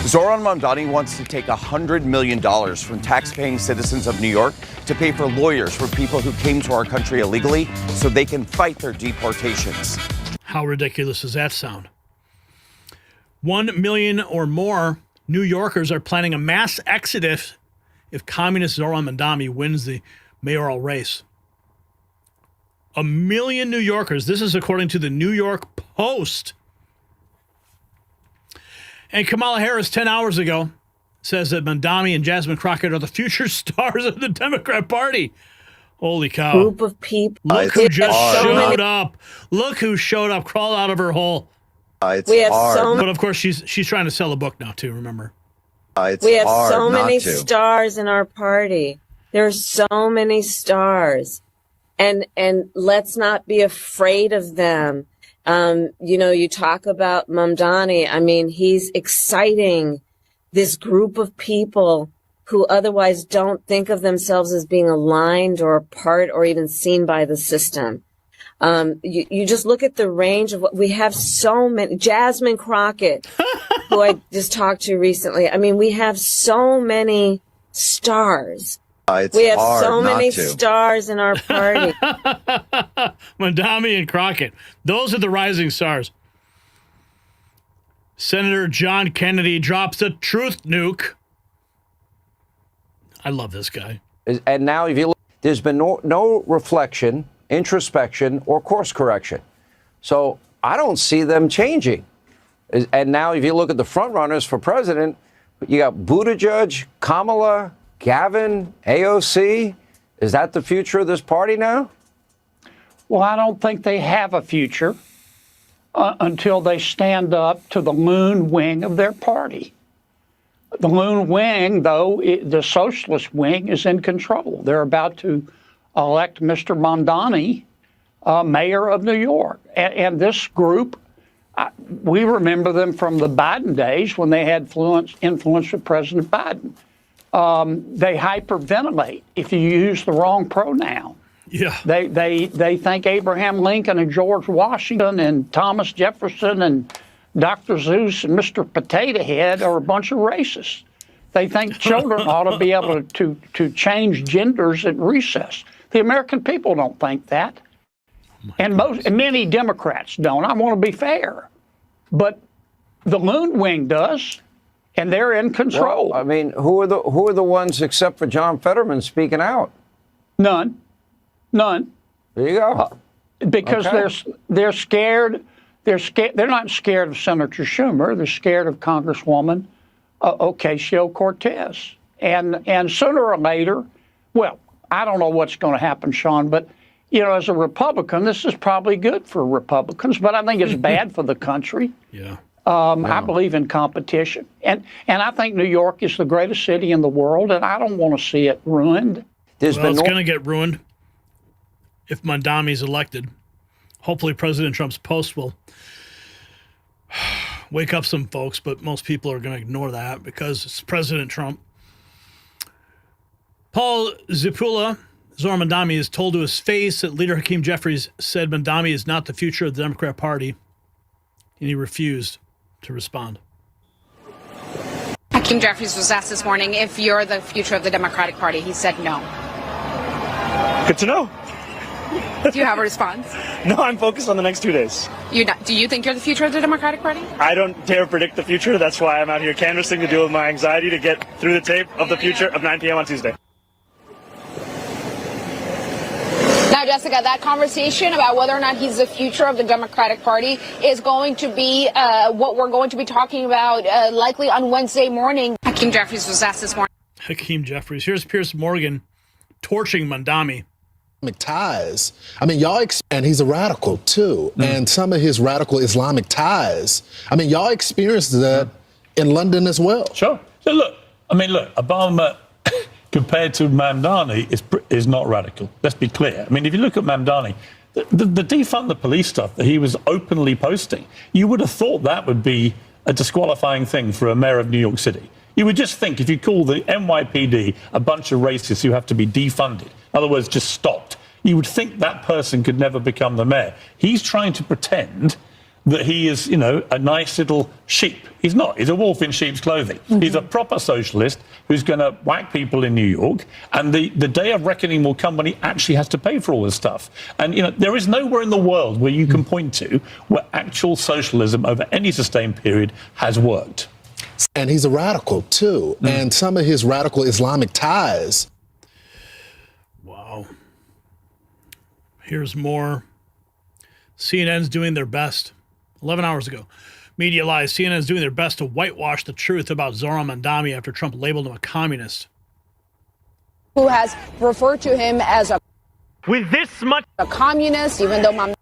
Zohran Mamdani wants to take $100 million from tax-paying citizens of New York to pay for lawyers for people who came to our country illegally so they can fight their deportations. How ridiculous does that sound? 1 million or more New Yorkers are planning a mass exodus if communist Zohran Mamdani wins the mayoral race. 1 million New Yorkers. This is according to the New York Post. And Kamala Harris, 10 hours ago, says that Mamdani and Jasmine Crockett are the future stars of the Democrat Party. Holy cow. Group of people. Look who just showed up. Look who showed up, crawled out of her hole. We have so But of course, she's trying to sell a book now, too, remember? We have so many stars in our party. There's so many stars. And let's not be afraid of them. You talk about Mamdani. I mean, he's exciting this group of people who otherwise don't think of themselves as being aligned or a part or even seen by the system. You just look at the range of what we have. So many. Jasmine Crockett, who I just talked to recently. I mean, we have so many stars. We have so many stars in our party. Mamdani and Crockett. Those are the rising stars. Senator John Kennedy drops a truth nuke. I love this guy. And now, if you look, there's been no reflection, introspection, or course correction. So I don't see them changing. And now, if you look at the front runners for president, you got Buttigieg, Kamala, Gavin, AOC. Is that the future of this party now? Well, I don't think they have a future until they stand up to the loon wing of their party. The loon wing, though, the socialist wing is in control. They're about to elect Mr. Mamdani mayor of New York. And this group, we remember them from the Biden days when they had influence with President Biden. They hyperventilate if you use the wrong pronoun. Yeah. They think Abraham Lincoln and George Washington and Thomas Jefferson and Dr. Zeus and Mr. Potato Head are a bunch of racists. They think children ought to be able to change genders at recess. The American people don't think that. And many Democrats don't. I want to be fair. But the loon wing does, and they're in control. Well, I mean, who are the ones except for John Fetterman speaking out? None. There you go. Because they're scared. They're not scared of Senator Schumer. They're scared of Congresswoman Ocasio-Cortez. And sooner or later, well, I don't know what's going to happen, Sean, but you know, as a Republican, this is probably good for Republicans, but I think it's bad for the country. Yeah. I believe in competition. And I think New York is the greatest city in the world, and I don't want to see it ruined. It's going to get ruined if Mamdani's elected. Hopefully President Trump's post will wake up some folks, but most people are going to ignore that because it's President Trump. Paul Zipula, Zohran Mamdani, is told to his face that Leader Hakeem Jeffries said Mamdani is not the future of the Democrat Party, and he refused to respond. Hakeem Jeffries was asked this morning if you're the future of the Democratic Party. He said no. Good to know. Do you have a response? No, I'm focused on the next 2 days. Do you think you're the future of the Democratic Party? I don't dare predict the future. That's why I'm out here canvassing to deal with my anxiety to get through the tape of the future of 9 p.m. on Tuesday. Now, Jessica, that conversation about whether or not he's the future of the Democratic Party is going to be what we're going to be talking about likely on Wednesday morning. Hakeem Jeffries was asked this morning. Hakeem Jeffries. Here's Piers Morgan torching Mamdani. Ties. I mean, and he's a radical too. And some of his radical Islamic ties. I mean, y'all experienced that in London as well. Sure. So look, Obama compared to Mamdani is not radical. Let's be clear. I mean, if you look at Mamdani, the defund the police stuff that he was openly posting, you would have thought that would be a disqualifying thing for a mayor of New York City. You would just think if you call the NYPD a bunch of racists who have to be defunded, in other words, just stopped, you would think that person could never become the mayor. He's trying to pretend that he is, a nice little sheep. He's not. He's a wolf in sheep's clothing. Mm-hmm. He's a proper socialist who's going to whack people in New York. And the day of reckoning will come when he actually has to pay for all this stuff. And, there is nowhere in the world where you can point to where actual socialism over any sustained period has worked. And he's a radical, too. And some of his radical Islamic ties. Wow. Here's more. CNN's doing their best. 11 hours ago. Media lies. CNN's doing their best to whitewash the truth about Zohran Mamdani after Trump labeled him a communist. Who has referred to him as a communist, even though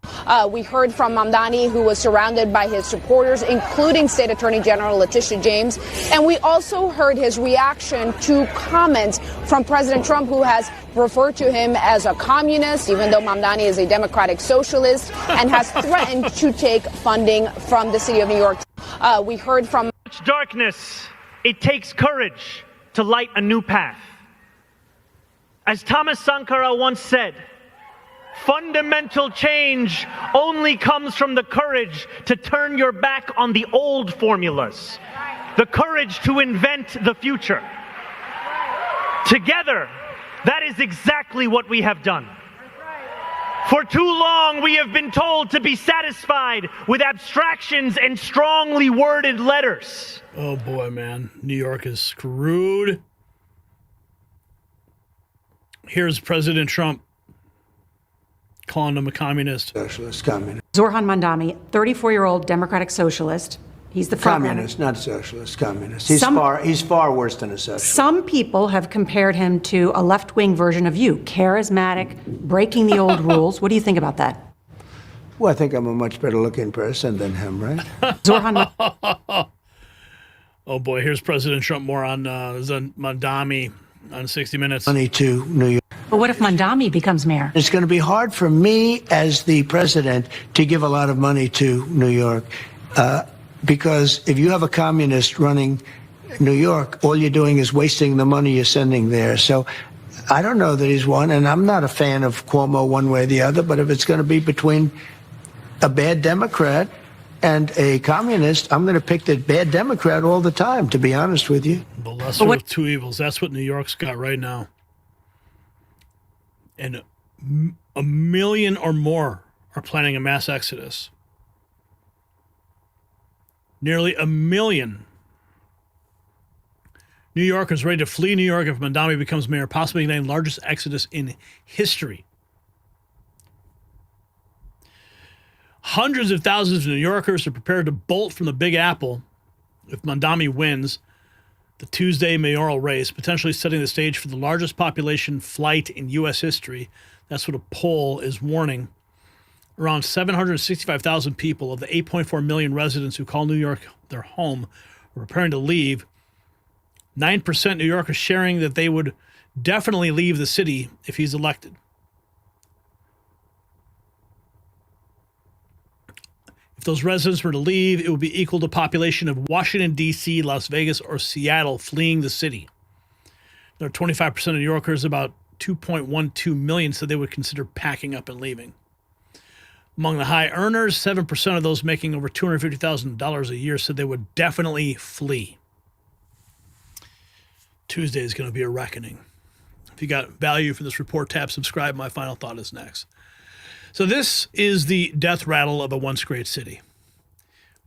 we heard from Mamdani, who was surrounded by his supporters, including State Attorney General Letitia James. And we also heard his reaction to comments from President Trump, who has referred to him as a communist, even though Mamdani is a democratic socialist, and has threatened to take funding from the city of New York. We heard from darkness. It takes courage to light a new path. As Thomas Sankara once said, fundamental change only comes from the courage to turn your back on the old formulas, the courage to invent the future. Together, that is exactly what we have done. For too long, we have been told to be satisfied with abstractions and strongly worded letters. Oh boy, man. New York is screwed. Here's President Trump calling him a communist. Socialist, communist. Zohran Mamdani, 34-year-old Democratic socialist. He's the front communist, not socialist, communist. He's far worse than a socialist. Some people have compared him to a left-wing version of you, charismatic, breaking the old rules. What do you think about that? Well, I think I'm a much better looking person than him, right? Zohran. Oh boy, here's President Trump more on Mamdani on 60 Minutes. Money to New York. But what if Mamdani becomes mayor? It's going to be hard for me as the president to give a lot of money to New York. Because if you have a communist running New York, all you're doing is wasting the money you're sending there. So I don't know that he's one, and I'm not a fan of Cuomo one way or the other, but if it's going to be between a bad Democrat and a communist, I'm going to pick the bad Democrat all the time, to be honest with you. The lesser of two evils. That's what New York's got right now. And a million or more are planning a mass exodus. Nearly 1 million New Yorkers ready to flee New York if Mamdani becomes mayor, possibly the largest exodus in history. Hundreds of thousands of New Yorkers are prepared to bolt from the Big Apple if Mamdani wins the Tuesday mayoral race, potentially setting the stage for the largest population flight in U.S. history. That's what a poll is warning. Around 765,000 people of the 8.4 million residents who call New York their home are preparing to leave. 9% New Yorkers sharing that they would definitely leave the city if he's elected. If those residents were to leave, it would be equal to the population of Washington, D.C., Las Vegas, or Seattle fleeing the city. There are 25% of New Yorkers, about 2.12 million, said they would consider packing up and leaving. Among the high earners, 7% of those making over $250,000 a year said they would definitely flee. Tuesday is going to be a reckoning. If you got value from this report, tab subscribe. My final thought is next. So this is the death rattle of a once great city.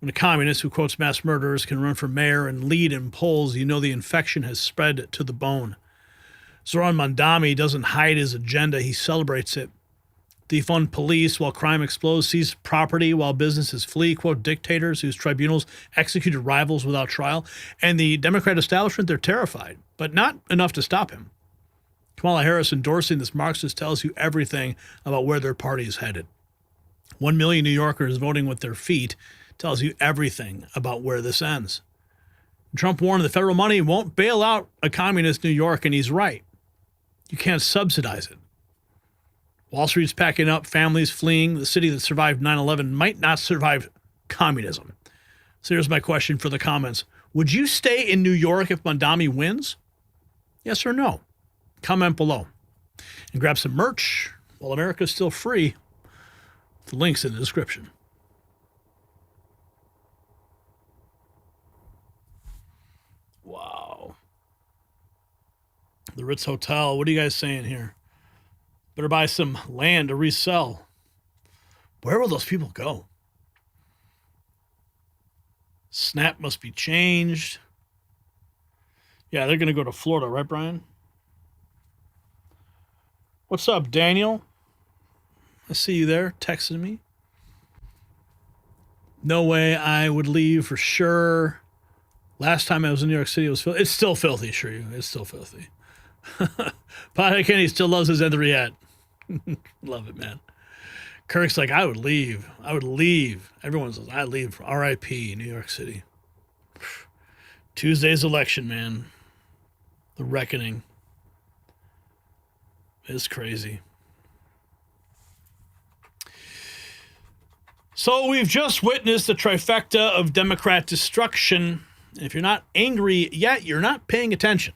When a communist who quotes mass murderers can run for mayor and lead in polls, you know the infection has spread to the bone. Zohran Mamdani doesn't hide his agenda. He celebrates it. Defund police while crime explodes, seize property while businesses flee, quote dictators whose tribunals executed rivals without trial. And the Democrat establishment, they're terrified, but not enough to stop him. Kamala Harris endorsing this Marxist tells you everything about where their party is headed. 1 million New Yorkers voting with their feet tells you everything about where this ends. Trump warned the federal money won't bail out a communist New York, and he's right. You can't subsidize it. Wall Street's packing up, families fleeing. The city that survived 9/11 might not survive communism. So here's my question for the comments. Would you stay in New York if Mamdani wins? Yes or no? Comment below. And grab some merch while America's still free. The link's in the description. Wow. The Ritz Hotel. What are you guys saying here? Better buy some land to resell. Where will those people go? Snap must be changed. Yeah, they're going to go to Florida, right, Brian? What's up, Daniel? I see you there texting me. No way I would leave for sure. Last time I was in New York City, it was filthy. It's still filthy, sure. It's still filthy. Pothead Kenny still loves his Henriette. Love it, man. Kirk's like, I would leave. I would leave. Everyone says, I leave. R.I.P. New York City. Tuesday's election, man. The reckoning is crazy. So we've just witnessed the trifecta of Democrat destruction. And if you're not angry yet, you're not paying attention.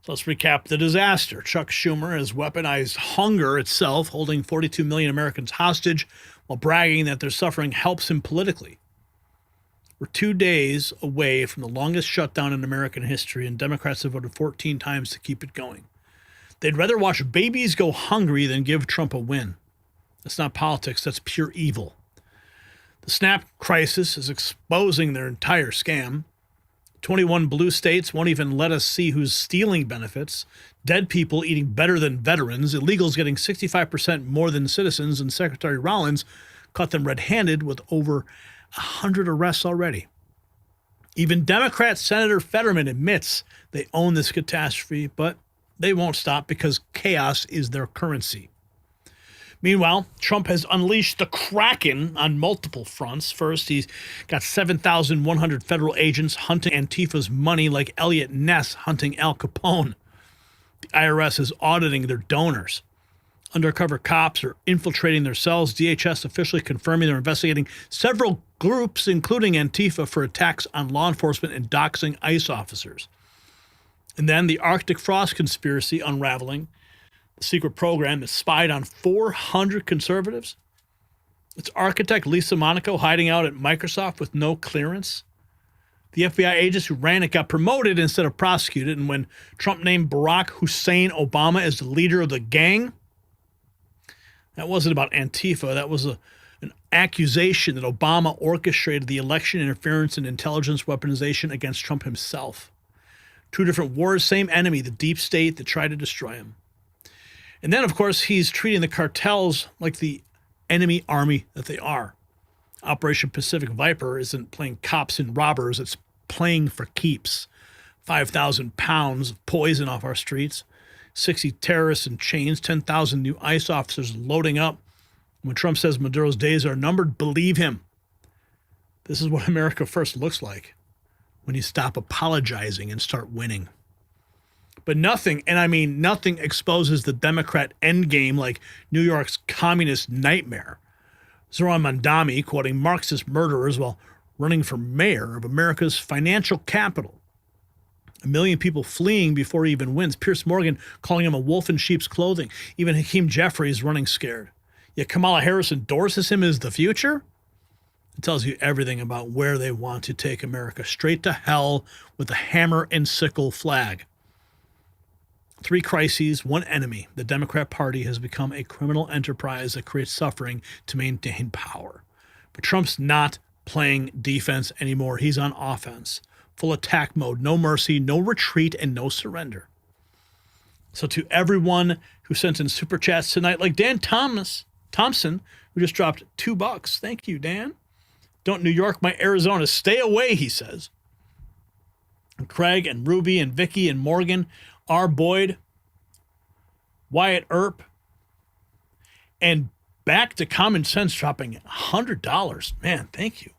So let's recap the disaster. Chuck Schumer has weaponized hunger itself, holding 42 million Americans hostage while bragging that their suffering helps him politically. We're 2 days away from the longest shutdown in American history, and Democrats have voted 14 times to keep it going. They'd rather watch babies go hungry than give Trump a win. That's not politics, that's pure evil. The SNAP crisis is exposing their entire scam. 21 blue states won't even let us see who's stealing benefits. Dead people eating better than veterans. Illegals getting 65% more than citizens. And Secretary Rollins caught them red-handed with over 100 arrests already. Even Democrat Senator Fetterman admits they own this catastrophe, but they won't stop because chaos is their currency. Meanwhile, Trump has unleashed the Kraken on multiple fronts. First, he's got 7,100 federal agents hunting Antifa's money like Elliot Ness hunting Al Capone. The IRS is auditing their donors. Undercover cops are infiltrating their cells. DHS officially confirming they're investigating several groups, including Antifa, for attacks on law enforcement and doxing ICE officers. And then the Arctic Frost conspiracy unraveling. The secret program that spied on 400 conservatives. Its architect, Lisa Monaco, hiding out at Microsoft with no clearance. The FBI agents who ran it got promoted instead of prosecuted. And when Trump named Barack Hussein Obama as the leader of the gang, that wasn't about Antifa. That was an accusation that Obama orchestrated the election interference and intelligence weaponization against Trump himself. Two different wars, same enemy, the deep state that tried to destroy him. And then, of course, he's treating the cartels like the enemy army that they are. Operation Pacific Viper isn't playing cops and robbers. It's playing for keeps. 5,000 pounds of poison off our streets, 60 terrorists in chains, 10,000 new ICE officers loading up. When Trump says Maduro's days are numbered, believe him. This is what America First looks like when you stop apologizing and start winning. But nothing, and I mean nothing, exposes the Democrat endgame like New York's communist nightmare. Zohran Mamdani quoting Marxist murderers while running for mayor of America's financial capital. 1 million people fleeing before he even wins. Piers Morgan calling him a wolf in sheep's clothing. Even Hakeem Jeffries running scared. Yet Kamala Harris endorses him as the future? It tells you everything about where they want to take America. Straight to hell with the hammer and sickle flag. 3 crises, 1 enemy. The Democrat Party has become a criminal enterprise that creates suffering to maintain power. But Trump's not playing defense anymore. He's on offense. Full attack mode, no mercy, no retreat, and no surrender. So to everyone who sent in super chats tonight, like Dan Thompson, who just dropped $2. Thank you, Dan. Don't New York my Arizona. Stay away, he says. And Craig and Ruby and Vicky and Morgan, R. Boyd, Wyatt Earp, and back to Common Sense dropping $100. Man, thank you.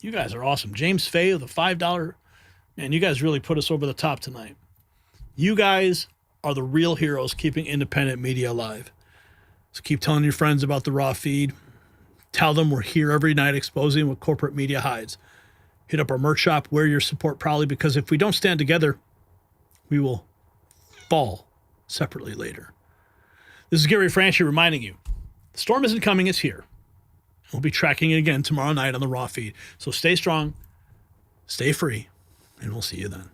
You guys are awesome. James Fay with a $5. Man, you guys really put us over the top tonight. You guys are the real heroes keeping independent media alive. So keep telling your friends about the Raw feed. Tell them we're here every night exposing what corporate media hides. Hit up our merch shop, wear your support proudly, because if we don't stand together, we will fall separately later. This is Gary Franchi reminding you, the storm isn't coming, it's here. We'll be tracking it again tomorrow night on the Raw feed. So stay strong, stay free, and we'll see you then.